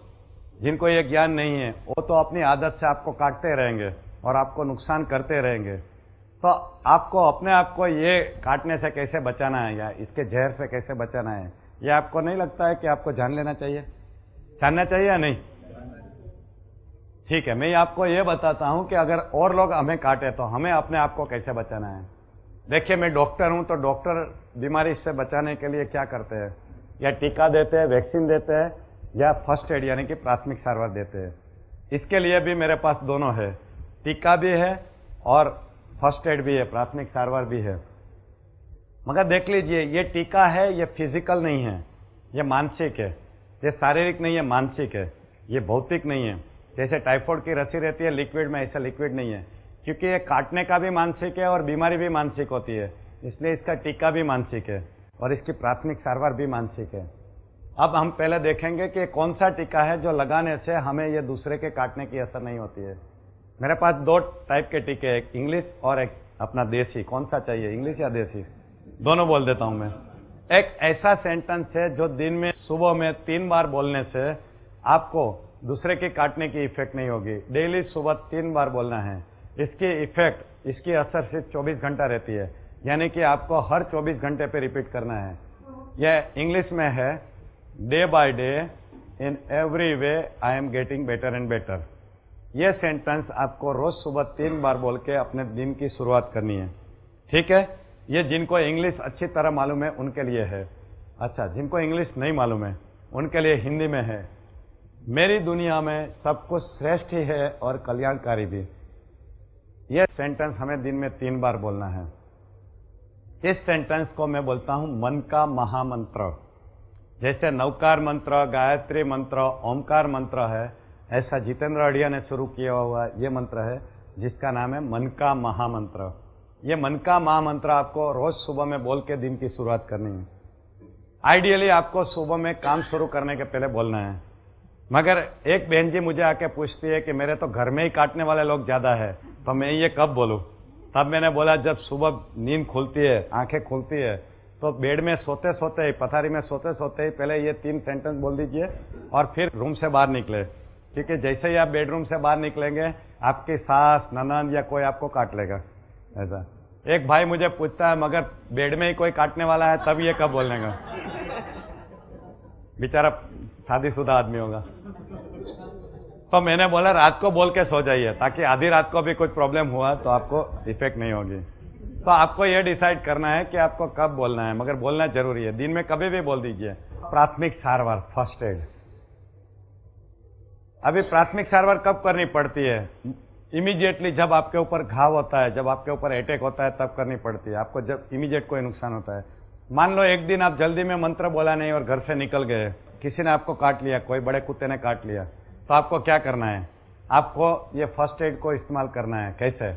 जिनको ये ज्ञान नहीं है वो तो अपनी आदत से आपको काटते रहेंगे और आपको नुकसान करते रहेंगे। तो आपको अपने आप को ये काटने से कैसे बचाना है या इसके जहर से कैसे बचाना है, ये आपको नहीं लगता है कि आपको जान लेना चाहिए? जानना चाहिए या नहीं? ठीक है, मैं आपको ये बताता हूं कि अगर और लोग हमें काटे तो हमें अपने आप को कैसे बचाना है। देखिए, मैं डॉक्टर हूं, तो डॉक्टर बीमारी से बचाने के लिए क्या करते हैं? या टीका देते हैं, वैक्सीन देते हैं, या फर्स्ट एड यानी कि प्राथमिक सारवार देते हैं। इसके लिए भी मेरे पास दोनों है, टीका भी है और फर्स्ट एड भी है, प्राथमिक सारवार भी है। मगर देख लीजिए, ये टीका है, ये फिजिकल नहीं है, ये मानसिक है। ये शारीरिक नहीं है, मानसिक है। ये भौतिक नहीं है। जैसे टाइफाइड की रसी रहती है लिक्विड में, ऐसा लिक्विड नहीं है, क्योंकि ये काटने का भी मानसिक है और बीमारी भी मानसिक होती है, इसलिए इसका टीका भी मानसिक है और इसकी प्राथमिक सारवार भी मानसिक है। अब हम पहले देखेंगे कि कौन सा टीका है जो लगाने से हमें ये दूसरे के काटने की असर नहीं होती है। मेरे पास दो टाइप के टीके, एक इंग्लिश और एक अपना देसी। कौन सा चाहिए, इंग्लिश या देसी? दोनों बोल देता हूं मैं। एक ऐसा सेंटेंस है जो दिन में सुबह में 3 बार बोलने से आपको दूसरे के काटने की इफेक्ट नहीं होगी। डेली सुबह 3 बार बोलना है। इसकी इफेक्ट, इसकी असर सिर्फ 24 घंटा रहती है, यानी कि आपको हर 24 घंटे पे रिपीट करना है। यह इंग्लिश में है, day by day in every way I am getting better and better. यह सेंटेंस आपको रोज सुबह 3 बार बोल के अपने दिन की शुरुआत करनी है। ठीक है, ये जिनको इंग्लिश अच्छी तरह मालूम है उनके लिए है। अच्छा, जिनको इंग्लिश नहीं मालूम है उनके लिए हिंदी में है, मेरी दुनिया में सब कुछ श्रेष्ठ ही है और कल्याणकारी भी। यह सेंटेंस हमें दिन में 3 बार बोलना है। इस सेंटेंस को मैं बोलता हूं मन का महामंत्र। जैसे नवकार मंत्र, गायत्री मंत्र, ओमकार मंत्र है, ऐसा जितेंद्र अढ़िया ने शुरू किया हुआ ये मंत्र है जिसका नाम है मन का महामंत्र। ये मन का महामंत्र आपको रोज सुबह में बोल के दिन की शुरुआत करनी है। आइडियली आपको सुबह में काम शुरू करने के पहले बोलना है। मगर एक बहन जी मुझे आके पूछती है कि मेरे तो घर में ही काटने वाले लोग ज्यादा है, तो मैं ये कब बोलूं? तब मैंने बोला, जब सुबह नींद खुलती है, आंखें खुलती है, तो बेड में सोते सोते ही, पथारी में सोते सोते ही पहले ये 3 सेंटेंस बोल दीजिए और फिर रूम से बाहर निकले। क्योंकि जैसे ही आप बेडरूम से बाहर निकलेंगे आपकी सास, ननद या कोई आपको काट लेगा। ऐसा एक भाई मुझे पूछता है, मगर बेड में ही कोई काटने वाला है तब ये कब बोलने का? बेचारा शादीशुदा आदमी होगा। तो मैंने बोला रात को बोल के सो जाइए, ताकि आधी रात को भी कुछ प्रॉब्लम हुआ तो आपको इफेक्ट नहीं होगी। तो आपको यह डिसाइड करना है कि आपको कब बोलना है, मगर बोलना जरूरी है। दिन में कभी भी बोल दीजिए। प्राथमिक सारवार, फर्स्ट एड। अभी प्राथमिक सारवार कब करनी पड़ती है? इमीडिएटली जब आपके ऊपर घाव होता है, जब आपके ऊपर अटैक होता है, तब करनी पड़ती है आपको, जब इमीडिएट कोई नुकसान होता है। मान लो एक दिन आप जल्दी में मंत्र बोला नहीं और घर से निकल गए, किसी ने आपको काट लिया, कोई बड़े कुत्ते ने काट लिया, तो आपको क्या करना है? आपको ये फर्स्ट एड को इस्तेमाल करना है। कैसे?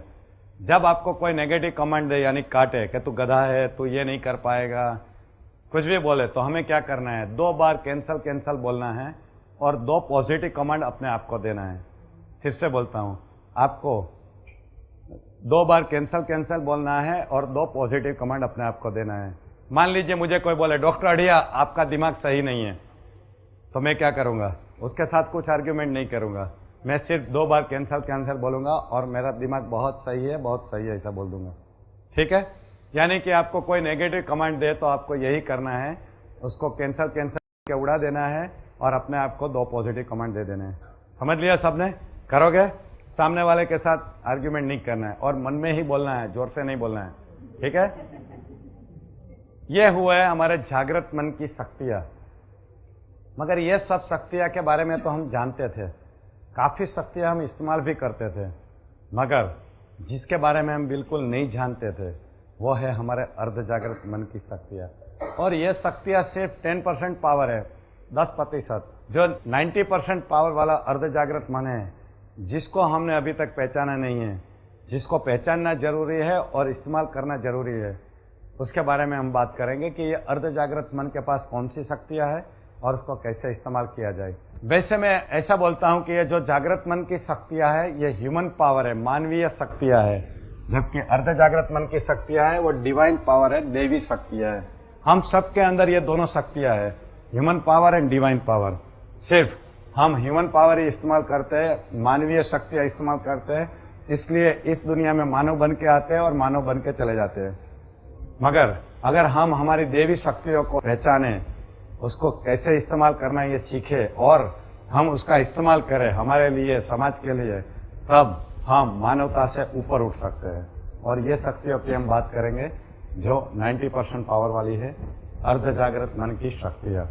जब आपको कोई नेगेटिव कमांड दे, यानी काटे कि तू गधा है, तू ये नहीं कर पाएगा, कुछ भी बोले, तो हमें क्या करना है? 2 बार कैंसल कैंसल बोलना है और 2 पॉजिटिव कमांड अपने आप को देना है। फिर से बोलता हूं, आपको 2 बार कैंसल कैंसल बोलना है और 2 पॉजिटिव कमांड अपने आप को देना है। मान लीजिए मुझे कोई बोले, डॉक्टर अढ़िया आपका दिमाग सही नहीं है, तो मैं क्या करूंगा? उसके साथ कुछ आर्ग्यूमेंट नहीं करूंगा, मैं सिर्फ 2 बार कैंसल कैंसल बोलूंगा और मेरा दिमाग बहुत सही है, बहुत सही है, ऐसा बोल दूंगा। ठीक है? यानी कि आपको कोई नेगेटिव कमांड दे तो आपको यही करना है, उसको कैंसल कैंसल के उड़ा देना है और अपने आप को 2 पॉजिटिव कमांड दे देने हैं। समझ लिया सबने? करोगे? सामने वाले के साथ आर्ग्यूमेंट नहीं करना है और मन में ही बोलना है, जोर से नहीं बोलना है। ठीक है? ये हुआ है हमारे जागृत मन की शक्तियां। मगर ये सब शक्तियां के बारे में तो हम जानते थे, काफी शक्तियां हम इस्तेमाल भी करते थे, मगर जिसके बारे में हम बिल्कुल नहीं जानते थे वो है हमारे अर्ध जागृत मन की शक्तियां। और ये शक्तियां सिर्फ 10% पावर है, 10%। जो 90% पावर वाला अर्ध जागृत मन है, जिसको हमने अभी तक पहचाना नहीं है, जिसको पहचानना जरूरी है और इस्तेमाल करना जरूरी है, उसके बारे में हम बात करेंगे कि ये अर्ध जागृत मन के पास कौन सी शक्तियां है और उसको कैसे इस्तेमाल किया जाए। वैसे मैं ऐसा बोलता हूं कि ये जो जागृत मन की शक्तियां है ये ह्यूमन पावर है, मानवीय शक्तियां है, जबकि अर्ध जागृत मन की शक्तियां है वो डिवाइन पावर है, देवी शक्तियां है। हम सबके अंदर ये दोनों शक्तियां है, human power and divine power. सिर्फ हम ह्यूमन पावर ही इस्तेमाल करते हैं, मानवीय शक्तियां इस्तेमाल करते हैं, इसलिए इस दुनिया में मानव बन के आते हैं और मानव बन के चले जाते हैं। मगर अगर हम हमारी देवी शक्तियों को पहचाने, उसको कैसे इस्तेमाल करना ये सीखे और हम उसका इस्तेमाल करें हमारे लिए, समाज के लिए, तब हम मानवता से ऊपर उठ सकते हैं। और ये शक्तियों की हम बात करेंगे जो 90% पावर वाली है, अर्ध जागृत मन की शक्तियां।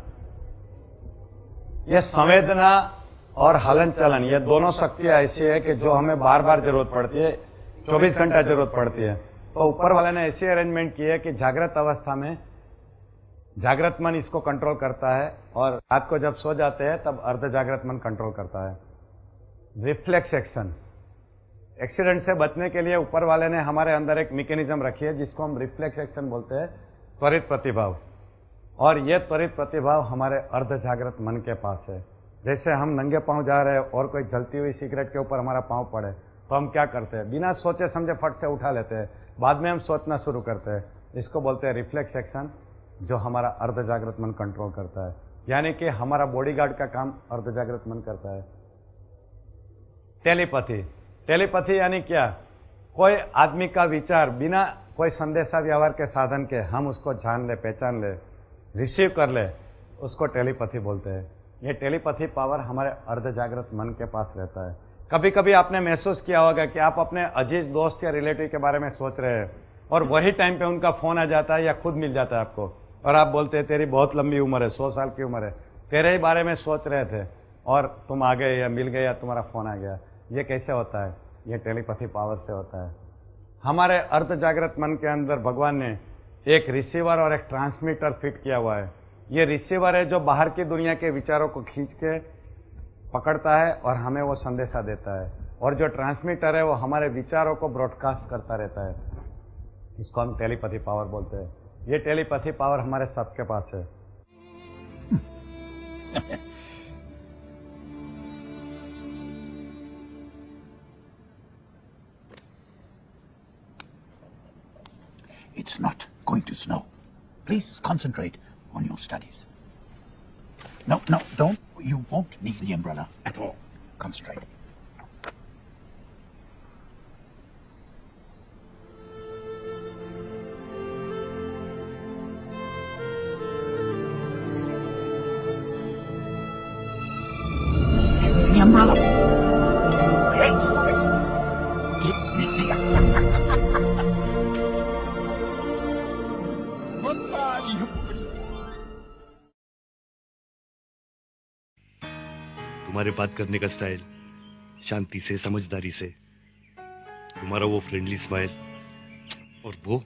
ये संवेदना और हलन चलन, ये दोनों शक्तियां ऐसी है कि जो हमें बार बार जरूरत पड़ती है, 24 घंटा जरूरत पड़ती है। तो ऊपर वाले ने ऐसी अरेंजमेंट की है कि जागृत अवस्था में जागृत मन इसको कंट्रोल करता है और रात को जब सो जाते हैं तब अर्ध जागृत मन कंट्रोल करता है। रिफ्लेक्स एक्शन, एक्सीडेंट से बचने के लिए ऊपर वाले ने हमारे अंदर एक मैकेनिज्म रखी है जिसको हम रिफ्लेक्स एक्शन बोलते हैं, त्वरित प्रतिभाव। और ये त्वरित प्रतिभाव हमारे अर्ध जागृत मन के पास है। जैसे हम नंगे पांव जा रहे हैं और कोई जलती हुई सिगरेट के ऊपर हमारा पांव पड़े तो हम क्या करते हैं, बिना सोचे समझे फट से उठा लेते हैं, बाद में हम सोचना शुरू करते हैं। इसको बोलते हैं रिफ्लेक्स एक्शन, जो हमारा अर्ध जागृत मन कंट्रोल करता है। यानी कि हमारा बॉडीगार्ड का काम अर्ध जागृत मन करता है। टेलीपैथी, टेलीपैथी यानी क्या, कोई आदमी का विचार बिना कोई संदेशा व्यवहार के साधन के हम उसको जान ले, पहचान ले, रिसीव कर ले, उसको टेलीपैथी बोलते हैं। ये टेलीपैथी पावर हमारे अर्ध जागृत मन के पास रहता है। कभी कभी आपने महसूस किया होगा कि आप अपने अजीज दोस्त या रिलेटिव के बारे में सोच रहे हैं और वही टाइम पे उनका फोन आ जाता है या खुद मिल जाता है आपको, और आप बोलते हैं तेरी बहुत लंबी उम्र है, 100 साल की उम्र है, तेरे ही बारे में सोच रहे थे और तुम आ गए या मिल गए या तुम्हारा फोन आ गया। ये कैसे होता है? ये टेलीपैथी पावर से होता है। हमारे अर्ध जागृत मन के अंदर भगवान ने एक रिसीवर और एक ट्रांसमीटर फिट किया हुआ है। ये रिसीवर है जो बाहर की दुनिया के विचारों को खींच के पकड़ता है और हमें वो संदेशा देता है, और जो ट्रांसमीटर है वो हमारे विचारों को ब्रॉडकास्ट करता रहता है। इसको हम टेलीपैथी पावर बोलते हैं। ये टेलीपैथी पावर हमारे सबके पास है। It's not going to snow. Please concentrate on your studies. No, don't. You won't need the umbrella at all. Concentrate. Give me the umbrella. Please. Give me तुम्हारे बात करने का स्टाइल, शांति से, समझदारी से, तुम्हारा वो फ्रेंडली स्माइल, और वो।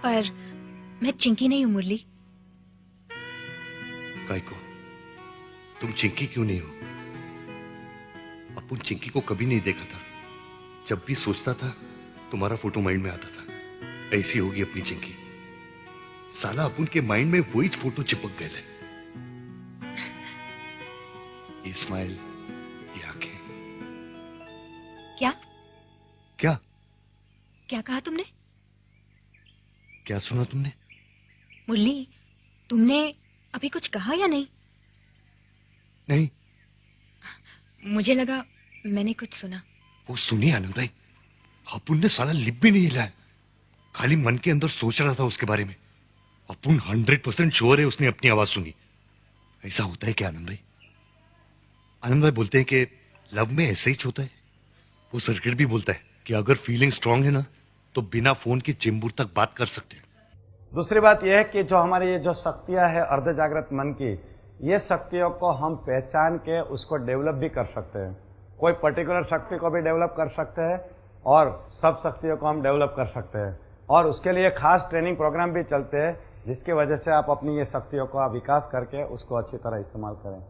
पर मैं चिंकी नहीं हूं मुरली। काय को? तुम चिंकी क्यों नहीं हो? अपुन चिंकी को कभी नहीं देखा था। जब भी सोचता था तुम्हारा फोटो माइंड में आता था। ऐसी होगी अपनी चिंकी। साला अपुन के माइंड में वही फोटो चिपक गए। ये स्माइल, ये आंखें। क्या क्या क्या कहा तुमने? क्या सुना तुमने? मुरली, तुमने अभी कुछ कहा या नहीं? नहीं। मुझे लगा मैंने कुछ सुना। वो सुनिए आनंद भाई, अपुन ने साला लिप भी नहीं हिलाया, खाली मन के अंदर सोच रहा था उसके बारे में। अपुन 100% श्योर है उसने अपनी आवाज सुनी। ऐसा होता है क्या आनंद भाई? आनंद भाई बोलते हैं कि लव में ऐसा ही होता है। वो सर्किट भी बोलता है कि अगर फीलिंग स्ट्रांग है ना तो बिना फोन के चेंबूर तक बात कर सकते हैं। दूसरी बात यह है कि जो हमारी ये जो शक्तियां है अर्ध जागृत मन की, ये शक्तियों को हम पहचान के उसको डेवलप भी कर सकते हैं। कोई पर्टिकुलर शक्ति को भी डेवलप कर सकते हैं और सब शक्तियों को हम डेवलप कर सकते हैं, और उसके लिए खास ट्रेनिंग प्रोग्राम भी चलते हैं जिसकी वजह से आप अपनी ये शक्तियों का विकास करके उसको अच्छी तरह इस्तेमाल करें।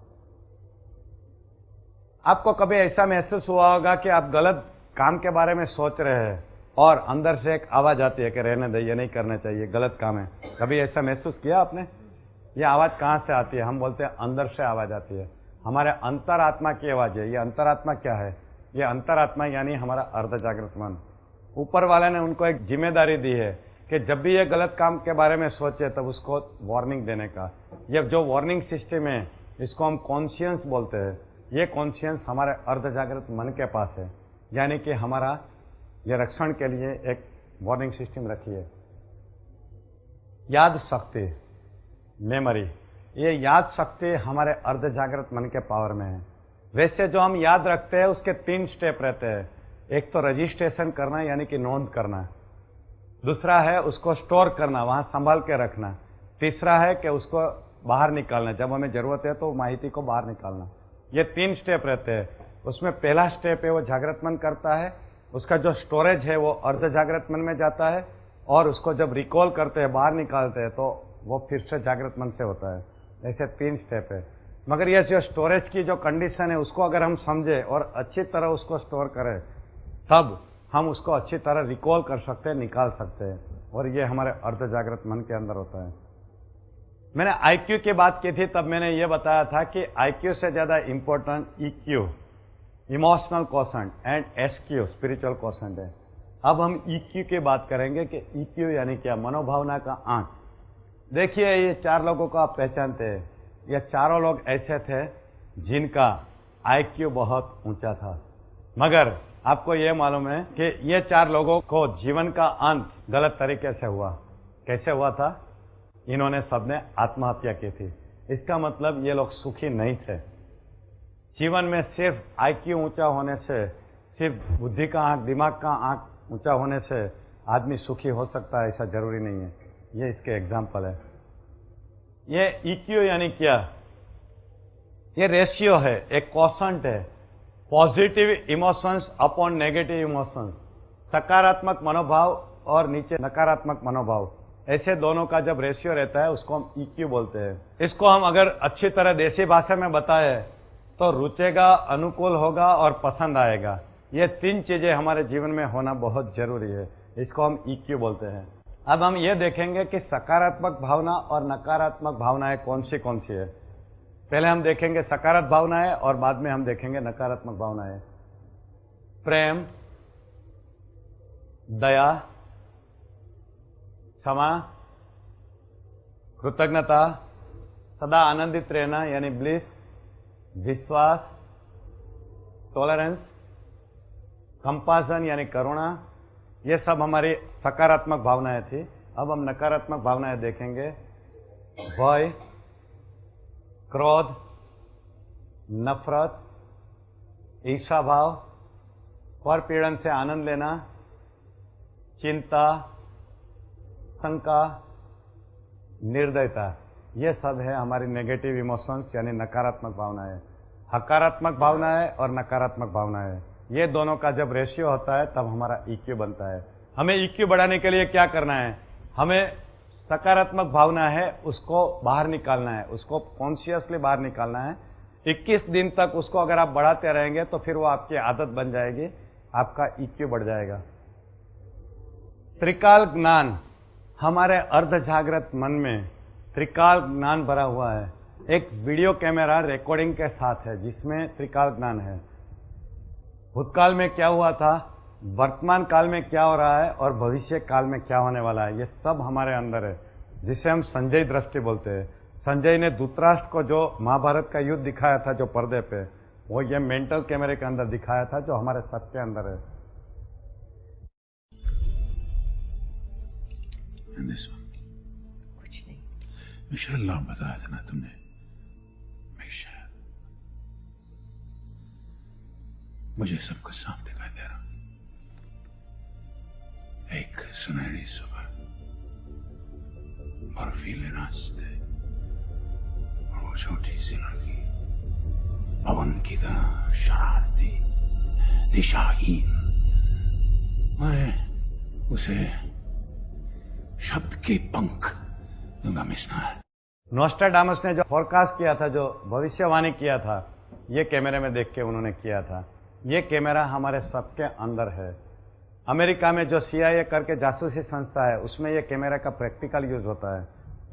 आपको कभी ऐसा महसूस हुआ होगा कि आप गलत काम के बारे में सोच रहे हैं और अंदर से एक आवाज आती है कि रहने दे, ये नहीं करना चाहिए, गलत काम है। कभी ऐसा महसूस किया आपने? ये आवाज कहां से आती है? हम बोलते हैं अंदर से आवाज आती है। हमारे अंतरात्मा की आवाज है। ये अंतरात्मा क्या है? ये अंतरात्मा यानी हमारा अर्ध जागृत मन। ऊपर वाले ने उनको एक जिम्मेदारी दी है कि जब भी ये गलत काम के बारे में सोचे तब उसको वार्निंग देने का। ये जो वार्निंग सिस्टम है इसको हम कॉन्शियंस बोलते हैं। ये कॉन्शियंस हमारे अर्ध जागृत मन के पास है, यानी कि हमारा ये रक्षण के लिए एक वार्निंग सिस्टम रखी है। याद शक्ति, मेमोरी, ये याद शक्ति हमारे अर्ध जागृत मन के पावर में है। वैसे जो हम याद रखते हैं उसके 3 स्टेप रहते हैं। एक तो रजिस्ट्रेशन करना यानी कि नोंद करना, दूसरा है उसको स्टोर करना, वहां संभाल के रखना, तीसरा है कि उसको बाहर निकालना, जब हमें जरूरत है तो माहिती को बाहर निकालना। ये 3 स्टेप रहते हैं। उसमें पहला स्टेप है वो जागृत मन करता है, उसका जो स्टोरेज है वो अर्ध जागृत मन में जाता है, और उसको जब रिकॉल करते हैं बाहर निकालते हैं तो वो फिर से जागृत मन से होता है। ऐसे 3 स्टेप है। मगर ये जो स्टोरेज की जो कंडीशन है उसको अगर हम समझे और अच्छी तरह उसको स्टोर करें तब हम उसको अच्छी तरह रिकॉल कर सकते हैं, निकाल सकते हैं, और ये हमारे अर्ध जागृत मन के अंदर होता है। मैंने आईक्यू की बात की थी, तब मैंने ये बताया था कि आईक्यू से ज्यादा important EQ, emotional quotient, and SQ, spiritual quotient है। अब हम ईक्यू की बात करेंगे कि ईक्यू यानी क्या, मनोभावना का आंक। देखिए ये 4 लोगों को आप पहचानते हैं। ये चारों लोग ऐसे थे जिनका आईक्यू बहुत ऊंचा था, मगर आपको ये मालूम है कि ये 4 लोगों को जीवन का अंत गलत तरीके से हुआ। कैसे हुआ था? इन्होंने सबने आत्महत्या की थी। इसका मतलब ये लोग सुखी नहीं थे। जीवन में सिर्फ आईक्यू ऊंचा होने से, सिर्फ बुद्धि का आंक, दिमाग का आंक ऊंचा होने से आदमी सुखी हो सकता है, ऐसा जरूरी नहीं है। ये इसके एग्जाम्पल है। ये ईक्यू यानी क्या? ये रेशियो है, एक क्वोशेंट है, positive emotions upon negative emotions. सकारात्मक मनोभाव और नीचे नकारात्मक मनोभाव, ऐसे दोनों का जब रेशियो रहता है उसको हम ईक्यू बोलते हैं। इसको हम अगर अच्छी तरह देसी भाषा में बताएं तो रुचेगा, अनुकूल होगा और पसंद आएगा। ये 3 चीजें हमारे जीवन में होना बहुत जरूरी है। इसको हम ईक्यू बोलते हैं। अब हम ये देखेंगे कि सकारात्मक भावना और नकारात्मक भावनाएं कौन सी है। पहले हम देखेंगे सकारात्मक भावनाएं और बाद में हम देखेंगे नकारात्मक भावनाएं। प्रेम, दया, क्षमा, कृतज्ञता, सदा आनंदित रहना यानी ब्लिस, विश्वास, टॉलरेंस, कंपासन यानी करुणा, ये सब हमारी सकारात्मक भावनाएं थी। अब हम नकारात्मक भावनाएं देखेंगे। भय, क्रोध, नफरत, ईर्ष्या भाव, परपीड़न से आनंद लेना, चिंता, शंका, निर्दयता, ये सब है हमारी नेगेटिव इमोशंस यानी नकारात्मक भावनाएं। सकारात्मक भावनाएं और नकारात्मक भावनाएं, ये दोनों का जब रेशियो होता है तब हमारा ईक्यू बनता है। हमें ईक्यू बढ़ाने के लिए क्या करना है? हमें सकारात्मक भावना है उसको बाहर निकालना है, उसको कॉन्शियसली बाहर निकालना है। 21 दिन तक उसको अगर आप बढ़ाते रहेंगे तो फिर वो आपकी आदत बन जाएगी, आपका ईक्यू बढ़ जाएगा। त्रिकाल ज्ञान, हमारे अर्ध जागृत मन में त्रिकाल ज्ञान भरा हुआ है। एक वीडियो कैमरा रिकॉर्डिंग के साथ है जिसमें त्रिकाल ज्ञान है। भूतकाल में क्या हुआ था, वर्तमान काल में क्या हो रहा है और भविष्य काल में क्या होने वाला है, ये सब हमारे अंदर है, जिसे हम संजय दृष्टि बोलते हैं। संजय ने धृतराष्ट्र को जो महाभारत का युद्ध दिखाया था जो पर्दे पे, वो ये मेंटल कैमरे के अंदर दिखाया था जो हमारे सबके अंदर है। कुछ नहीं, इंशाअल्लाह बताया था ना तुमने। मुझे सब कुछ साफ दिखाई दे रहा। एक सुनहरी सुबह, बर्फीले रास्ते और वो छोटी सी लड़की पवन की तरह शरारती, दिशाहीन। मैं उसे शब्द के पंख दूंगा मिसना। नोस्ट्राडामस ने जो फोरकास्ट किया था, जो भविष्यवाणी किया था, ये कैमरे में देख के उन्होंने किया था। ये कैमरा हमारे सबके अंदर है। अमेरिका में जो CIA करके जासूसी संस्था है उसमें ये कैमरा का प्रैक्टिकल यूज होता है,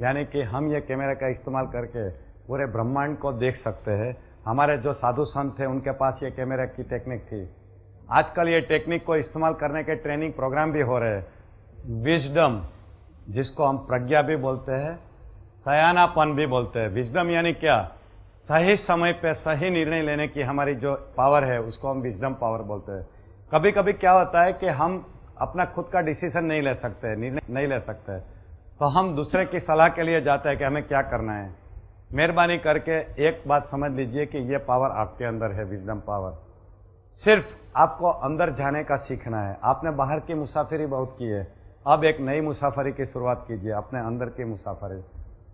यानी कि हम ये कैमरा का इस्तेमाल करके पूरे ब्रह्मांड को देख सकते हैं। हमारे जो साधु संत थे उनके पास ये कैमरा की टेक्निक थी। आजकल ये टेक्निक को इस्तेमाल करने के ट्रेनिंग प्रोग्राम भी हो रहे हैं। विजडम, जिसको हम प्रज्ञा भी बोलते हैं, सयानापन भी बोलते हैं। विजडम यानी क्या? सही समय पे सही निर्णय लेने की हमारी जो पावर है उसको हम विजडम पावर बोलते हैं। कभी कभी क्या होता है कि हम अपना खुद का डिसीजन नहीं ले सकते, निर्णय नहीं ले सकते, तो हम दूसरे की सलाह के लिए जाते हैं कि हमें क्या करना है। मेहरबानी करके एक बात समझ लीजिए कि ये पावर आपके अंदर है, विजडम पावर। सिर्फ आपको अंदर जाने का सीखना है। आपने बाहर की मुसाफिरी बहुत की है, अब एक नई मुसाफरी की शुरुआत कीजिए, अपने अंदर की मुसाफरी।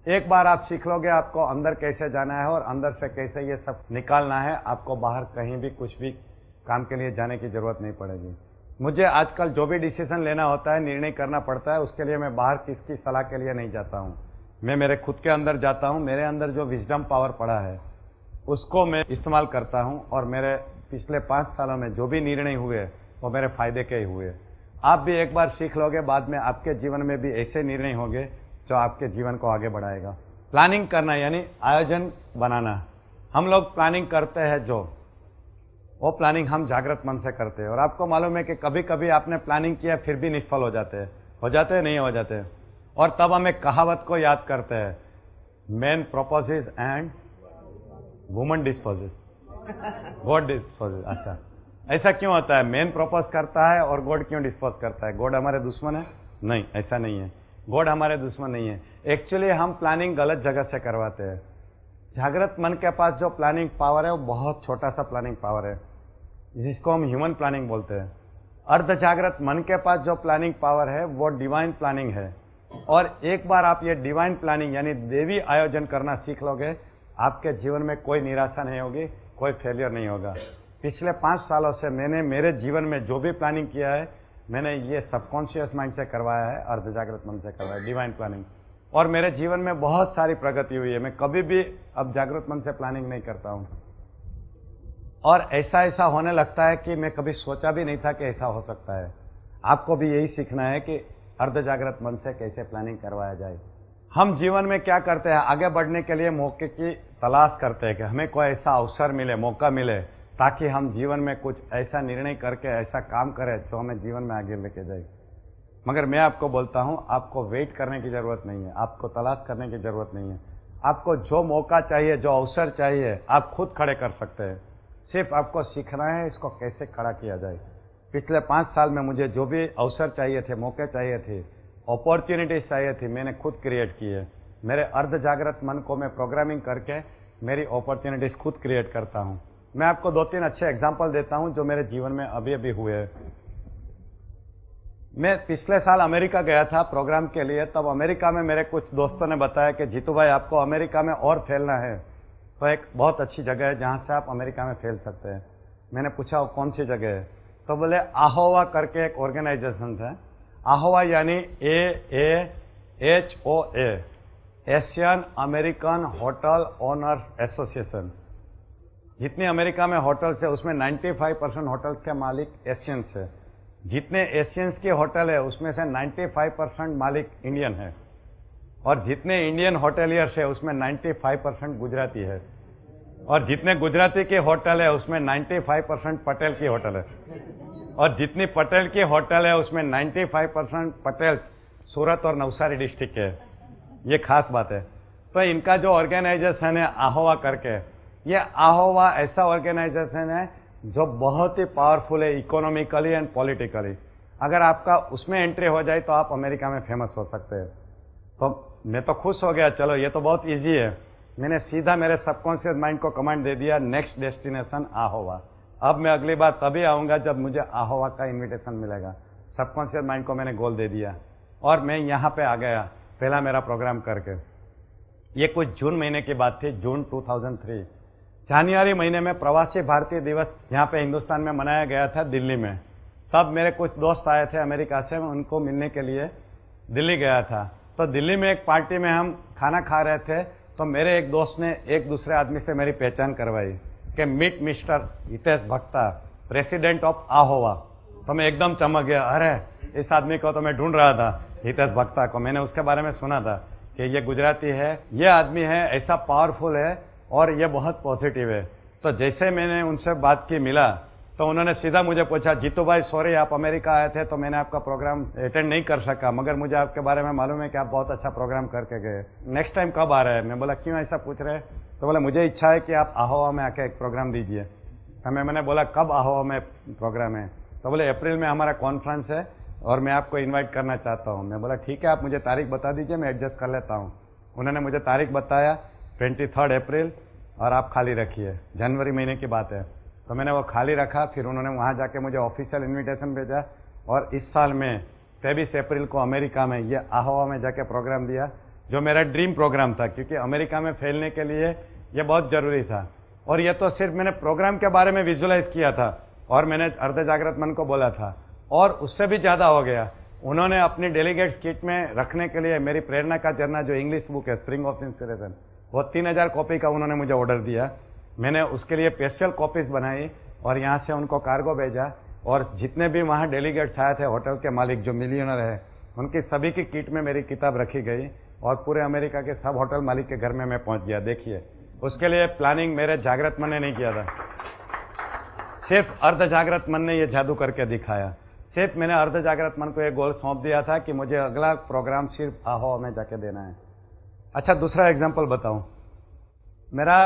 एक बार आप सीख लोगे आपको अंदर कैसे जाना है और अंदर से कैसे ये सब निकालना है, आपको बाहर कहीं भी कुछ भी काम के लिए जाने की जरूरत नहीं पड़ेगी। मुझे आजकल जो भी डिसीजन लेना होता है, निर्णय करना पड़ता है, उसके लिए मैं बाहर किसकी सलाह के लिए नहीं जाता हूं। मैं मेरे खुद के अंदर जाता हूं, मेरे अंदर जो विजडम पावर पड़ा है उसको मैं इस्तेमाल करता हूं और मेरे पिछले 5 सालों में जो भी निर्णय हुए वो मेरे फायदे के ही हुए। आप भी एक बार सीख लोगे, बाद में आपके जीवन में भी ऐसे निर्णय होंगे जो आपके जीवन को आगे बढ़ाएगा। प्लानिंग करना यानी आयोजन बनाना। हम लोग प्लानिंग करते हैं, जो वो प्लानिंग हम जागृत मन से करते हैं। और आपको मालूम है कि कभी कभी आपने प्लानिंग किया फिर भी निष्फल हो जाते हैं, नहीं हो जाते हैं। और तब हम एक कहावत को याद करते हैं, man purposes and woman dispossess, God disposes. अच्छा, ऐसा क्यों होता है? मैन प्रपोज करता है और गॉड क्यों डिस्पोज करता है? गॉड हमारे दुश्मन है? नहीं, ऐसा नहीं है। गॉड हमारे दुश्मन नहीं है। एक्चुअली हम प्लानिंग गलत जगह से करवाते हैं। जागृत मन के पास जो प्लानिंग पावर है वो बहुत छोटा सा प्लानिंग पावर है, जिसको हम ह्यूमन प्लानिंग बोलते हैं। अर्ध जागृत मन के पास जो प्लानिंग पावर है वो डिवाइन प्लानिंग है। और एक बार आप ये डिवाइन प्लानिंग यानी देवी आयोजन करना सीख लोगे, आपके जीवन में कोई निराशा नहीं होगी, कोई फेलियर नहीं होगा। पिछले 5 सालों से मैंने मेरे जीवन में जो भी प्लानिंग किया है, मैंने ये सबकॉन्शियस माइंड से करवाया है, अर्ध जागृत मन से करवाया है, डिवाइन प्लानिंग। और मेरे जीवन में बहुत सारी प्रगति हुई है। मैं कभी भी अब जागृत मन से प्लानिंग नहीं करता हूं। और ऐसा होने लगता है कि मैं कभी सोचा भी नहीं था कि ऐसा हो सकता है। आपको भी यही सीखना है कि अर्ध जागृत मन से कैसे प्लानिंग करवाया जाए। हम जीवन में क्या करते हैं, आगे बढ़ने के लिए मौके की तलाश करते हैं कि हमें कोई ऐसा अवसर मिले, मौका मिले, ताकि हम जीवन में कुछ ऐसा निर्णय करके ऐसा काम करें जो हमें जीवन में आगे लेके जाए। मगर मैं आपको बोलता हूं, आपको वेट करने की जरूरत नहीं है, आपको तलाश करने की जरूरत नहीं है। आपको जो मौका चाहिए, जो अवसर चाहिए, आप खुद खड़े कर सकते हैं। सिर्फ आपको सीखना है इसको कैसे खड़ा किया जाए। पिछले 5 साल में मुझे जो भी अवसर चाहिए थे, मौके चाहिए थे, अपॉर्चुनिटीज चाहिए थी, मैंने खुद क्रिएट की है। मेरे अर्ध जागृत मन को मैं प्रोग्रामिंग करके मेरी अपॉर्चुनिटीज खुद क्रिएट करता हूं। मैं आपको 2-3 अच्छे एग्जांपल देता हूं जो मेरे जीवन में अभी अभी हुए हैं। मैं पिछले साल अमेरिका गया था प्रोग्राम के लिए। तब अमेरिका में मेरे कुछ दोस्तों ने बताया कि जीतू भाई, आपको अमेरिका में और फैलना है तो एक बहुत अच्छी जगह है जहां से आप अमेरिका में फैल सकते हैं। मैंने पूछा वो कौन सी जगह है? तो बोले AHOA करके एक ऑर्गेनाइजेशन है। AHOA यानी AAHOA, Asian American hotel owners association. जितने अमेरिका में होटल्स है उसमें 95% होटल्स के मालिक एशियंस है। जितने एशियंस के होटल है उसमें से 95% मालिक इंडियन है। और जितने इंडियन होटलियर्स है उसमें 95% गुजराती है। और जितने गुजराती के होटल है उसमें 95% पटेल की होटल है। और जितनी पटेल की होटल है उसमें 95% पटेल सूरत और नवसारी डिस्ट्रिक्ट के है। ये खास बात है। तो इनका जो ऑर्गेनाइजेशन है AHOA करके, ये AHOA ऐसा ऑर्गेनाइजेशन है जो बहुत ही पावरफुल है इकोनॉमिकली एंड पॉलिटिकली। अगर आपका उसमें एंट्री हो जाए तो आप अमेरिका में फेमस हो सकते हैं। तो मैं तो खुश हो गया, चलो ये तो बहुत इजी है। मैंने सीधा मेरे सबकॉन्शियस माइंड को कमांड दे दिया, नेक्स्ट डेस्टिनेशन AHOA। अब मैं अगली बार तभी आऊंगा जब मुझे AHOA का इन्विटेशन मिलेगा। सबकॉन्शियस माइंड को मैंने गोल दे दिया और मैं यहां पे आ गया पहला मेरा प्रोग्राम करके। ये कुछ जून महीने की बात थी, जून 2003। जनवरी महीने में प्रवासी भारतीय दिवस यहाँ पे हिंदुस्तान में मनाया गया था दिल्ली में। तब मेरे कुछ दोस्त आए थे अमेरिका से, मैं उनको मिलने के लिए दिल्ली गया था। तो दिल्ली में एक पार्टी में हम खाना खा रहे थे, तो मेरे एक दोस्त ने एक दूसरे आदमी से मेरी पहचान करवाई कि मीट मिस्टर हितेश भक्ता, प्रेसिडेंट ऑफ AHOA। तो मैं एकदम चमक गया, अरे इस आदमी को तो मैं ढूंढ रहा था, हितेश भक्ता को। मैंने उसके बारे में सुना था कि ये गुजराती है, ये आदमी है, ऐसा पावरफुल है और ये बहुत पॉजिटिव है। तो जैसे मैंने उनसे बात की, मिला, तो उन्होंने सीधा मुझे पूछा, जीतू भाई सॉरी आप अमेरिका आए थे तो मैंने आपका प्रोग्राम अटेंड नहीं कर सका, मगर मुझे आपके बारे में मालूम है कि आप बहुत अच्छा प्रोग्राम करके गए। नेक्स्ट टाइम कब आ रहे हैं? मैं बोला क्यों ऐसा पूछ रहे हैं? तो बोला मुझे इच्छा है कि आप AHOA में आके एक प्रोग्राम दीजिए। तो मैंने बोला कब AHOA में प्रोग्राम है? तो बोले अप्रैल में हमारा कॉन्फ्रेंस है और मैं आपको इन्वाइट करना चाहता हूँ। मैं बोला ठीक है, आप मुझे तारीख बता दीजिए, मैं एडजस्ट कर लेता हूँ। उन्होंने मुझे तारीख बताया, 23 अप्रैल और आप खाली रखिए, जनवरी महीने की बात है। तो मैंने वो खाली रखा, फिर उन्होंने वहाँ जाके मुझे ऑफिशियल इन्विटेशन भेजा और इस साल में 23 अप्रैल को अमेरिका में ये आहोवा में जाके प्रोग्राम दिया, जो मेरा ड्रीम प्रोग्राम था, क्योंकि अमेरिका में फैलने के लिए ये बहुत जरूरी था। और ये तो सिर्फ मैंने प्रोग्राम के बारे में विजुअलाइज किया था और मैंने अर्ध जागृत मन को बोला था, और उससे भी ज्यादा हो गया। उन्होंने अपनी डेलीगेट्स किट में रखने के लिए मेरी प्रेरणा का झरना जो इंग्लिश बुक है, स्प्रिंग ऑफ इंस्पिरेशन, वो 3000 कॉपी का उन्होंने मुझे ऑर्डर दिया। मैंने उसके लिए स्पेशल कॉपीज बनाई और यहाँ से उनको कार्गो भेजा, और जितने भी वहाँ डेलीगेट्स आए थे, होटल के मालिक जो मिलियनर है, उनकी सभी की किट में मेरी किताब रखी गई और पूरे अमेरिका के सब होटल मालिक के घर में मैं पहुंच गया। देखिए, उसके लिए प्लानिंग मेरे जागृत मन ने नहीं किया था, सिर्फ अर्ध जागृत मन ने ये जादू करके दिखाया। सिर्फ मैंने अर्ध जागृत मन को एक गोल सौंप दिया था कि मुझे अगला प्रोग्राम सिर्फ आहोवा में जाके देना है। अच्छा, दूसरा एग्जांपल बताऊं। मेरा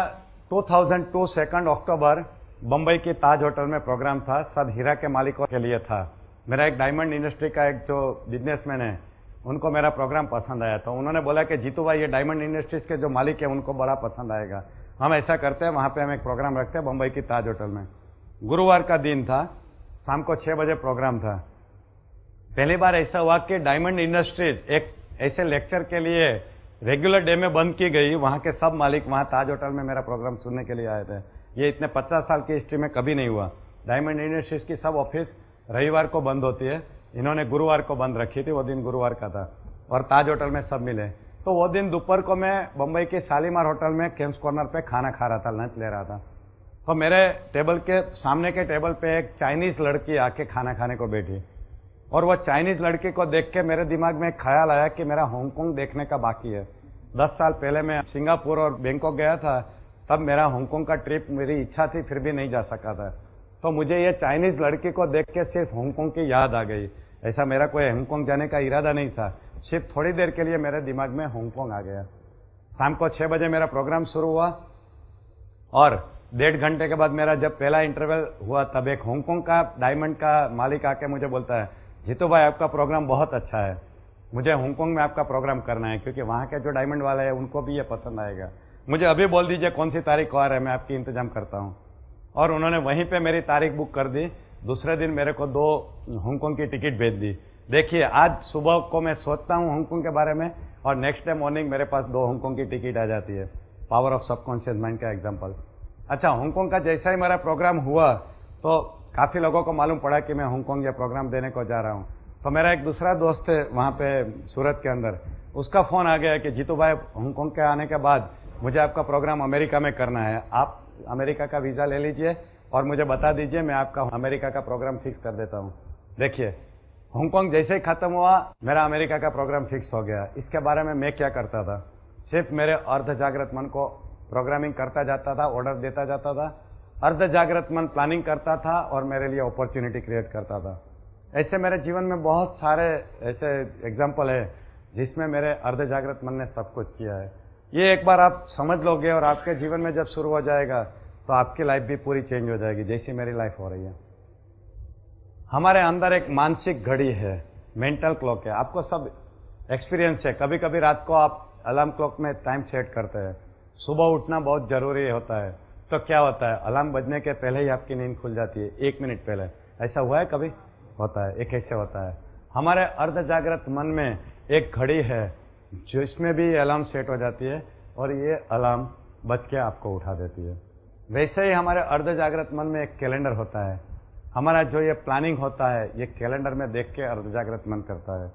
2002 2 अक्टूबर बंबई की ताज होटल में प्रोग्राम था, सब हीरा के मालिकों के लिए था। मेरा एक डायमंड इंडस्ट्री का एक जो बिजनेसमैन है, उनको मेरा प्रोग्राम पसंद आया, तो उन्होंने बोला कि जीतू भाई, ये डायमंड इंडस्ट्रीज के जो मालिक है उनको बड़ा पसंद आएगा, हम ऐसा करते हैं, वहां पे हम एक प्रोग्राम रखते हैं बंबई की ताज होटल में। गुरुवार का दिन था, शाम को 6 बजे प्रोग्राम था। पहली बार ऐसा हुआ कि डायमंड इंडस्ट्रीज एक ऐसे लेक्चर के लिए रेगुलर डे में बंद की गई। वहां के सब मालिक वहां ताज होटल में मेरा प्रोग्राम सुनने के लिए आए थे। ये इतने 50 साल की हिस्ट्री में कभी नहीं हुआ। डायमंड इंडस्ट्रीज की सब ऑफिस रविवार को बंद होती है, इन्होंने गुरुवार को बंद रखी थी, वो दिन गुरुवार का था, और ताज होटल में सब मिले। तो वो दिन दोपहर को मैं बंबई के शालीमार होटल में केम्स कॉर्नर पे खाना खा रहा था, लंच ले रहा था। तो मेरे टेबल के सामने के टेबल पे एक चाइनीज लड़की आके खाना खाने को बैठी, और वो चाइनीज लड़की को देख के मेरे दिमाग में एक ख्याल आया कि मेरा हांगकांग देखने का बाकी है। 10 साल पहले मैं सिंगापुर और बैंकॉक गया था, तब मेरा हांगकांग का ट्रिप, मेरी इच्छा थी, फिर भी नहीं जा सका था। तो मुझे ये चाइनीज लड़की को देख के सिर्फ हांगकांग की याद आ गई। ऐसा मेरा कोई हांगकांग जाने का इरादा नहीं था, सिर्फ थोड़ी देर के लिए मेरे दिमाग में हांगकांग आ गया। शाम को 6 बजे मेरा प्रोग्राम शुरू हुआ, और 1.5 घंटे के बाद मेरा जब पहला इंटरवल हुआ, तब एक हांगकांग का डायमंड का मालिक आके मुझे बोलता है, जीतू भाई आपका प्रोग्राम बहुत अच्छा है, मुझे हांगकांग में आपका प्रोग्राम करना है, क्योंकि वहां के जो डायमंड वाले हैं उनको भी ये पसंद आएगा। मुझे अभी बोल दीजिए कौन सी तारीख को आ रहा है, मैं आपकी इंतजाम करता हूं। और उन्होंने वहीं पे मेरी तारीख बुक कर दी। दूसरे दिन मेरे को 2 हांगकांग की टिकट भेज दी। देखिए, आज सुबह को मैं सोचता हूं हांगकांग के बारे में, और नेक्स्ट डे मॉर्निंग मेरे पास 2 हांगकांग की टिकट आ जाती है। पावर ऑफ सबकॉन्शियस माइंड का एग्जाम्पल। अच्छा, हांगकांग का जैसा ही मेरा प्रोग्राम हुआ, तो काफी लोगों को मालूम पड़ा कि मैं हांगकांग ये प्रोग्राम देने को जा रहा हूं। तो मेरा एक दूसरा दोस्त है वहां पे सूरत के अंदर, उसका फोन आ गया कि जीतू भाई, हांगकांग के आने के बाद मुझे आपका प्रोग्राम अमेरिका में करना है, आप अमेरिका का वीजा ले लीजिए और मुझे बता दीजिए, मैं आपका अमेरिका का प्रोग्राम फिक्स कर देता हूं। देखिए, हांगकांग जैसे ही खत्म हुआ, मेरा अमेरिका का प्रोग्राम फिक्स हो गया। इसके बारे में मैं क्या करता था, सिर्फ मेरे अर्ध जागृत मन को प्रोग्रामिंग करता जाता था, ऑर्डर देता जाता था, अर्ध जागृत मन प्लानिंग करता था और मेरे लिए अपॉर्चुनिटी क्रिएट करता था। ऐसे मेरे जीवन में बहुत सारे ऐसे एग्जाम्पल है जिसमें मेरे अर्ध जागृत मन ने सब कुछ किया है। ये एक बार आप समझ लोगे और आपके जीवन में जब शुरू हो जाएगा, तो आपकी लाइफ भी पूरी चेंज हो जाएगी, जैसी मेरी लाइफ हो रही है। हमारे अंदर एक मानसिक घड़ी है, मेंटल क्लॉक है, आपको सब एक्सपीरियंस है। कभी कभी रात को आप अलार्म क्लॉक में टाइम सेट करते हैं, सुबह उठना बहुत जरूरी होता है, तो क्या होता है, अलार्म बजने के पहले ही आपकी नींद खुल जाती है, 1 मिनट पहले। ऐसा हुआ है कभी? होता है। एक ऐसे होता है, हमारे अर्ध जागृत मन में एक घड़ी है जिसमें भी अलार्म सेट हो जाती है, और ये अलार्म बज के आपको उठा देती है। वैसे ही हमारे अर्ध जागृत मन में एक कैलेंडर होता है। हमारा जो ये प्लानिंग होता है, ये कैलेंडर में देख के अर्ध जागृत मन करता है।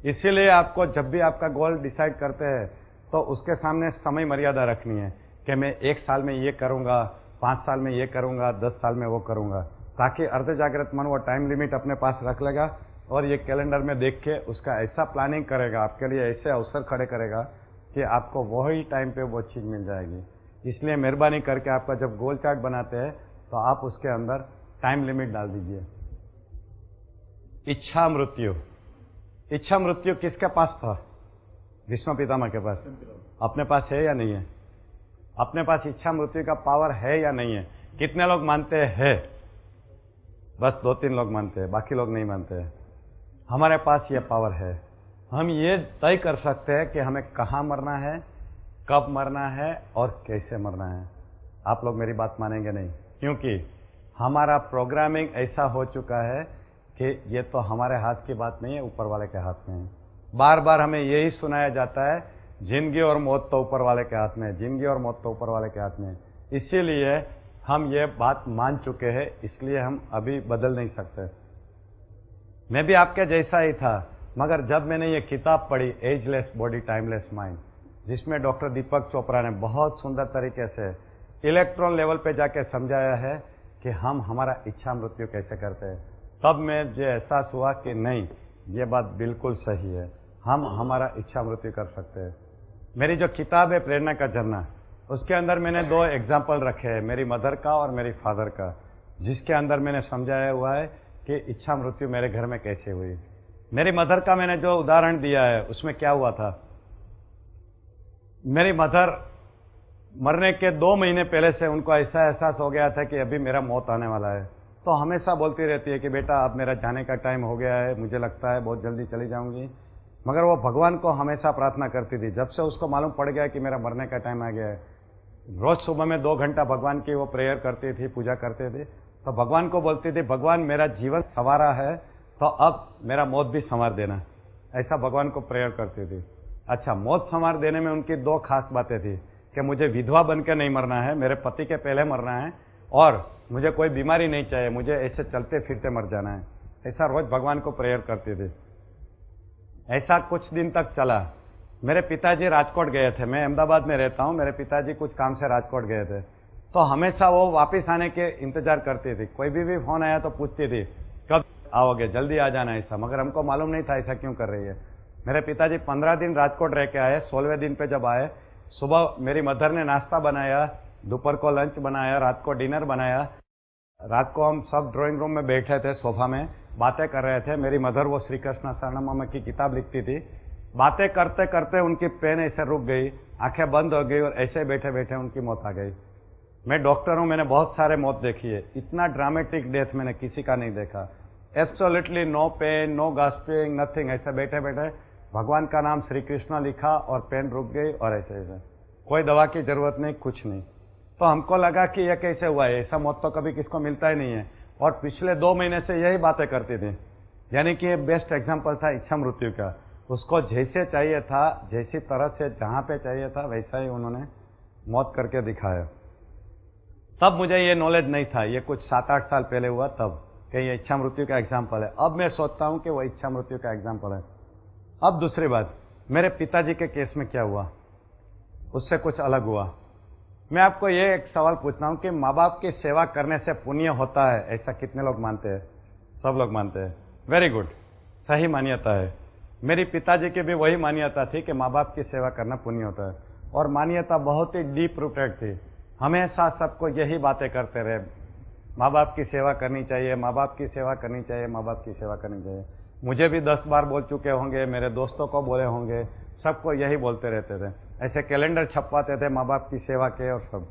इसीलिए आपको जब भी आपका गोल डिसाइड करते हैं, तो उसके सामने समय मर्यादा रखनी है कि मैं 1 साल में ये करूंगा, 5 साल में ये करूंगा, 10 साल में वो करूंगा, ताकि अर्ध जागृत मन वो टाइम लिमिट अपने पास रख लेगा और ये कैलेंडर में देख के उसका ऐसा प्लानिंग करेगा, आपके लिए ऐसे अवसर खड़े करेगा कि आपको वही टाइम पे वो चीज मिल जाएगी। इसलिए मेहरबानी करके आपका जब गोल चार्ट बनाते हैं, तो आप उसके अंदर टाइम लिमिट डाल दीजिए। इच्छा मृत्यु, इच्छा मृत्यु किसके पास था? भीष्म पितामह के पास। अपने पास है या नहीं है? अपने पास इच्छा मृत्यु का पावर है या नहीं है? कितने लोग मानते हैं? बस 2-3 लोग मानते हैं, बाकी लोग नहीं मानते हैं। हमारे पास ये पावर है। हम ये तय कर सकते हैं कि हमें कहाँ मरना है, कब मरना है और कैसे मरना है। आप लोग मेरी बात मानेंगे नहीं, क्योंकि हमारा प्रोग्रामिंग ऐसा हो चुका है कि ये तो हमारे हाथ की बात नहीं है, ऊपर वाले के हाथ में है। बार बार हमें यही सुनाया जाता है, जिंदगी और मौत तो ऊपर वाले के हाथ में है, जिंदगी और मौत तो ऊपर वाले के हाथ में है। इसीलिए हम ये बात मान चुके हैं, इसलिए हम अभी बदल नहीं सकते। मैं भी आपके जैसा ही था, मगर जब मैंने ये किताब पढ़ी, एजलेस बॉडी टाइमलेस माइंड, जिसमें डॉक्टर दीपक चोपड़ा ने बहुत सुंदर तरीके से इलेक्ट्रॉन लेवल पे जाके समझाया है कि हम हमारा इच्छा मृत्यु कैसे करते हैं, तब मुझे एहसास हुआ कि नहीं, ये बात बिल्कुल सही है, हम हमारा इच्छा मृत्यु कर सकते हैं। मेरी जो किताब है प्रेरणा का झरना, उसके अंदर मैंने 2 एग्जाम्पल रखे हैं, मेरी मदर का और मेरी फादर का, जिसके अंदर मैंने समझाया हुआ है कि इच्छा मृत्यु मेरे घर में कैसे हुई। मेरी मदर का मैंने जो उदाहरण दिया है, उसमें क्या हुआ था, मेरी मदर मरने के 2 महीने पहले से उनको ऐसा एहसास हो गया था कि अभी मेरा मौत आने वाला है। तो हमेशा बोलती रहती है कि बेटा अब मेरा जाने का टाइम हो गया है, मुझे लगता है बहुत जल्दी चली जाऊंगी। मगर वो भगवान को हमेशा प्रार्थना करती थी। जब से उसको मालूम पड़ गया कि मेरा मरने का टाइम आ गया है, रोज सुबह में 2 घंटा भगवान की वो प्रेयर करती थी, पूजा करते थे। तो भगवान को बोलती थी, भगवान मेरा जीवन संवारा है तो अब मेरा मौत भी संवार देना, ऐसा भगवान को प्रेयर करती थी। अच्छा, मौत संवार देने में उनकी 2 खास बातें थी कि मुझे विधवा बनकर नहीं मरना है, मेरे पति के पहले मरना है, और मुझे कोई बीमारी नहीं चाहिए, मुझे ऐसे चलते फिरते मर जाना है। ऐसा रोज भगवान को प्रेयर करती थी। ऐसा कुछ दिन तक चला। मेरे पिताजी राजकोट गए थे, मैं अहमदाबाद में रहता हूं, मेरे पिताजी कुछ काम से राजकोट गए थे, तो हमेशा वो वापस आने के इंतजार करती थी। कोई भी फोन आया तो पूछती थी कब आओगे, जल्दी आ जाना ऐसा। मगर हमको मालूम नहीं था ऐसा क्यों कर रही है। मेरे पिताजी 15 दिन राजकोट रह के आए। 16वें दिन पे जब आए, सुबह मेरी मदर ने नाश्ता बनाया, दोपहर को लंच बनाया, रात को डिनर बनाया। रात को हम सब ड्राइंग रूम में बैठे थे, सोफा में बातें कर रहे थे। मेरी मदर वो श्री कृष्ण शरणम की किताब लिखती थी। बातें करते करते उनकी पेन ऐसे रुक गई, आंखें बंद हो गई और ऐसे बैठे बैठे उनकी मौत आ गई। मैं डॉक्टर हूं, मैंने बहुत सारे मौत देखी है, इतना ड्रामेटिक डेथ मैंने किसी का नहीं देखा। Absolutely no pain, no gasping, nothing, ऐसे बैठे बैठे भगवान का नाम श्री कृष्ण लिखा और पेन रुक गई और ऐसे ऐसे, कोई दवा की जरूरत नहीं, कुछ नहीं। तो हमको लगा कि यह कैसे हुआ है, ऐसा मौत तो कभी किसको मिलता ही नहीं है। और पिछले 2 महीने से यही बातें करती थी, यानी कि ये बेस्ट एग्जाम्पल था इच्छा मृत्यु का। उसको जैसे चाहिए था, जैसी तरह से जहां पे चाहिए था, वैसा ही उन्होंने मौत करके दिखाया। तब मुझे ये नॉलेज नहीं था, ये कुछ 7-8 साल पहले हुआ तब, कि ये इच्छा मृत्यु का एग्जाम्पल है। अब मैं सोचता हूं कि वो इच्छा मृत्यु का एग्जाम्पल है। अब दूसरी बात, मेरे पिताजी के केस में क्या हुआ, उससे कुछ अलग हुआ। मैं आपको ये एक सवाल पूछता हूं कि माँ बाप की सेवा करने से पुण्य होता है, ऐसा कितने लोग मानते हैं? सब लोग मानते हैं। वेरी गुड, सही मान्यता है। मेरी पिताजी की भी वही मान्यता थी कि माँ बाप की सेवा करना पुण्य होता है, और मान्यता बहुत ही डीप रूटेड थी। हमेशा सबको यही बातें करते रहे, माँ बाप की सेवा करनी चाहिए, माँ बाप की सेवा करनी चाहिए, माँ बाप की सेवा करनी चाहिए। मुझे भी 10 बार बोल चुके होंगे, मेरे दोस्तों को बोले होंगे, सबको यही बोलते रहते थे। ऐसे कैलेंडर छपवाते थे माँ बाप की सेवा के और सब।